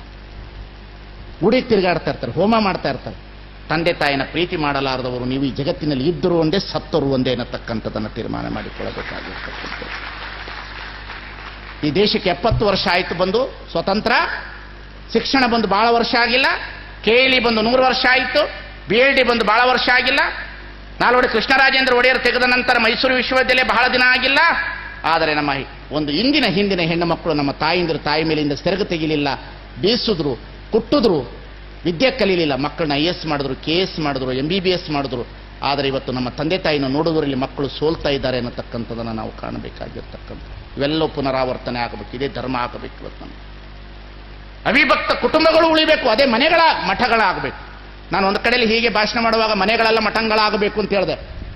ಗುಡಿ ತಿರುಗಾಡ್ತಾ ಇರ್ತಾರೆ, ಹೋಮ ಮಾಡ್ತಾ ಇರ್ತಾರೆ. ತಂದೆ ತಾಯಿನ ಪ್ರೀತಿ ಮಾಡಲಾರದವರು ನೀವು ಈ ಜಗತ್ತಿನಲ್ಲಿ ಇದ್ದರು ಒಂದೇ, ಸತ್ತರು ಒಂದೇ ಅನ್ನತಕ್ಕಂಥದ್ದನ್ನು ತೀರ್ಮಾನ ಮಾಡಿಕೊಳ್ಳಬೇಕಾಗಿರ್ತಕ್ಕಂಥದ್ದು. ಈ ದೇಶಕ್ಕೆ 70 ವರ್ಷ ಆಯಿತು ಬಂದು ಸ್ವತಂತ್ರ. ಶಿಕ್ಷಣ ಬಂದು ಬಹಳ ವರ್ಷ ಆಗಿಲ್ಲ. KLE ಬಂದು 100 ವರ್ಷ ಆಯಿತು. BLD ಬಂದು ಬಹಳ ವರ್ಷ ಆಗಿಲ್ಲ. ನಾಲ್ವಡಿ ಕೃಷ್ಣರಾಜೇಂದ್ರ ಒಡೆಯರ್ ತೆಗೆದ ನಂತರ ಮೈಸೂರು ವಿಶ್ವವಿದ್ಯಾಲಯ ಬಹಳ ದಿನ ಆಗಿಲ್ಲ. ಆದರೆ ನಮ್ಮ ಒಂದು ಹಿಂದಿನ ಹೆಣ್ಣು ಮಕ್ಕಳು ನಮ್ಮ ತಾಯಿಂದರು ತಾಯಿ ಮೇಲಿಂದ ಸೆರಗು ತೆಗಿಲಿಲ್ಲ, ಬೀಸಿದ್ರು, ಕುಟ್ಟಿದ್ರು, ವಿದ್ಯೆ ಕಲೀಲಿಲ್ಲ. ಮಕ್ಕಳನ್ನ IAS ಮಾಡಿದ್ರು, KS ಮಾಡಿದ್ರು, MBBS ಮಾಡಿದ್ರು, ಆದರೆ ಇವತ್ತು ನಮ್ಮ ತಂದೆ ತಾಯಿನ ನೋಡುವವರಲ್ಲಿ ಮಕ್ಕಳು ಸೋಲ್ತಾ ಇದ್ದಾರೆ ಅನ್ನತಕ್ಕಂಥದ್ದನ್ನು ನಾವು ಕಾಣಬೇಕಾಗಿರ್ತಕ್ಕಂಥ ಇವೆಲ್ಲವೂ ಪುನರಾವರ್ತನೆ ಆಗಬೇಕು. ಇದೇ ಧರ್ಮ ಆಗಬೇಕು. ಇವತ್ತು ನಮಗೆ ಅವಿಭಕ್ತ ಕುಟುಂಬಗಳು ಉಳಿಬೇಕು, ಅದೇ ಮನೆಗಳ ಮಠಗಳಾಗಬೇಕು. ನಾನು ಒಂದು ಕಡೆಯಲ್ಲಿ ಹೀಗೆ ಭಾಷಣ ಮಾಡುವಾಗ ಮನೆಗಳೆಲ್ಲ ಮಠಗಳಾಗಬೇಕು ಅಂತ ಹೇಳಿದೆ.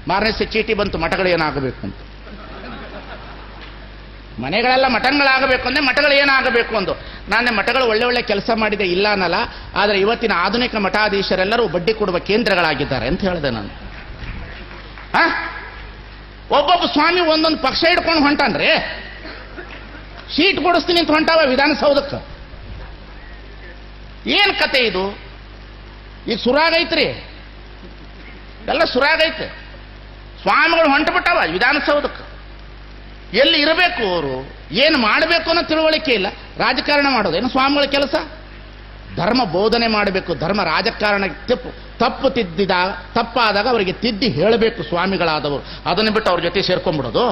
ಮಾರನೇ ಚೀಟಿ ಬಂತು ಮಠಗಳು ಏನಾಗಬೇಕು ಅಂತ. ಮನೆಗಳೆಲ್ಲ ಮಠಗಳಾಗಬೇಕು ಅಂದರೆ ಮಠಗಳು ಏನಾಗಬೇಕು ಅಂದು. ನಾನೇ ಮಠಗಳು ಒಳ್ಳೆ ಒಳ್ಳೆ ಕೆಲಸ ಮಾಡಿದೆ ಇಲ್ಲ ಅನ್ನಲ್ಲ, ಆದರೆ ಇವತ್ತಿನ ಆಧುನಿಕ ಮಠಾಧೀಶರೆಲ್ಲರೂ ಬಡ್ಡಿ ಕೊಡುವ ಕೇಂದ್ರಗಳಾಗಿದ್ದಾರೆ ಅಂತ ಹೇಳಿದೆ ನಾನು. ಒಬ್ಬೊಬ್ಬ ಸ್ವಾಮಿ ಒಂದೊಂದು ಪಕ್ಷ ಹಿಡ್ಕೊಂಡು ಹೊಂಟಾನ್ರಿ. ಸೀಟ್ ಕೊಡಿಸ್ತೀನಿ ಅಂತ ಹೊಂಟಾವ ವಿಧಾನಸೌಧಕ್ಕೆ. ಏನ್ ಕತೆ ಇದು? ಈಗ ಸುರಾಗೈತ್ರಿ, ಎಲ್ಲ ಸುರಾಗೈತೆ. ಸ್ವಾಮಿಗಳು ಹೊಂಟಬಿಟ್ಟವ ವಿಧಾನಸೌಧಕ್ಕೆ. ಎಲ್ಲಿ ಇರಬೇಕು ಅವರು, ಏನು ಮಾಡಬೇಕು ಅನ್ನೋ ತಿಳುವಳಿಕೆ ಇಲ್ಲ. ರಾಜಕಾರಣ ಮಾಡೋದು ಏನು ಸ್ವಾಮಿಗಳ ಕೆಲಸ? ಧರ್ಮ ಬೋಧನೆ ಮಾಡಬೇಕು. ಧರ್ಮ ರಾಜಕಾರಣ ತಪ್ಪಾದಾಗ ಅವರಿಗೆ ತಿದ್ದಿ ಹೇಳಬೇಕು ಸ್ವಾಮಿಗಳಾದವರು. ಅದನ್ನು ಬಿಟ್ಟು ಅವ್ರ ಜೊತೆ ಸೇರ್ಕೊಂಡ್ಬಿಡೋದು.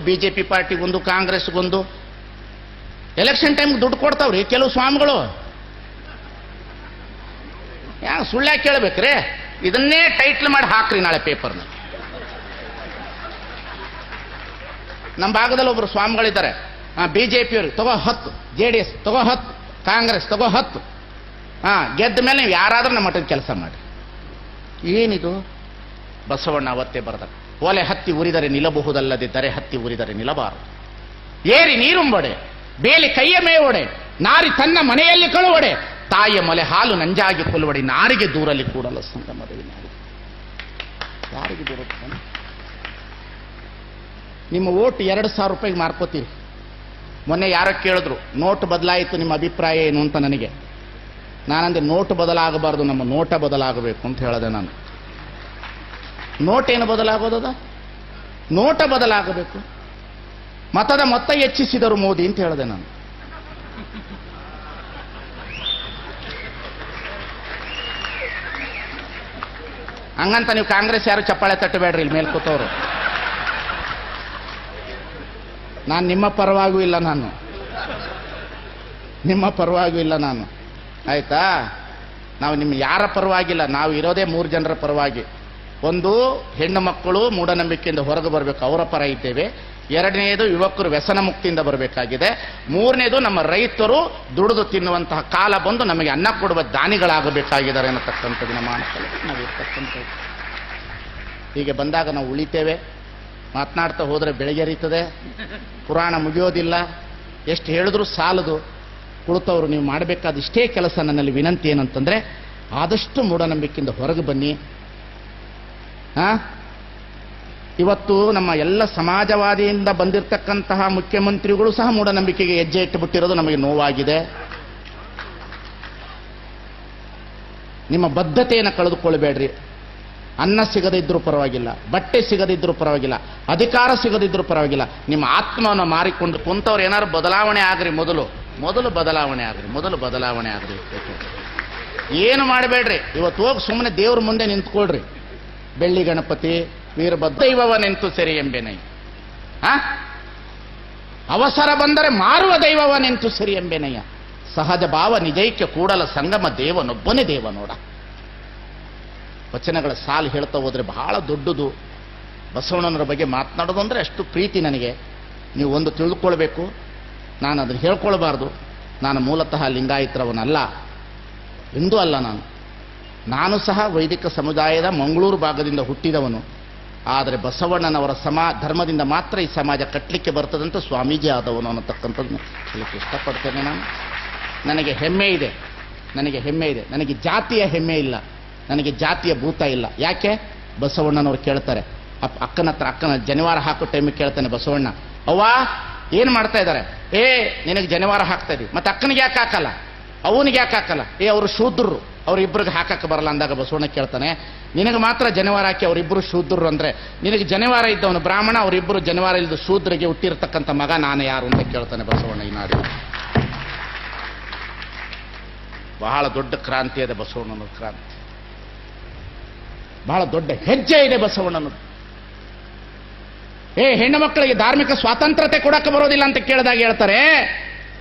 ಬಿಜೆಪಿ ಪಾರ್ಟಿಗೊಂದು, ಕಾಂಗ್ರೆಸ್ಗೊಂದು. ಎಲೆಕ್ಷನ್ ಟೈಮ್ಗೆ ದುಡ್ಡು ಕೊಡ್ತಾವ್ರಿ ಕೆಲವು ಸ್ವಾಮಿಗಳು. ಸುಳ್ಳ್ಯಾಕೆ ಕೇಳಬೇಕ್ರಿ? ಇದನ್ನೇ ಟೈಟ್ಲ್ ಮಾಡಿ ಹಾಕ್ರಿ ನಾಳೆ ಪೇಪರ್ನ. ನಮ್ಮ ಭಾಗದಲ್ಲಿ ಒಬ್ರು ಸ್ವಾಮಿಗಳಿದ್ದಾರೆ, ಬಿಜೆಪಿಯವರು ತಗೋ 10, JDS ತಗೋ 10, ಕಾಂಗ್ರೆಸ್ ತಗೋ 10. ಗೆದ್ದ ಮೇಲೆ ನೀವು ಯಾರಾದ್ರೂ ನಮ್ಮ ಮಠದ ಕೆಲಸ ಮಾಡಿ. ಏನಿದು? ಬಸವಣ್ಣ ಅವತ್ತೇ ಬರೆದ, ಒಲೆ ಹತ್ತಿ ಉರಿದರೆ ನಿಲ್ಲಬಹುದಲ್ಲದಿದ್ದರೆ ಹತ್ತಿ ಉರಿದರೆ ನಿಲ್ಲಬಾರದು. ಏರಿ ನೀರುಂಬೊಡೆ, ಬೇಲಿ ಕೈಯ ಮೇವೊಡೆ, ನಾರಿ ತನ್ನ ಮನೆಯಲ್ಲಿ ಕಳುವಡೆ, ತಾಯಿಯ ಮೊಲೆ ಹಾಲು ನಂಜಾಗಿ ಕೊಲ್ಲುವಡೆ, ನಾರಿಗೆ ದೂರಲ್ಲಿ ಕೂಡಲ ಸಂಗಮದಲ್ಲಿ ನಾರಿ. ಯಾರಿಗೆ ದೂರ? ನಿಮ್ಮ ಓಟ್ 2,000 ರೂಪಾಯಿಗೆ ಮಾರ್ಕೋತೀರಿ. ಮೊನ್ನೆ ಯಾರೋ ಕೇಳಿದ್ರು ನೋಟ್ ಬದಲಾಯಿತು, ನಿಮ್ಮ ಅಭಿಪ್ರಾಯ ಏನು ಅಂತ ನನಗೆ. ನಾನಂದ್ರೆ ನೋಟ್ ಬದಲಾಗಬಾರ್ದು, ನಮ್ಮ ನೋಟ ಬದಲಾಗಬೇಕು ಅಂತ ಹೇಳಿದೆ ನಾನು. ನೋಟ್ ಏನು ಬದಲಾಗೋದದ? ನೋಟ ಬದಲಾಗಬೇಕು. ಮತದ ಮೊತ್ತ ಹೆಚ್ಚಿಸಿದರು ಮೋದಿ ಅಂತ ಹೇಳಿದೆ ನಾನು. ಹಂಗಂತ ನೀವು ಕಾಂಗ್ರೆಸ್ ಯಾರು ಚಪ್ಪಾಳೆ ತಟ್ಟಬೇಡ್ರಿ ಇಲ್ಲಿ ಮೇಲೆ ಕೂತವ್ರು. ನಾನು ನಿಮ್ಮ ಪರವಾಗೂ ಇಲ್ಲ, ನಿಮ್ಮ ಪರವಾಗೂ ಇಲ್ಲ ನಾನು. ಆಯ್ತಾ? ನಾವು ನಿಮ್ಮ ಯಾರ ಪರವಾಗಿಲ್ಲ, ನಾವು ಇರೋದೇ 3 ಜನರ ಪರವಾಗಿ. ಒಂದು, ಹೆಣ್ಣು ಮಕ್ಕಳು ಮೂಢನಂಬಿಕೆಯಿಂದ ಹೊರಗೆ ಬರಬೇಕು, ಅವರ ಪರ ಇದ್ದೇವೆ. 2ನೇದು, ಯುವಕರು ವ್ಯಸನ ಮುಕ್ತಿಯಿಂದ ಬರಬೇಕಾಗಿದೆ. 3ನೇದು, ನಮ್ಮ ರೈತರು ದುಡಿದು ತಿನ್ನುವಂತಹ ಕಾಲ ಬಂದು ನಮಗೆ ಅನ್ನ ಕೊಡುವ ದಾನಿಗಳಾಗಬೇಕಾಗಿದ್ದಾರೆ ಅನ್ನತಕ್ಕಂಥದ್ದು ನಮ್ಮ ಅನುಕೂಲ ನಾವು ಇರ್ತಕ್ಕಂಥದ್ದು. ಹೀಗೆ ಬಂದಾಗ ನಾವು ಉಳಿತೇವೆ. ಮಾತನಾಡ್ತಾ ಹೋದರೆ ಬೆಳಗೆರೀತದೆ, ಪುರಾಣ ಮುಗಿಯೋದಿಲ್ಲ. ಎಷ್ಟು ಹೇಳಿದ್ರೂ ಸಾಲದು. ಕುಳಿತವರು ನೀವು ಮಾಡಬೇಕಾದ ಇಷ್ಟೇ ಕೆಲಸ. ನನ್ನಲ್ಲಿ ವಿನಂತಿ ಏನಂತಂದ್ರೆ, ಆದಷ್ಟು ಮೂಢನಂಬಿಕೆಯಿಂದ ಹೊರಗೆ ಬನ್ನಿ. ಇವತ್ತು ನಮ್ಮ ಎಲ್ಲ ಸಮಾಜವಾದಿಯಿಂದ ಬಂದಿರತಕ್ಕಂತಹ ಮುಖ್ಯಮಂತ್ರಿಗಳು ಸಹ ಮೂಢನಂಬಿಕೆಗೆ ಹೆಜ್ಜೆ ಇಟ್ಟುಬಿಟ್ಟಿರೋದು ನಮಗೆ ನೋವಾಗಿದೆ. ನಿಮ್ಮ ಬದ್ಧತೆಯನ್ನು ಕಳೆದುಕೊಳ್ಬೇಡ್ರಿ. ಅನ್ನ ಸಿಗದಿದ್ರೂ ಪರವಾಗಿಲ್ಲ, ಬಟ್ಟೆ ಸಿಗದಿದ್ರೂ ಪರವಾಗಿಲ್ಲ, ಅಧಿಕಾರ ಸಿಗದಿದ್ರೂ ಪರವಾಗಿಲ್ಲ. ನಿಮ್ಮ ಆತ್ಮವನ್ನು ಮಾರಿಕೊಂಡು ಕುಂತವ್ರು ಏನಾದ್ರು ಬದಲಾವಣೆ ಆಗ್ರಿ. ಮೊದಲು ಬದಲಾವಣೆ ಆಗ್ರಿ. ಏನು ಮಾಡಬೇಡ್ರಿ. ಇವತ್ತು ಹೋಗಿ ಸುಮ್ಮನೆ ದೇವ್ರ ಮುಂದೆ ನಿಂತ್ಕೊಳ್ರಿ. ಬೆಳ್ಳಿ ಗಣಪತಿ, ವೀರಭದ್ರ ದೈವವ ನೆಂತು ಸೆರೆ ಎಂಬೆನೈ. ಅವಸರ ಬಂದರೆ ಮಾರುವ ದೈವವ ನೆಂತು ಸೆರೆ ಎಂಬೆನಯ್ಯ. ಸಹಜ ಭಾವ ನಿಜೈಕ್ಯ ಕೂಡಲ ಸಂಗಮ ದೇವನೊಬ್ಬನೇ ದೇವ ನೋಡ. ವಚನಗಳ ಸಾಲು ಹೇಳ್ತಾ ಹೋದ್ರೆ ಬಹಳ ದೊಡ್ಡದು. ಬಸವಣ್ಣನವರ ಬಗ್ಗೆ ಮಾತನಾಡೋದು ಅಂದರೆ ಅಷ್ಟು ಪ್ರೀತಿ ನನಗೆ. ನೀವು ಒಂದು ತಿಳಿದುಕೊಳ್ಬೇಕು, ನಾನು ಅದನ್ನು ಹೇಳ್ಕೊಳ್ಬಾರ್ದು. ನಾನು ಮೂಲತಃ ಲಿಂಗಾಯತರವನಲ್ಲ, ಎಂದೂ ಅಲ್ಲ. ನಾನು ಸಹ ವೈದಿಕ ಸಮುದಾಯದ ಮಂಗಳೂರು ಭಾಗದಿಂದ ಹುಟ್ಟಿದವನು. ಆದರೆ ಬಸವಣ್ಣನವರ ಧರ್ಮದಿಂದ ಮಾತ್ರ ಈ ಸಮಾಜ ಕಟ್ಟಲಿಕ್ಕೆ ಬರ್ತದಂತ ಸ್ವಾಮೀಜಿ ಆದವನು ಅನ್ನತಕ್ಕಂಥದ್ದು ಹೇಳಕ್ಕೆ ಇಷ್ಟಪಡ್ತೇನೆ ನಾನು. ನನಗೆ ಹೆಮ್ಮೆ ಇದೆ. ನನಗೆ ಜಾತಿಯ ಹೆಮ್ಮೆ ಇಲ್ಲ, ನನಗೆ ಜಾತಿಯ ಭೂತ ಇಲ್ಲ. ಯಾಕೆ? ಬಸವಣ್ಣನವ್ರು ಕೇಳ್ತಾರೆ, ಅಕ್ಕನ ಜನಿವಾರ ಹಾಕೋ ಟೈಮಿಗೆ ಕೇಳ್ತಾನೆ ಬಸವಣ್ಣ, ಅವ್ವ ಏನು ಮಾಡ್ತಾ ಇದ್ದಾರೆ? ನಿನಗೆ ಜನಿವಾರ ಹಾಕ್ತಾ ಇದ್ದೀವಿ, ಮತ್ತೆ ಅಕ್ಕನಿಗೆ ಯಾಕೆ ಹಾಕಲ್ಲ, ಅವನಿಗೆ ಯಾಕೆ ಹಾಕಲ್ಲ? ಅವರು ಶೂದ್ರರು, ಅವರಿಬ್ಬರಿಗೆ ಹಾಕಕ್ಕೆ ಬರಲ್ಲ ಅಂದಾಗ ಬಸವಣ್ಣ ಕೇಳ್ತಾನೆ, ನಿನಗೆ ಮಾತ್ರ ಜನಿವಾರ ಹಾಕಿ ಅವರಿಬ್ಬರು ಶೂದ್ರರು ಅಂದ್ರೆ, ನಿನಗೆ ಜನಿವಾರ ಇದ್ದವನು ಬ್ರಾಹ್ಮಣ, ಅವರಿಬ್ಬರು ಜನಿವಾರ ಇಲ್ಲದ ಶೂದ್ರಿಗೆ ಹುಟ್ಟಿರ್ತಕ್ಕಂಥ ಮಗ ನಾನು ಯಾರು ಅಂತ ಕೇಳ್ತಾನೆ ಬಸವಣ್ಣ ಈ ನಾಡಿ. ಬಹಳ ದೊಡ್ಡ ಕ್ರಾಂತಿ ಇದೆ ಬಸವಣ್ಣನ ಕ್ರಾಂತಿ. ಬಹಳ ದೊಡ್ಡ ಹೆಜ್ಜೆ ಇದೆ ಬಸವಣ್ಣನದು. ಹೆಣ್ಣು ಮಕ್ಕಳಿಗೆ ಧಾರ್ಮಿಕ ಸ್ವಾತಂತ್ರ್ಯತೆ ಕೊಡಕ್ಕೆ ಬರೋದಿಲ್ಲ ಅಂತ ಕೇಳಿದಾಗ ಹೇಳ್ತಾರೆ,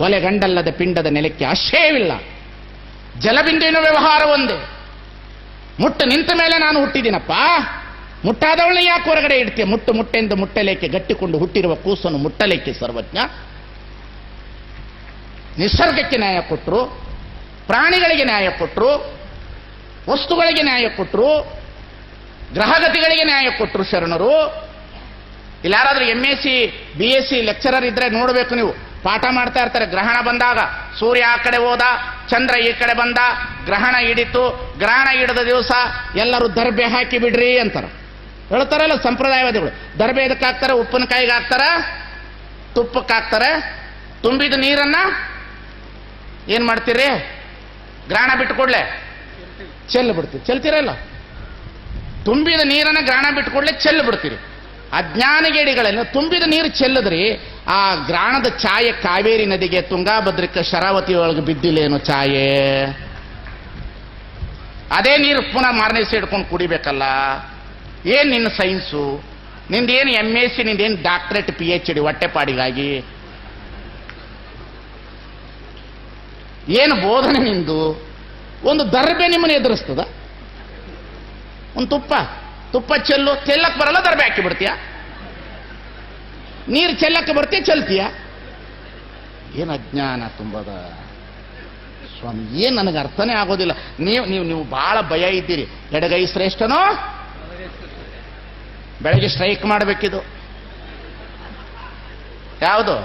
ಒಲೆ ಗಂಡಲ್ಲದ ಪಿಂಡದ ನೆಲಕ್ಕೆ ಆಶ್ರಯವಿಲ್ಲ, ಜಲಬಿಂದುವಿನ ವ್ಯವಹಾರ ಒಂದೇ. ಮುಟ್ಟು ನಿಂತ ಮೇಲೆ ನಾನು ಹುಟ್ಟಿದ್ದೀನಪ್ಪ. ಮುಟ್ಟಾದವಳನ್ನ ಯಾಕೆ ಹೊರಗಡೆ ಇಡ್ತೀಯ? ಮುಟ್ಟು ಮುಟ್ಟೆಂದು ಮುಟ್ಟಲೇಕೆ, ಗಟ್ಟಿಕೊಂಡು ಹುಟ್ಟಿರುವ ಕೂಸನ್ನು ಮುಟ್ಟಲೇಕೆ ಸರ್ವಜ್ಞ. ನಿಸರ್ಗಕ್ಕೆ ನ್ಯಾಯ ಕೊಟ್ಟರು, ಪ್ರಾಣಿಗಳಿಗೆ ನ್ಯಾಯ ಕೊಟ್ಟರು, ವಸ್ತುಗಳಿಗೆ ನ್ಯಾಯ ಕೊಟ್ಟರು, ಗ್ರಹಗತಿಗಳಿಗೆ ನ್ಯಾಯ ಕೊಟ್ಟರು ಶರಣರು. ಇಲ್ಲಿ ಯಾರಾದ್ರೂ MSc BSc ಲೆಕ್ಚರರ್ ಇದ್ರೆ ನೋಡಬೇಕು ನೀವು, ಪಾಠ ಮಾಡ್ತಾ ಇರ್ತಾರೆ. ಗ್ರಹಣ ಬಂದಾಗ ಸೂರ್ಯ ಆ ಕಡೆ ಹೋದ, ಚಂದ್ರ ಈ ಕಡೆ ಬಂದ, ಗ್ರಹಣ ಹಿಡಿತು. ಗ್ರಹಣ ಹಿಡಿದ ದಿವಸ ಎಲ್ಲರೂ ದರ್ಬೆ ಹಾಕಿ ಬಿಡ್ರಿ ಅಂತಾರೆ, ಹೇಳ್ತಾರಲ್ಲ ಸಂಪ್ರದಾಯವಾದಿಗಳು. ದರ್ಬೆ ಇದಕ್ಕೆ ಹಾಕ್ತಾರೆ, ಉಪ್ಪಿನಕಾಯಿಗೆ ಹಾಕ್ತಾರೆ, ತುಪ್ಪಕ್ಕೆ ಹಾಕ್ತಾರೆ. ತುಂಬಿದ ನೀರನ್ನ ಏನ್ ಮಾಡ್ತೀರಿ? ಗ್ರಹಣ ಬಿಟ್ಟುಕೊಡ್ಲೆ ಚೆಲ್ಲ ಬಿಡ್ತೀರಿ. ಚೆಲ್ತೀರಲ್ಲ, ತುಂಬಿದ ನೀರನ್ನ ಗ್ರಹಣ ಬಿಟ್ಟುಕೊಡ್ಲೆ ಚೆಲ್ಲ ಬಿಡ್ತೀರಿ. ಅಜ್ಞಾನಗೇಡಿಗಳೆಲ್ಲ ತುಂಬಿದ ನೀರು ಚೆಲ್ಲದ್ರಿ, ಆ ಗ್ರಹಣದ ಛಾಯೆ ಕಾವೇರಿ ನದಿಗೆ, ತುಂಗಾಭದ್ರಕ್ಕೆ, ಶರಾವತಿ ಒಳಗೆ ಬಿದ್ದಿಲ್ಲೇನು ಛಾಯೆ? ಅದೇ ನೀರು ಪುನಃ ಮಾರನೇ ದಿವಸ ಹಿಡ್ಕೊಂಡು ಕುಡಿಬೇಕಲ್ಲ. ಏನ್ ನಿನ್ನ ಸೈನ್ಸು? ನಿಂದೇನು MSc, ನಿಂದೇನು ಡಾಕ್ಟರೇಟ್ PhD ಹೊಟ್ಟೆಪಾಡಿಗಾಗಿ? ಏನು ಬೋಧನೆ ನಿಂದು? ಒಂದು ದರ್ಬೆ ನಿಮ್ಮನ್ನು ಎದುರಿಸ್ತದ? ಒಂದು ತುಪ್ಪ ಚೆಲ್ಲು, ಚೆಲ್ಲಕ್ಕೆ ಬರಲ್ಲ, ದರ್ಬೆ ಹಾಕಿ ಬಿಡ್ತೀಯ. ನೀರು ಚೆಲ್ಲಕ್ಕೆ ಬರ್ತೀಯ, ಚೆಲ್ತೀಯ. ಏನು ಅಜ್ಞಾನ ತುಂಬದ ಸ್ವಾಮಿ, ಏನ್ ನನಗೆ ಅರ್ಥನೇ ಆಗೋದಿಲ್ಲ. ನೀವು ಬಹಳ ಭಯ ಇದ್ದೀರಿ. ಎಡಗೈ ಶ್ರೇಷ್ಠನೋ? ಬೆಳಗ್ಗೆ ಸ್ಟ್ರೈಕ್ ಮಾಡಬೇಕಿದು. ಯಾವುದು?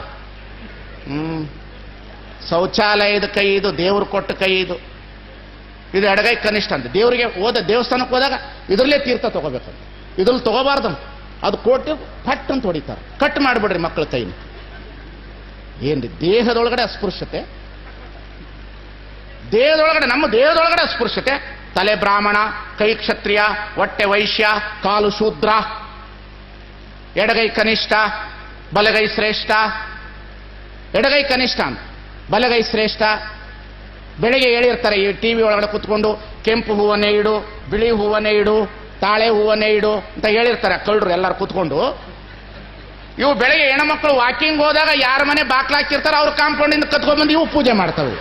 ಶೌಚಾಲಯದ ಕೈ ಇದು, ದೇವ್ರು ಕೊಟ್ಟ ಕೈ ಇದು. ಇದು ಎಡಗೈ ಕನಿಷ್ಠ ಅಂತ. ದೇವರಿಗೆ ದೇವಸ್ಥಾನಕ್ಕೆ ಹೋದಾಗ ಇದರಲ್ಲೇ ತೀರ್ಥ ತಗೋಬೇಕಂತ, ಇದ್ರಲ್ಲಿ ತಗೋಬಾರ್ದಂತ. ಅದು ಕೋಟಿ ಪಟ್ ಅಂತ ಹೊಡಿತಾರೆ. ಕಟ್ ಮಾಡಿಬಿಡ್ರಿ ಮಕ್ಕಳ ಕೈನ. ಏನ್ರಿ ದೇಹದೊಳಗಡೆ ಅಸ್ಪೃಶ್ಯತೆ, ದೇಹದೊಳಗಡೆ, ನಮ್ಮ ದೇಹದೊಳಗಡೆ ಅಸ್ಪೃಶ್ಯತೆ. ತಲೆ ಬ್ರಾಹ್ಮಣ, ಕೈ ಕ್ಷತ್ರಿಯ, ಹೊಟ್ಟೆ ವೈಶ್ಯ, ಕಾಲು ಶೂದ್ರ, ಎಡಗೈ ಕನಿಷ್ಠ, ಬಲಗೈ ಶ್ರೇಷ್ಠ. ಎಡಗೈ ಕನಿಷ್ಠ ಅಂತ, ಬಲಗೈ ಶ್ರೇಷ್ಠ. ಬೆಳಿಗ್ಗೆ ಹೇಳಿರ್ತಾರೆ ಈ TV ಒಳಗಡೆ ಕುತ್ಕೊಂಡು, ಕೆಂಪು ಹೂವನ್ನೇ ಇಡು, ಬಿಳಿ ಹೂವನ್ನೇ ಇಡು, ತಾಳೆ ಹೂವನ್ನೇ ಇಡು ಅಂತ ಹೇಳಿರ್ತಾರೆ ಕಳ್ಳರು ಎಲ್ಲರೂ ಕುತ್ಕೊಂಡು. ಇವು ಬೆಳಿಗ್ಗೆ ಹೆಣ್ಮಕ್ಳು ವಾಕಿಂಗ್ ಹೋದಾಗ ಯಾರ ಮನೆ ಬಾಕ್ಲಾಕಿರ್ತಾರೆ ಅವ್ರು ಕಾಂಪೌಂಡಿಂದ ಕತ್ಕೊಂಡ್ಬಂದು ಇವು ಪೂಜೆ ಮಾಡ್ತವೆ.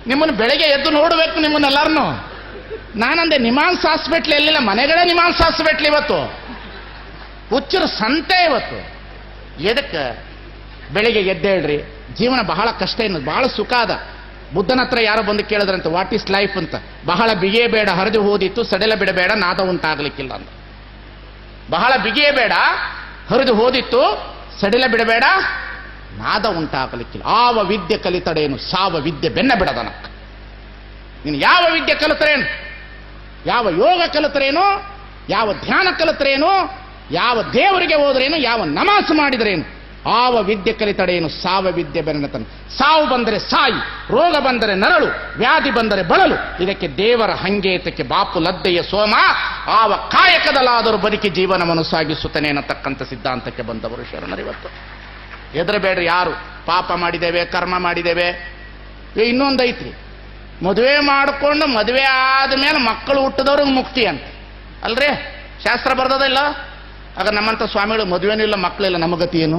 ನಿಮ್ಮನ್ನು ಬೆಳಗ್ಗೆ ಎದ್ದು ನೋಡಬೇಕು ನಿಮ್ಮನ್ನೆಲ್ಲರನ್ನು. ನಾನಂದೆ ನಿಮಾನ್ಸ್ ಹಾಸ್ಪಿಟ್ಲ್ ಎಲ್ಲಿಲ್ಲ, ಮನೆಗಳೇ ನಿಮಾನ್ಸ್ ಹಾಸ್ಪಿಟ್ಲ್ ಇವತ್ತು. ಹುಚ್ಚರ ಸಂತೆ ಇವತ್ತು. ಎದಕ್ಕೆ? ಬೆಳಿಗ್ಗೆ ಎದ್ದೇಳ್ರಿ, ಜೀವನ ಬಹಳ ಕಷ್ಟ ಎನ್ನೋದು, ಬಹಳ ಸುಖ ಅದ. ಬುದ್ಧನ ಹತ್ರ ಯಾರೋ ಬಂದು ಕೇಳಿದ್ರಂತ, ವಾಟ್ ಈಸ್ ಲೈಫ್ ಅಂತ. ಬಹಳ ಬಿಗಿಯೇ ಬೇಡ, ಹರಿದು ಹೋದಿತ್ತು, ಸಡೆಲ ಬಿಡಬೇಡ, ನಾದ ಉಂಟಾಗಲಿಕ್ಕಿಲ್ಲ ಅಂತ. ಬಹಳ ಬಿಗಿಯೇ ಬೇಡ, ಹರಿದು ಹೋದಿತ್ತು, ಸಡಿಲ ಬಿಡಬೇಡ, ನಾದ ಉಂಟಾಗಲಿಕ್ಕಿಲ್ಲ. ಆವ ವಿದ್ಯೆ ಕಲಿತಡೇನು, ಸಾವ ವಿದ್ಯೆ ಬೆನ್ನ ಬಿಡದನಕ್ಕ. ನೀನು ಯಾವ ವಿದ್ಯೆ ಕಲಿತರೇನು, ಯಾವ ಯೋಗ ಕಲಿತರೇನು, ಯಾವ ಧ್ಯಾನ ಕಲಿತರೇನು, ಯಾವ ದೇವರಿಗೆ ಹೋದ್ರೇನು, ಯಾವ ನಮಾಜ್ ಮಾಡಿದ್ರೇನು, ಆವ ವಿದ್ಯೆ ಕಲಿತಡೇನು, ಸಾವ ವಿದ್ಯೆ ಬೆನ್ನತನ. ಸಾವು ಬಂದರೆ ಸಾಯಿ, ರೋಗ ಬಂದರೆ ನರಳು, ವ್ಯಾಧಿ ಬಂದರೆ ಬಳಲು. ಇದಕ್ಕೆ ದೇವರ ಹಂಗೇತಕ್ಕೆ ಬಾಪು ಲದ್ದೆಯ ಸೋಮ. ಆವ ಕಾಯಕದಲ್ಲಾದರೂ ಬದುಕಿ ಜೀವನವನ್ನು ಸಾಗಿಸುತ್ತೇನೆ ಅನ್ನತಕ್ಕಂಥ ಸಿದ್ಧಾಂತಕ್ಕೆ ಬಂದವರು ಶರಣರಿವತ್ತು. ಹೆದರಬೇಡ್ರಿ ಯಾರು. ಪಾಪ ಮಾಡಿದ್ದೇವೆ, ಕರ್ಮ ಮಾಡಿದ್ದೇವೆ. ಇನ್ನೊಂದು ಐತ್ರಿ, ಮದುವೆ ಮಾಡಿಕೊಂಡು ಮದುವೆ ಆದಮೇಲೆ ಮಕ್ಕಳು ಹುಟ್ಟಿದವ್ರಿಗೆ ಮುಕ್ತಿ ಅಂತ ಅಲ್ರಿ ಶಾಸ್ತ್ರ ಬರ್ದದಿಲ್ಲ. ಆಗ ನಮ್ಮಂಥ ಸ್ವಾಮಿಗಳು ಮದುವೆನೂ ಇಲ್ಲ, ಮಕ್ಕಳಿಲ್ಲ, ನಮ್ಮ ಗತಿ ಏನು?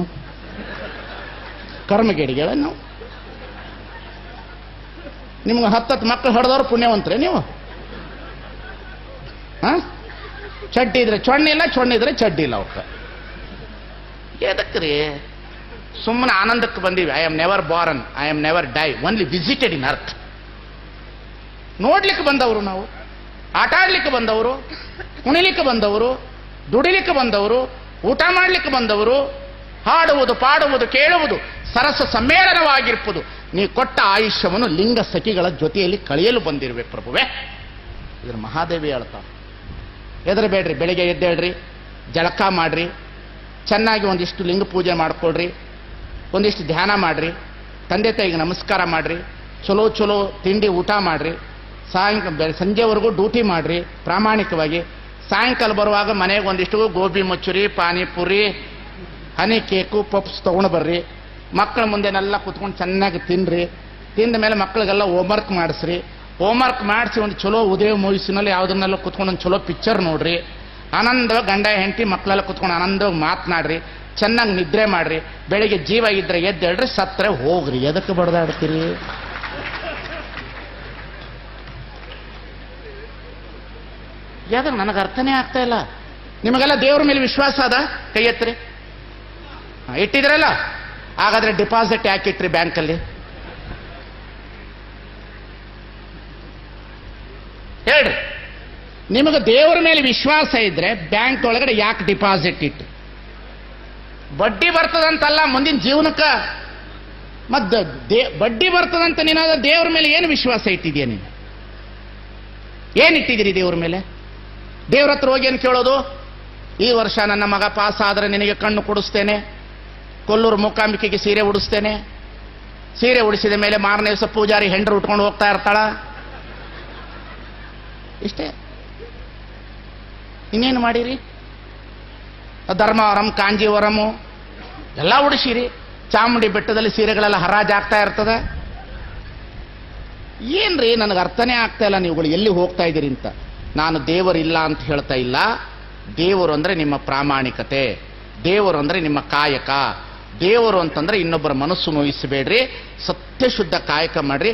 ಕರ್ಮಗೇಡಿಗೆ ನಾವು. ನಿಮ್ಗೆ 10 ಮಕ್ಕಳು ಹೊಡೆದವ್ರು ಪುಣ್ಯವಂತ್ರೆ ನೀವು. ಚಡ್ಡಿ ಇದ್ರೆ ಚೊಣ್ಣ ಇಲ್ಲ, ಚೊಣ್ಣ ಇದ್ರೆ ಚಡ್ಡಿ ಇಲ್ಲ. ಅವಕ್ಕೆ ಎದಕ್ರಿ? ಸುಮ್ಮನೆ ಆನಂದಕ್ಕೆ ಬಂದೀವಿ. I am never Born, I am never dye, only visited in earth. ನೋಡ್ಲಿಕ್ಕೆ ಬಂದವರು ನಾವು, ಆಟ ಆಡ್ಲಿಕ್ಕೆ ಬಂದವರು, ಕುಣಿಲಿಕ್ಕೆ ಬಂದವರು, ದುಡಿಲಿಕ್ಕೆ ಬಂದವರು, ಊಟ ಮಾಡಲಿಕ್ಕೆ ಬಂದವರು. ಹಾಡುವುದು, ಪಾಡುವುದು, ಕೇಳುವುದು ಸರಸ ಸಮ್ಮೇಳನವಾಗಿರ್ಬೋದು. ನೀ ಕೊಟ್ಟ ಆಯುಷ್ಯವನ್ನು ಲಿಂಗ ಸಖಿಗಳ ಜೊತೆಯಲ್ಲಿ ಕಳೆಯಲು ಬಂದಿರುವೆ ಪ್ರಭುವೆ. ಇದ್ರ ಮಹಾದೇವಿ ಹೇಳ್ತಾವ. ಹೆದರಬೇಡ್ರಿ, ಬೆಳಿಗ್ಗೆ ಎದ್ದೇಳ್ರಿ, ಜಳಕ ಮಾಡ್ರಿ, ಚೆನ್ನಾಗಿ ಒಂದಿಷ್ಟು ಲಿಂಗ ಪೂಜೆ ಮಾಡ್ಕೊಳ್ರಿ, ಒಂದಿಷ್ಟು ಧ್ಯಾನ ಮಾಡ್ರಿ, ತಂದೆ ತಾಯಿಗೆ ನಮಸ್ಕಾರ ಮಾಡ್ರಿ, ಚಲೋ ಚಲೋ ತಿಂಡಿ ಊಟ ಮಾಡ್ರಿ, ಸಂಜೆವರೆಗೂ ಡ್ಯೂಟಿ ಮಾಡ್ರಿ ಪ್ರಾಮಾಣಿಕವಾಗಿ. ಸಾಯಂಕಾಲ ಬರುವಾಗ ಮನೆಗೆ ಒಂದಿಷ್ಟು gobi manchurian, panipuri, honey cake, puffs ತೊಗೊಂಡು ಬರ್ರಿ. ಮಕ್ಕಳ ಮುಂದೆನೆಲ್ಲ ಕುತ್ಕೊಂಡು ಚೆನ್ನಾಗಿ ತಿನ್ರಿ. ತಿಂದ ಮೇಲೆ ಮಕ್ಕಳಿಗೆಲ್ಲ ಹೋಮ್ವರ್ಕ್ ಮಾಡಿಸ್ರಿ. ಹೋಮ್ವರ್ಕ್ ಮಾಡಿಸಿ ಒಂದು ಚಲೋ ಉದಯ ಮೂವೀಸಿನಲ್ಲಿ ಯಾವುದನ್ನೆಲ್ಲ ಕುತ್ಕೊಂಡು ಒಂದು ಚಲೋ ಪಿಕ್ಚರ್ ನೋಡ್ರಿ. ಆನಂದವಾಗಿ ಗಂಡ ಹೆಂಡತಿ ಮಕ್ಕಳೆಲ್ಲ ಕುತ್ಕೊಂಡು ಆನಂದವಾಗಿ ಮಾತನಾಡ್ರಿ. ಚೆನ್ನಾಗಿ ನಿದ್ರೆ ಮಾಡ್ರಿ, ಬೆಳಿಗ್ಗೆ ಜೀವ ಇದ್ರೆ ಎದ್ದೇಳ್ರಿ, ಸತ್ರೆ ಹೋಗ್ರಿ. ಎದಕ್ಕೆ ಬಡ್ದಾಡ್ತೀರಿ? ಯಾವ್ದು ನನಗೆ ಅರ್ಥನೇ ಆಗ್ತಾ ಇಲ್ಲ. ನಿಮಗೆಲ್ಲ ದೇವ್ರ ಮೇಲೆ ವಿಶ್ವಾಸ ಅದ? ಕೈ ಎತ್ತಿರಿ. ಇಟ್ಟಿದ್ರಲ್ಲ, ಹಾಗಾದ್ರೆ ಡಿಪಾಸಿಟ್ ಯಾಕೆ ಇಟ್ರಿ ಬ್ಯಾಂಕಲ್ಲಿ? ಹೇಳ್ರಿ. ನಿಮಗೆ ದೇವರ ಮೇಲೆ ವಿಶ್ವಾಸ ಇದ್ರೆ ಬ್ಯಾಂಕ್ ಒಳಗಡೆ ಯಾಕೆ ಡಿಪಾಸಿಟ್ ಇಟ್ಟು? ಬಡ್ಡಿ ಬರ್ತದಂತಲ್ಲ ಮುಂದಿನ ಜೀವನಕ್ಕೆ. ಮತ್ತೆ ಬಡ್ಡಿ ಬರ್ತದಂತ ನೀನಾದ ದೇವ್ರ ಮೇಲೆ ಏನು ವಿಶ್ವಾಸ ಇಟ್ಟಿದ್ಯಾ ನೀನು? ಏನಿಟ್ಟಿದ್ದೀರಿ ದೇವ್ರ ಮೇಲೆ? ದೇವ್ರ ಹತ್ರ ಹೋಗಿ ಏನು ಕೇಳೋದು? ಈ ವರ್ಷ ನನ್ನ ಮಗ ಪಾಸ್ ಆದ್ರೆ ನಿನಗೆ ಕಣ್ಣು ಕೊಡಿಸ್ತೇನೆ, ಕೊಲ್ಲೂರು ಮೂಕಾಂಬಿಕೆಗೆ ಸೀರೆ ಉಡಿಸ್ತೇನೆ, ಸೀರೆ ಉಡಿಸಿದ ಮೇಲೆ ಮಾರನೇ ದಿವಸ ಪೂಜಾರಿ ಹೆಂಡ್ರು ಉಟ್ಕೊಂಡು ಹೋಗ್ತಾ ಇರ್ತಾಳ. ಇಷ್ಟೇ. ಇನ್ನೇನು ಮಾಡಿರಿ? ಧರ್ಮವರಂ, ಕಾಂಜೀವರಮು ಎಲ್ಲ ಉಡಿಸಿರಿ. ಚಾಮುಂಡಿ ಬೆಟ್ಟದಲ್ಲಿ ಸೀರೆಗಳೆಲ್ಲ ಹರಾಜಾಗ್ತಾ ಇರ್ತದೆ. ಏನ್ರಿ ನನಗೆ ಅರ್ಥನೇ ಆಗ್ತಾ ಇಲ್ಲ ನೀವುಗಳು ಎಲ್ಲಿ ಹೋಗ್ತಾ ಇದ್ದೀರಿ ಅಂತ. ನಾನು ದೇವರಿಲ್ಲ ಅಂತ ಹೇಳ್ತಾ ಇಲ್ಲ. ದೇವರು ಅಂದ್ರೆ ನಿಮ್ಮ ಪ್ರಾಮಾಣಿಕತೆ, ದೇವರು ಅಂದ್ರೆ ನಿಮ್ಮ ಕಾಯಕ. ದೇವರು ಅಂತಂದ್ರೆ ಇನ್ನೊಬ್ಬರ ಮನಸ್ಸು ನೋಯಿಸಬೇಡ್ರಿ, ಸತ್ಯಶುದ್ಧ ಕಾಯಕ ಮಾಡ್ರಿ.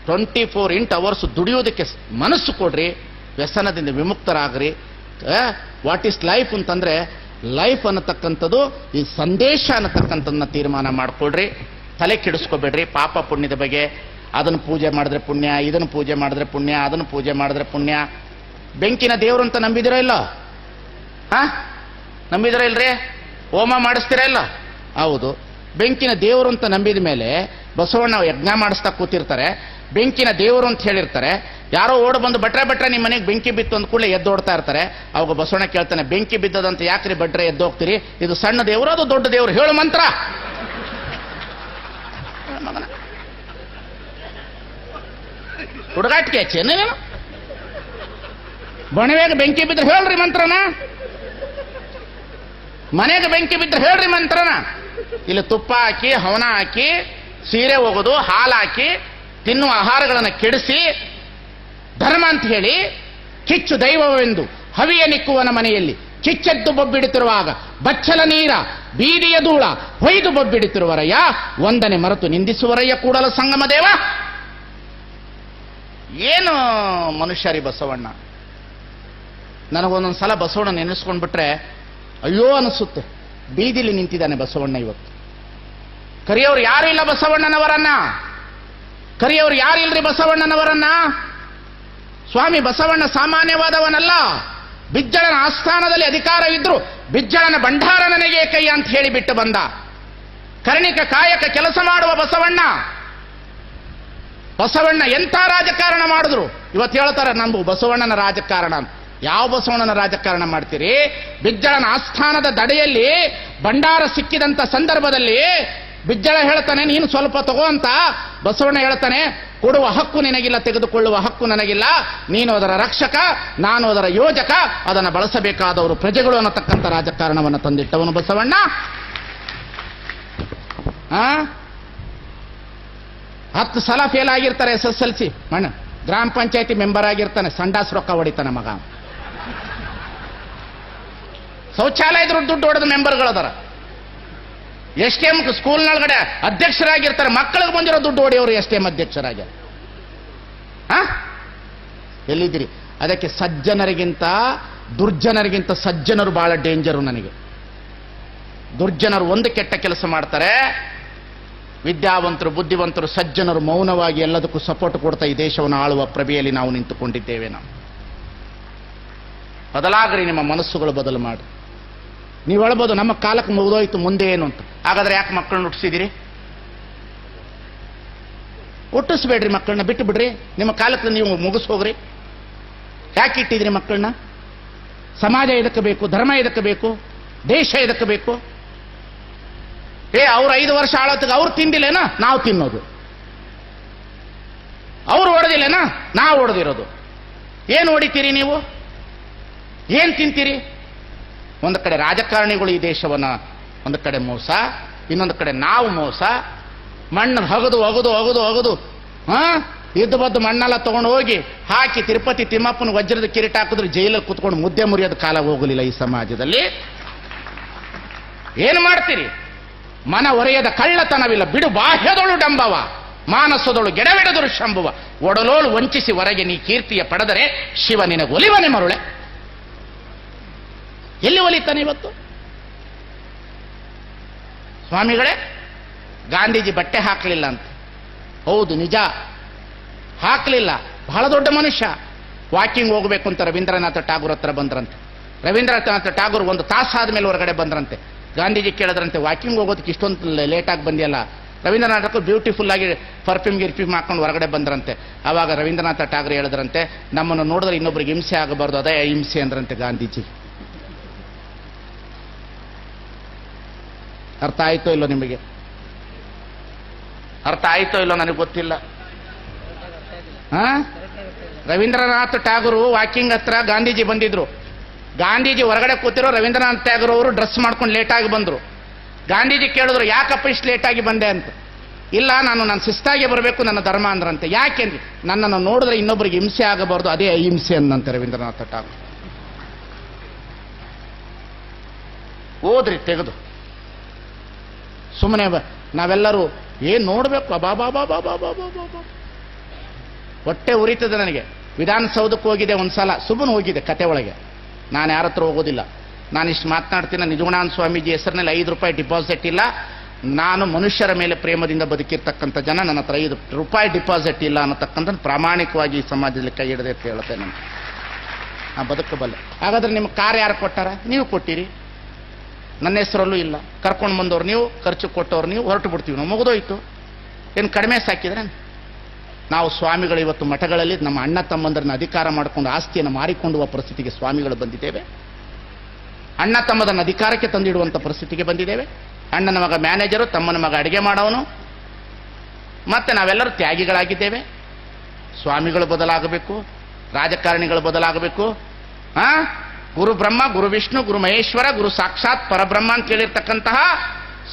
24 hours ದುಡಿಯೋದಕ್ಕೆ ಮನಸ್ಸು ಕೊಡ್ರಿ, ವ್ಯಸನದಿಂದ ವಿಮುಕ್ತರಾಗ್ರಿ. ವಾಟ್ ಈಸ್ ಲೈಫ್ ಅಂತಂದ್ರೆ, ಲೈಫ್ ಅನ್ನತಕ್ಕಂಥದ್ದು ಈ ಸಂದೇಶ ಅನ್ನತಕ್ಕಂಥದ್ದನ್ನ ತೀರ್ಮಾನ ಮಾಡ್ಕೊಳ್ರಿ. ತಲೆ ಕೆಡಿಸ್ಕೋಬೇಡ್ರಿ ಪಾಪ ಪುಣ್ಯದ ಬಗ್ಗೆ. ಅದನ್ನು ಪೂಜೆ ಮಾಡಿದ್ರೆ ಪುಣ್ಯ, ಇದನ್ನು ಪೂಜೆ ಮಾಡಿದ್ರೆ ಪುಣ್ಯ, ಅದನ್ನು ಪೂಜೆ ಮಾಡಿದ್ರೆ ಪುಣ್ಯ. ಬೆಂಕಿನ ದೇವರು ಅಂತ ನಂಬಿದಿರೋ ಇಲ್ಲ? ನಂಬಿದಿರೋ ಇಲ್ರಿ? ಹೋಮ ಮಾಡಿಸ್ತೀರಾ ಇಲ್ಲ? ಹೌದು. ಬೆಂಕಿನ ದೇವರು ಅಂತ ನಂಬಿದ ಮೇಲೆ ಬಸವಣ್ಣ ಯಜ್ಞ ಮಾಡಿಸ್ತಾ ಕೂತಿರ್ತಾರೆ. ಬೆಂಕಿನ ದೇವರು ಅಂತ ಹೇಳಿರ್ತಾರೆ. ಯಾರೋ ಓಡ್ ಬಂದು ಭಟ್ರೆ ನಿಮ್ಮ ಮನೆಗೆ ಬೆಂಕಿ ಬಿತ್ತು ಅಂದ ಕೂಡಲೇ ಎದ್ದೋಡ್ತಾ ಇರ್ತಾರೆ. ಅವಾಗ ಬಸವಣ್ಣ ಕೇಳ್ತಾನೆ, ಬೆಂಕಿ ಬಿದ್ದದಂತ ಯಾಕ್ರಿ ಭಟ್ರೆ ಎದ್ದೋಗ್ತೀರಿ? ಇದು ಸಣ್ಣ ದೇವರು, ಅದು ದೊಡ್ಡ ದೇವರು, ಹೇಳು ಮಂತ್ರ. ಹುಡುಗಾಟಿಕೆ ಚೆನ್ನೇನು? ಬಣವೆಗೆ ಬೆಂಕಿ ಬಿದ್ರೆ ಹೇಳ್ರಿ ಮಂತ್ರನ, ಮನೆಗೆ ಬೆಂಕಿ ಬಿದ್ರೆ ಹೇಳ್ರಿ ಮಂತ್ರನ. ಇಲ್ಲಿ ತುಪ್ಪ ಹಾಕಿ, ಹವನ ಹಾಕಿ, ಸೀರೆ ಹೋಗೋದು, ಹಾಲು ಹಾಕಿ, ತಿನ್ನುವ ಆಹಾರಗಳನ್ನು ಕೆಡಿಸಿ ಧರ್ಮ ಅಂತ ಹೇಳಿ ಕಿಚ್ಚು ದೈವವೆಂದು ಹವಿಯ ನಿಕ್ಕುವನ ಮನೆಯಲ್ಲಿ ಕಿಚ್ಚೆದ್ದು ಬೊಬ್ಬಿಡುತ್ತಿರುವಾಗ ಬಚ್ಚಲ ನೀರ ಬೀದಿಯ ಧೂಳ ಹೊಯ್ದು ಬೊಬ್ಬಿಡುತ್ತಿರುವರಯ್ಯ, ಒಂದನೆ ಮರೆತು ನಿಂದಿಸುವರಯ್ಯ ಕೂಡಲ ಸಂಗಮ ದೇವ. ಏನು ಮನುಷ್ಯರಿ ಬಸವಣ್ಣ. ನನಗೊಂದೊಂದು ಸಲ ಬಸವಣ್ಣ ನೆನೆಸ್ಕೊಂಡ್ಬಿಟ್ರೆ ಅಯ್ಯೋ ಅನಿಸುತ್ತೆ. ಬೀದಿಲಿ ನಿಂತಿದ್ದಾನೆ ಬಸವಣ್ಣ ಇವತ್ತು. ಕರಿಯವ್ರು ಯಾರು ಇಲ್ಲ ಬಸವಣ್ಣನವರನ್ನ, ಕರಿಯವ್ರು ಯಾರಿಲ್ರಿ ಬಸವಣ್ಣನವರನ್ನ. ಸ್ವಾಮಿ ಬಸವಣ್ಣ ಸಾಮಾನ್ಯವಾದವನಲ್ಲ. ಬಿಜ್ಜಳನ ಆಸ್ಥಾನದಲ್ಲಿ ಅಧಿಕಾರವಿದ್ರು ಬಿಜ್ಜಳನ ಭಂಡಾರ ನನಗೆ ಕೈ ಅಂತ ಹೇಳಿಬಿಟ್ಟು ಬಂದ. ಕರ್ಣಿಕ ಕಾಯಕ ಕೆಲಸ ಮಾಡುವ ಬಸವಣ್ಣ. ಬಸವಣ್ಣ ಎಂಥ ರಾಜಕಾರಣ ಮಾಡಿದ್ರು. ಇವತ್ತು ಹೇಳ್ತಾರೆ ನಮ್ದು ಬಸವಣ್ಣನ ರಾಜಕಾರಣ ಅಂತ. ಯಾವ ಬಸವಣ್ಣನ ರಾಜಕಾರಣ ಮಾಡ್ತೀರಿ? ಬಿಜ್ಜಳನ ಆಸ್ಥಾನದ ದಡೆಯಲ್ಲಿ ಭಂಡಾರ ಸಿಕ್ಕಿದಂತ ಸಂದರ್ಭದಲ್ಲಿ ಬಿಜ್ಜಳ ಹೇಳ್ತಾನೆ, ನೀನು ಸ್ವಲ್ಪ ತಗೋ ಅಂತ. ಬಸವಣ್ಣ ಹೇಳ್ತಾನೆ, ಕೊಡುವ ಹಕ್ಕು ನಿನಗಿಲ್ಲ, ತೆಗೆದುಕೊಳ್ಳುವ ಹಕ್ಕು ನನಗಿಲ್ಲ. ನೀನು ಅದರ ರಕ್ಷಕ, ನಾನು ಅದರ ಯೋಜಕ, ಅದನ್ನು ಬಳಸಬೇಕಾದವರು ಪ್ರಜೆಗಳು ಅನ್ನತಕ್ಕಂಥ ರಾಜಕಾರಣವನ್ನು ತಂದಿಟ್ಟವನು ಬಸವಣ್ಣ. 10 ಸಲ ಫೇಲ್ ಆಗಿರ್ತಾರೆ SSLC. ಮಣ್ಣ ಗ್ರಾಮ ಪಂಚಾಯತಿ ಮೆಂಬರ್ ಆಗಿರ್ತಾನೆ, ಸಂಡಾಸ್ ರೊಕ್ಕ ಹೊಡಿತಾನೆ ಮಗ. ಶೌಚಾಲಯದ ದುಡ್ಡು ಹೊಡೆದ ಮೆಂಬರ್ಗಳದಾರ. STM ಸ್ಕೂಲ್ನೊಳಗಡೆ ಅಧ್ಯಕ್ಷರಾಗಿರ್ತಾರೆ, ಮಕ್ಕಳಿಗೆ ಬಂದಿರೋ ದುಡ್ಡು ಹೊಡೆಯವರು STM ಅಧ್ಯಕ್ಷರಾಗಿ. ಎಲ್ಲಿದ್ದೀರಿ? ಅದಕ್ಕೆ ಸಜ್ಜನರಿಗಿಂತ ದುರ್ಜನರಿಗಿಂತ ಸಜ್ಜನರು ಬಹಳ ಡೇಂಜರು ನನಗೆ. ದುರ್ಜನರು ಒಂದು ಕೆಟ್ಟ ಕೆಲಸ ಮಾಡ್ತಾರೆ, ವಿದ್ಯಾವಂತರು ಬುದ್ಧಿವಂತರು ಸಜ್ಜನರು ಮೌನವಾಗಿ ಎಲ್ಲದಕ್ಕೂ ಸಪೋರ್ಟ್ ಕೊಡ್ತಾ ಈ ದೇಶವನ್ನು ಆಳುವ ಪ್ರಭೆಯಲ್ಲಿ ನಾವು ನಿಂತುಕೊಂಡಿದ್ದೇವೆ. ನಾವು ಬದಲಾಗ್ರಿ, ನಿಮ್ಮ ಮನಸ್ಸುಗಳು ಬದಲು ಮಾಡಿ. ನೀವು ಹೇಳ್ಬೋದು ನಮ್ಮ ಕಾಲಕ್ಕೆ ಮುಗಿದೋಯ್ತು, ಮುಂದೆ ಏನು ಅಂತ. ಹಾಗಾದ್ರೆ ಯಾಕೆ ಮಕ್ಕಳನ್ನ ಹುಟ್ಟಿಸಿದಿರಿ? ಹುಟ್ಟಿಸ್ಬೇಡ್ರಿ, ಮಕ್ಕಳನ್ನ ಬಿಟ್ಟು ಬಿಡ್ರಿ. ನಿಮ್ಮ ಕಾಲಕ್ಕೆ ನೀವು ಮುಗಿಸೋಗ್ರಿ. ಯಾಕೆ ಇಟ್ಟಿದ್ರಿ ಮಕ್ಕಳನ್ನ? ಸಮಾಜ ಇದಕ್ಕೆ ಬೇಕು, ಧರ್ಮ ಇದಕ್ಕೆ ಬೇಕು, ದೇಶ ಇದಕ್ಕೆ ಬೇಕು. ಅವ್ರು 5 ವರ್ಷ ಆಳೋತ್ತಿಗೆ ಅವ್ರು ತಿಂದಿಲ್ಲೇನ, ನಾವು ತಿನ್ನೋದು. ಅವ್ರು ಹೊಡೆದಿಲ್ಲೇನ, ನಾವು ಹೊಡೆದಿರೋದು. ಏನು ಹೊಡಿತೀರಿ ನೀವು? ಏನ್ ತಿಂತೀರಿ? ಒಂದು ಕಡೆ ರಾಜಕಾರಣಿಗಳು ಈ ದೇಶವನ್ನ, ಒಂದು ಕಡೆ ಮೋಸ, ಇನ್ನೊಂದು ಕಡೆ ನಾವು ಮೋಸ. ಮಣ್ಣು ಹಗದು ಅಗದು ಅಗದು ಅಗದು ಇದ್ದು ಬದ್ದು ಮಣ್ಣೆಲ್ಲ ತಗೊಂಡು ಹೋಗಿ ಹಾಕಿ ತಿರುಪತಿ ತಿಮ್ಮಪ್ಪನ ವಜ್ರದ ಕಿರೀಟ ಹಾಕಿದ್ರು ಜೈಲಲ್ಲಿ ಕೂತ್ಕೊಂಡು ಮುದ್ದೆ ಮುರಿಯೋದು ಕಾಲ ಹೋಗಲಿಲ್ಲ ಈ ಸಮಾಜದಲ್ಲಿ. ಏನು ಮಾಡ್ತೀರಿ? ಮನ ಒರೆಯದ ಕಳ್ಳತನವಿಲ್ಲ, ಬಿಡು ಬಾಹ್ಯದೊಳು ಡಂಬವ, ಮಾನಸದೊಳು ಗೆಡವೆಡದರು ಶಂಭುವ, ಒಡಲೋಳು ವಂಚಿಸಿ ಹೊರಗೆ ನೀ ಕೀರ್ತಿಯ ಪಡೆದರೆ ಶಿವ ನಿನಗೆ ಒಲಿವನೆ ಮರುಳೆ. ಎಲ್ಲಿ ಒಲಿತಾನೆ ಇವತ್ತು? ಸ್ವಾಮಿಗಳೇ, ಗಾಂಧೀಜಿ ಬಟ್ಟೆ ಹಾಕಲಿಲ್ಲ ಅಂತ. ಹೌದು, ನಿಜ, ಹಾಕಲಿಲ್ಲ. ಬಹಳ ದೊಡ್ಡ ಮನುಷ್ಯ. ವಾಕಿಂಗ್ ಹೋಗಬೇಕು ಅಂತ ರವೀಂದ್ರನಾಥ ಠಾಗೂರ್ ಹತ್ರ ಬಂದ್ರಂತೆ. ರವೀಂದ್ರನಾಥ ಠಾಗೂರ್ ಒಂದು ತಾಸಾದ ಮೇಲೆ ಹೊರಗಡೆ ಬಂದ್ರಂತೆ. ಗಾಂಧೀಜಿ ಕೇಳಿದ್ರಂತೆ, ವಾಕಿಂಗ್ ಹೋಗೋದಕ್ಕೆ ಇಷ್ಟೊಂದು ಲೇಟಾಗಿ ಬಂದಿಯಲ್ಲ? ರವೀಂದ್ರನಾಥಕ್ಕೂ ಬ್ಯೂಟಿಫುಲ್ ಆಗಿ ಪರ್ಫ್ಯೂಮ್ ಹಾಕೊಂಡು ಹೊರಗಡೆ ಬಂದ್ರಂತೆ. ಆವಾಗ ರವೀಂದ್ರನಾಥ ಠಾಗೂರ್ ಹೇಳಿದ್ರಂತೆ, ನಮ್ಮನ್ನು ನೋಡಿದ್ರೆ ಇನ್ನೊಬ್ರಿಗೆ ಹಿಂಸೆ ಆಗಬಾರ್ದು, ಅದೇ ಹಿಂಸೆ ಅಂದ್ರಂತೆ ಗಾಂಧೀಜಿ. ಅರ್ಥ ಆಯ್ತೋ ಇಲ್ಲೋ ನಿಮಗೆ? ಅರ್ಥ ಆಯ್ತೋ ಇಲ್ಲೋ ನನಗೆ ಗೊತ್ತಿಲ್ಲ. ರವೀಂದ್ರನಾಥ್ ಠಾಗೂರ್ ವಾಕಿಂಗ್ ಹತ್ರ ಗಾಂಧೀಜಿ ಬಂದಿದ್ರು. ಗಾಂಧೀಜಿ ಹೊರಗಡೆ ಕೂತಿರೋ ರವೀಂದ್ರನಾಥ್ ಠಾಗೂರ್ ಅವರು ಡ್ರೆಸ್ ಮಾಡ್ಕೊಂಡು ಲೇಟಾಗಿ ಬಂದರು. ಗಾಂಧೀಜಿ ಕೇಳಿದ್ರು, ಯಾಕಪ್ಪ ಇಷ್ಟು ಲೇಟಾಗಿ ಬಂದೆ ಅಂತ. ಇಲ್ಲ, ನಾನು ಶಿಸ್ತಾಗಿ ಬರಬೇಕು, ನನ್ನ ಧರ್ಮ ಅಂದ್ರಂತೆ. ಯಾಕೆಂದ್ರೆ ನನ್ನನ್ನು ನೋಡಿದ್ರೆ ಇನ್ನೊಬ್ಬರಿಗೆ ಹಿಂಸೆ ಆಗಬಾರ್ದು, ಅದೇ ಅಹಿಂಸೆ ಅಂದಂತೆ ರವೀಂದ್ರನಾಥ ಠಾಗೂರ್. ಓದ್ರಿ ತೆಗೆದು. ಸುಮ್ಮನೆ ನಾವೆಲ್ಲರೂ ಏನ್ ನೋಡ್ಬೇಕು, ಹೊಟ್ಟೆ ಉರಿತದೆ ನನಗೆ. ವಿಧಾನಸೌಧಕ್ಕೆ ಹೋಗಿದೆ ಒಂದ್ಸಲ, ಸುಮ್ಮನೆ ಹೋಗಿದೆ ಕತೆ ಒಳಗೆ. ನಾನು ಯಾರ ಹತ್ರ ಹೋಗೋದಿಲ್ಲ. ನಾನಿಷ್ಟು ಮಾತನಾಡ್ತೀನಿ, ನಿಜಗುಣಾನಂದ ಸ್ವಾಮೀಜಿ ಹೆಸರಿನಲ್ಲಿ ₹5 ಡಿಪಾಸಿಟ್ ಇಲ್ಲ. ನಾನು ಮನುಷ್ಯರ ಮೇಲೆ ಪ್ರೇಮದಿಂದ ಬದುಕಿರ್ತಕ್ಕಂಥ ಜನ, ನನ್ನ ಹತ್ರ ₹5 ಡಿಪಾಸಿಟ್ ಇಲ್ಲ ಅನ್ನತಕ್ಕಂಥ ಪ್ರಾಮಾಣಿಕವಾಗಿ ಈ ಸಮಾಜದಲ್ಲಿ ಕೈ ಹಿಡದೆ ಅಂತ ಹೇಳ್ತೇನೆ. ನಾನು ಬದುಕಬಲ್ಲೆ. ಹಾಗಾದ್ರೆ ನಿಮ್ಮ ಕಾರ್ ಯಾರು ಕೊಟ್ಟಾರ? ನೀವು ಕೊಟ್ಟಿರಿ. ನನ್ನ ಹೆಸರಲ್ಲೂ ಇಲ್ಲ. ಕರ್ಕೊಂಡು ಬಂದವ್ರು ನೀವು, ಖರ್ಚು ಕೊಟ್ಟವ್ರು ನೀವು, ಹೊರಟು ಬಿಡ್ತೀವಿ ನಾವು, ಮುಗಿದೋಯ್ತು. ಏನು ಕಡಿಮೆ ಸಾಕಿದ್ರೆ? ನಾವು ಸ್ವಾಮಿಗಳು ಇವತ್ತು ಮಠಗಳಲ್ಲಿ ನಮ್ಮ ಅಣ್ಣ ತಮ್ಮಂದರನ್ನ ಅಧಿಕಾರ ಮಾಡಿಕೊಂಡು ಆಸ್ತಿಯನ್ನು ಮಾರಿಕೊಂಡುವ ಪರಿಸ್ಥಿತಿಗೆ ಸ್ವಾಮಿಗಳು ಬಂದಿದ್ದೇವೆ. ಅಣ್ಣ ತಮ್ಮದನ್ನು ಅಧಿಕಾರಕ್ಕೆ ತಂದಿಡುವಂಥ ಪರಿಸ್ಥಿತಿಗೆ ಬಂದಿದ್ದೇವೆ. ಅಣ್ಣನ ಮಗ ಮ್ಯಾನೇಜರು, ತಮ್ಮನ ಮಗ ಅಡಿಗೆ ಮಾಡೋನು. ಮತ್ತೆ ನಾವೆಲ್ಲರೂ ತ್ಯಾಗಿಗಳಾಗಿದ್ದೇವೆ. ಸ್ವಾಮಿಗಳು ಬದಲಾಗಬೇಕು, ರಾಜಕಾರಣಿಗಳು ಬದಲಾಗಬೇಕು. ಗುರು ಬ್ರಹ್ಮ, ಗುರು ವಿಷ್ಣು, ಗುರು ಮಹೇಶ್ವರ, ಗುರು ಸಾಕ್ಷಾತ್ ಪರಬ್ರಹ್ಮ ಅಂತ ಹೇಳಿರ್ತಕ್ಕಂತಹ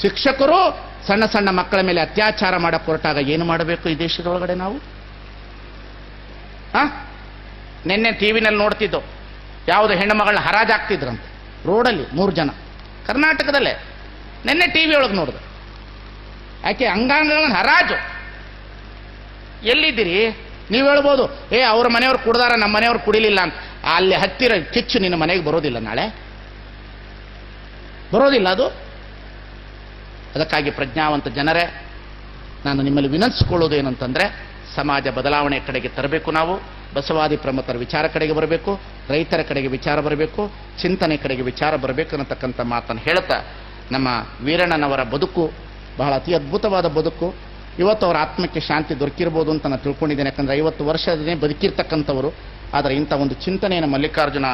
ಶಿಕ್ಷಕರು ಸಣ್ಣ ಸಣ್ಣ ಮಕ್ಕಳ ಮೇಲೆ ಅತ್ಯಾಚಾರ ಮಾಡಕ್ಕೆ ಹೊರಟಾಗ ಏನು ಮಾಡಬೇಕು ಈ ದೇಶದೊಳಗಡೆ ನಾವು? ನಿನ್ನೆ ಟಿವಿನಲ್ಲಿ ನೋಡ್ತಿದ್ದು, ಯಾವುದೋ ಹೆಣ್ಣು ಮಗಳನ್ನ ಹರಾಜಾಗ್ತಿದ್ರಂತೆ ರೋಡಲ್ಲಿ 3 ಜನ, ಕರ್ನಾಟಕದಲ್ಲೇ. ನಿನ್ನೆ ಟಿವಿ ಒಳಗೆ ನೋಡಿದೆ. ಯಾಕೆ ಅಂಗಾಂಗಗಳನ್ನ ಹರಾಜು? ಎಲ್ಲಿದ್ದೀರಿ? ನೀವು ಹೇಳ್ಬೋದು, ಅವ್ರ ಮನೆಯವ್ರು ಕುಡ್ದಾರ, ನಮ್ಮ ಮನೆಯವ್ರು ಕುಡಿಲಿಲ್ಲ ಅಂತ. ಅಲ್ಲಿ ಹತ್ತಿರ ಕಿಚ್ಚು ನಿನ್ನ ಮನೆಗೆ ಬರೋದಿಲ್ಲ, ನಾಳೆ ಬರೋದಿಲ್ಲ ಅದು. ಅದಕ್ಕಾಗಿ ಪ್ರಜ್ಞಾವಂತ ಜನರೇ, ನಾನು ನಿಮ್ಮಲ್ಲಿ ವಿನಂತಿಸಿಕೊಳ್ಳೋದು ಏನಂತಂದ್ರೆ, ಸಮಾಜ ಬದಲಾವಣೆ ಕಡೆಗೆ ತರಬೇಕು. ನಾವು ಬಸವಾದಿ ಪ್ರಮುಖರ ವಿಚಾರ ಕಡೆಗೆ ಬರಬೇಕು, ರೈತರ ಕಡೆಗೆ ವಿಚಾರ ಬರಬೇಕು, ಚಿಂತನೆ ಕಡೆಗೆ ವಿಚಾರ ಬರಬೇಕು ಅನ್ನತಕ್ಕಂಥ ಮಾತನ್ನು ಹೇಳ್ತಾ, ನಮ್ಮ ವೀರಣ್ಣನವರ ಬದುಕು ಬಹಳ ಅತಿ ಅದ್ಭುತವಾದ ಬದುಕು. ಇವತ್ತು ಅವರ ಆತ್ಮಕ್ಕೆ ಶಾಂತಿ ದೊರಕಿರ್ಬೋದು ಅಂತ ನಾನು ತಿಳ್ಕೊಂಡಿದ್ದೇನೆ. ಯಾಕಂದ್ರೆ 50 ವರ್ಷನೇ ಬದುಕಿರ್ತಕ್ಕಂಥವರು. ಆದರೆ ಇಂಥ ಒಂದು ಚಿಂತನೆಯನ್ನು ಮಲ್ಲಿಕಾರ್ಜುನ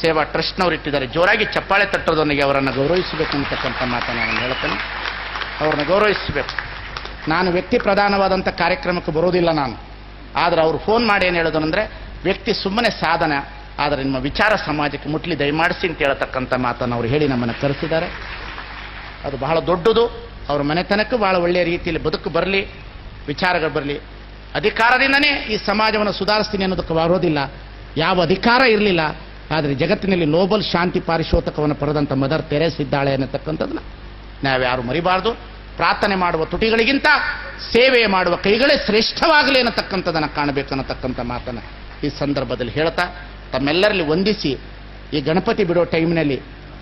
ಸೇವಾ ಟ್ರಸ್ಟ್ನವರು ಇಟ್ಟಿದ್ದಾರೆ. ಜೋರಾಗಿ ಚಪ್ಪಾಳೆ ತಟ್ಟೋದೊಂದಿಗೆ ಅವರನ್ನು ಗೌರವಿಸಬೇಕು ಅಂತಕ್ಕಂಥ ಮಾತನ್ನು ನಾನು ಹೇಳ್ತೇನೆ. ಅವ್ರನ್ನ ಗೌರವಿಸಬೇಕು. ನಾನು ವ್ಯಕ್ತಿ ಪ್ರಧಾನವಾದಂಥ ಕಾರ್ಯಕ್ರಮಕ್ಕೆ ಬರೋದಿಲ್ಲ ನಾನು. ಆದರೆ ಅವರು ಫೋನ್ ಮಾಡಿ ಏನು ಹೇಳೋದು ಅಂದರೆ, ವ್ಯಕ್ತಿ ಸುಮ್ಮನೆ ಸಾಧನ, ಆದರೆ ನಿಮ್ಮ ವಿಚಾರ ಸಮಾಜಕ್ಕೆ ಮುಟ್ಲಿ ದಯಮಾಡಿಸಿ ಅಂತ ಹೇಳ್ತಕ್ಕಂಥ ಮಾತನ್ನು ಅವರು ಹೇಳಿ ನಮ್ಮನ್ನು ಕರೆಸಿದ್ದಾರೆ. ಅದು ಬಹಳ ದೊಡ್ಡದು. ಅವರ ಮನೆತನಕ್ಕೂ ಬಹಳ ಒಳ್ಳೆಯ ರೀತಿಯಲ್ಲಿ ಬದುಕು ಬರಲಿ, ವಿಚಾರಗಳು ಬರಲಿ. ಅಧಿಕಾರದಿಂದನೇ ಈ ಸಮಾಜವನ್ನು ಸುಧಾರಿಸ್ತೀನಿ ಅನ್ನೋದಕ್ಕೆ ಬರೋದಿಲ್ಲ. ಯಾವ ಅಧಿಕಾರ ಇರಲಿಲ್ಲ, ಆದರೆ ಜಗತ್ತಿನಲ್ಲಿ ನೋಬಲ್ ಶಾಂತಿ ಪಾರಿಶೋಧಕವನ್ನು ಪಡೆದಂಥ ಮದರ್ ತೆರೇಸ್ ಇದ್ದಾಳೆ ಅನ್ನತಕ್ಕಂಥದ್ದನ್ನ ನಾವ್ಯಾರು ಮರಿಬಾರ್ದು. ಪ್ರಾರ್ಥನೆ ಮಾಡುವ ತುಟಿಗಳಿಗಿಂತ ಸೇವೆ ಮಾಡುವ ಕೈಗಳೇ ಶ್ರೇಷ್ಠವಾಗಲಿ ಅನ್ನತಕ್ಕಂಥದ್ದನ್ನು ಕಾಣಬೇಕು ಅನ್ನತಕ್ಕಂಥ ಮಾತನ್ನು ಈ ಸಂದರ್ಭದಲ್ಲಿ ಹೇಳ್ತಾ, ತಮ್ಮೆಲ್ಲರಲ್ಲಿ ವಂದಿಸಿ, ಈ ಗಣಪತಿ ಬಿಡೋ ಟೈಮ್ನಲ್ಲಿ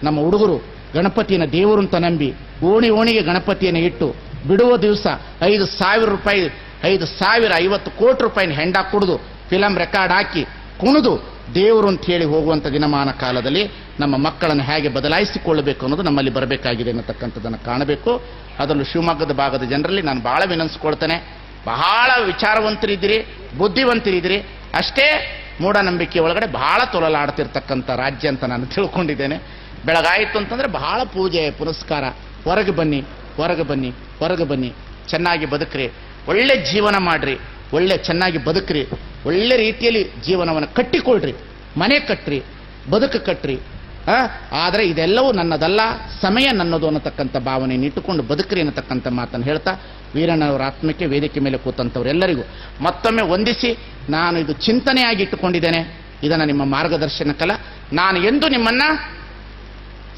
ನಮ್ಮ ಹುಡುಗರು ಗಣಪತಿಯನ್ನು ದೇವರು ಅಂತ ನಂಬಿ ಓಣಿಗೆ ಗಣಪತಿಯನ್ನು ಇಟ್ಟು ಬಿಡುವ ದಿವಸ 5,000 ರೂಪಾಯಿ 50 ಕೋಟಿ ರೂಪಾಯಿನ ಹೆಂಡ ಕುಡಿದು ಫಿಲಂ ರೆಕಾರ್ಡ್ ಹಾಕಿ ಕುಣಿದು ದೇವರು ಅಂತ ಹೇಳಿ ಹೋಗುವಂಥ ದಿನಮಾನ ಕಾಲದಲ್ಲಿ ನಮ್ಮ ಮಕ್ಕಳನ್ನು ಹೇಗೆ ಬದಲಾಯಿಸಿಕೊಳ್ಳಬೇಕು ಅನ್ನೋದು ನಮ್ಮಲ್ಲಿ ಬರಬೇಕಾಗಿದೆ ಅನ್ನತಕ್ಕಂಥದ್ದನ್ನು ಕಾಣಬೇಕು. ಅದರಲ್ಲೂ ಶಿವಮೊಗ್ಗದ ಭಾಗದ ಜನರಲ್ಲಿ ನಾನು ಬಹಳ ವಿನಂತಿಸ್ಕೊಳ್ತೇನೆ. ಬಹಳ ವಿಚಾರವಂತರಿದ್ದೀರಿ, ಬುದ್ಧಿವಂತರಿದ್ದೀರಿ. ಅಷ್ಟೇ ಮೂಢನಂಬಿಕೆ ಒಳಗಡೆ ಬಹಳ ತೊಳಲಾಡ್ತಿರ್ತಕ್ಕಂಥ ರಾಜ್ಯ ಅಂತ ನಾನು ತಿಳ್ಕೊಂಡಿದ್ದೇನೆ. ಬೆಳಗಾಯಿತು ಅಂತಂದರೆ ಬಹಳ ಪೂಜೆ ಪುನಸ್ಕಾರ. ಹೊರಗೆ ಬನ್ನಿ, ಚೆನ್ನಾಗಿ ಬದುಕ್ರಿ, ಒಳ್ಳೆ ಜೀವನ ಮಾಡ್ರಿ, ಚೆನ್ನಾಗಿ ಬದುಕ್ರಿ, ಒಳ್ಳೆ ರೀತಿಯಲ್ಲಿ ಜೀವನವನ್ನು ಕಟ್ಟಿಕೊಳ್ಳ್ರಿ, ಮನೆ ಕಟ್ಟ್ರಿ, ಬದುಕು ಕಟ್ಟ್ರಿ. ಆದರೆ ಇದೆಲ್ಲವೂ ನನ್ನದಲ್ಲ, ಸಮಯ ನನ್ನದು ಅನ್ನತಕ್ಕಂಥ ಭಾವನೆಯನ್ನು ಇಟ್ಟುಕೊಂಡು ಬದುಕ್ರಿ ಅನ್ನತಕ್ಕಂಥ ಮಾತನ್ನು ಹೇಳ್ತಾ, ವೀರಣ್ಣವರ ಆತ್ಮಕ್ಕೆ ವೇದಿಕೆ ಮೇಲೆ ಕೂತಂಥವರೆಲ್ಲರಿಗೂ ಮತ್ತೊಮ್ಮೆ ವಂದಿಸಿ, ನಾನು ಇದು ಚಿಂತನೆಯಾಗಿ ಇಟ್ಟುಕೊಂಡಿದ್ದೇನೆ. ಇದನ್ನು ನಿಮ್ಮ ಮಾರ್ಗದರ್ಶನಕ್ಕಲ್ಲ. ನಾನು ಎಂದು ನಿಮ್ಮನ್ನ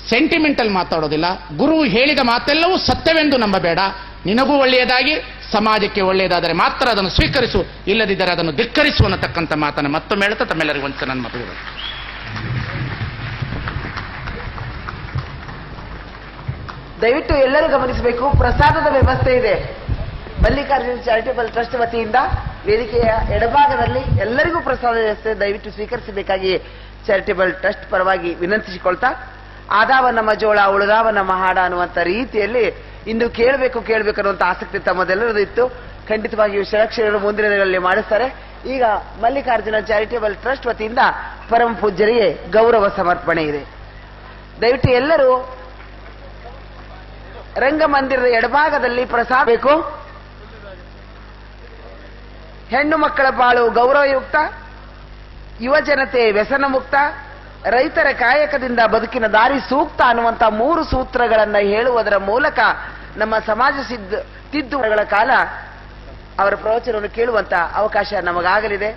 ಸೆಂಟಿಮೆಂಟಲ್ ಮಾತಾಡೋದಿಲ್ಲ. ಗುರು ಹೇಳಿದ ಮಾತೆಲ್ಲವೂ ಸತ್ಯವೆಂದು ನಂಬಬೇಡ. ನಿನಗೂ ಒಳ್ಳೆಯದಾಗಿ ಸಮಾಜಕ್ಕೆ ಒಳ್ಳೆಯದಾದರೆ ಮಾತ್ರ ಅದನ್ನು ಸ್ವೀಕರಿಸು, ಇಲ್ಲದಿದ್ದರೆ ಅದನ್ನು ಧಿಕ್ಕರಿಸು ಅನ್ನತಕ್ಕಂಥ ಮಾತನ್ನು ಮತ್ತೊಮ್ಮೆ ಹೇಳ್ತಾ ತಮ್ಮೆಲ್ಲರಿಗೂ ಒಂದ್ಸಲ ನನ್ನ ಮತವಿರೋದು. ದಯವಿಟ್ಟು ಎಲ್ಲರೂ ಗಮನಿಸಬೇಕು, ಪ್ರಸಾದದ ವ್ಯವಸ್ಥೆ ಇದೆ. ಮಲ್ಲಿಕಾರ್ಜುನ ಚಾರಿಟೇಬಲ್ ಟ್ರಸ್ಟ್ ವತಿಯಿಂದ ವೇದಿಕೆಯ ಎಡಭಾಗದಲ್ಲಿ ಎಲ್ಲರಿಗೂ ಪ್ರಸಾದ ವ್ಯವಸ್ಥೆ ದಯವಿಟ್ಟು ಸ್ವೀಕರಿಸಬೇಕಾಗಿ ಚಾರಿಟೇಬಲ್ ಟ್ರಸ್ಟ್ ಪರವಾಗಿ ವಿನಂತಿಸಿಕೊಳ್ತಾ, ಆದಾವ ನಮ್ಮ ಜೋಳ ಉಳಿದಾವ ನಮ್ಮ ಹಾಡ ಅನ್ನುವಂಥ ರೀತಿಯಲ್ಲಿ ಇಂದು ಕೇಳಬೇಕು ಅನ್ನುವಂಥ ಆಸಕ್ತಿ ತಮ್ಮದೆಲ್ಲರದು ಇತ್ತು. ಖಂಡಿತವಾಗಿಯೂ ಶರಕ್ಷರರು ಮುಂದಿನ ದಿನಗಳಲ್ಲಿ ಮಾಡಿಸ್ತಾರೆ. ಈಗ ಮಲ್ಲಿಕಾರ್ಜುನ ಚಾರಿಟೇಬಲ್ ಟ್ರಸ್ಟ್ ವತಿಯಿಂದ ಪರಮ ಪೂಜ್ಯರಿಗೆ ಗೌರವ ಸಮರ್ಪಣೆ ಇದೆ. ದಯವಿಟ್ಟು ಎಲ್ಲರೂ ರಂಗಮಂದಿರದ ಎಡಭಾಗದಲ್ಲಿ ಪ್ರಸಾದ ಬೇಕು. ಹೆಣ್ಣು ಮಕ್ಕಳ ಬಾಳು ಗೌರವಯುಕ್ತ, ಯುವ ಜನತೆ ವ್ಯಸನ ಮುಕ್ತ, ರೈತರ ಕಾಯಕದಿಂದ ಬದುಕಿನ ದಾರಿ ಸೂಕ್ತ ಅನ್ನುವಂಥ 3 ಸೂತ್ರಗಳನ್ನು ಹೇಳುವುದರ ಮೂಲಕ ನಮ್ಮ ಸಮಾಜ ತಿದ್ದುಗಳ ಕಾಲ ಅವರ ಪ್ರವಚನವನ್ನು ಕೇಳುವಂತ ಅವಕಾಶ ನಮಗಾಗಲಿದೆ.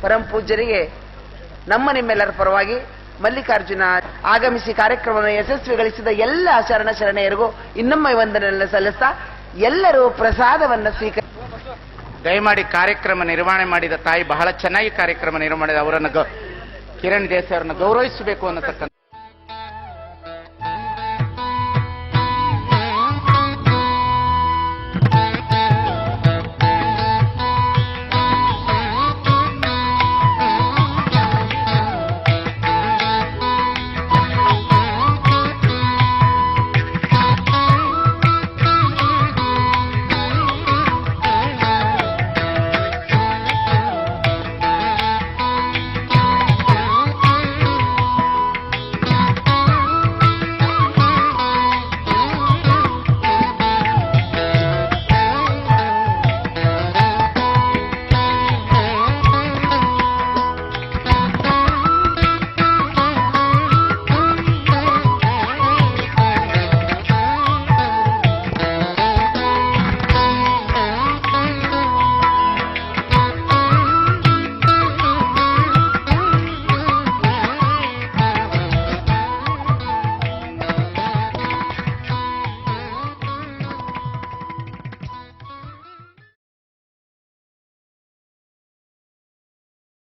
ಪರಮ ಪೂಜ್ಯರಿಗೆ ನಮ್ಮ ನಿಮ್ಮೆಲ್ಲರ ಪರವಾಗಿ ಮಲ್ಲಿಕಾರ್ಜುನ ಆಗಮಿಸಿ ಕಾರ್ಯಕ್ರಮವನ್ನು ಯಶಸ್ವಿಗೊಳಿಸಿದ ಎಲ್ಲ ಶರಣೆಯರಿಗೂ ಇನ್ನೊಮ್ಮೆ ವಂದನೆಯನ್ನು ಸಲ್ಲಿಸ್ತಾ ಎಲ್ಲರೂ ಪ್ರಸಾದವನ್ನು ಸ್ವೀಕರಿಸಿ. ದಯಮಾಡಿ ಕಾರ್ಯಕ್ರಮ ನಿರ್ವಹಣೆ ಮಾಡಿದ ತಾಯಿ ಬಹಳ ಚೆನ್ನಾಗಿ ಕಾರ್ಯಕ್ರಮ ನಿರ್ವಹಣೆ ಮಾಡಿದ ಅವರನ್ನು ಕಿರಣ್ ದೇಸಾಯಿ ಅವರನ್ನು ಗೌರವಿಸಬೇಕು ಅನ್ನತಕ್ಕಂಥ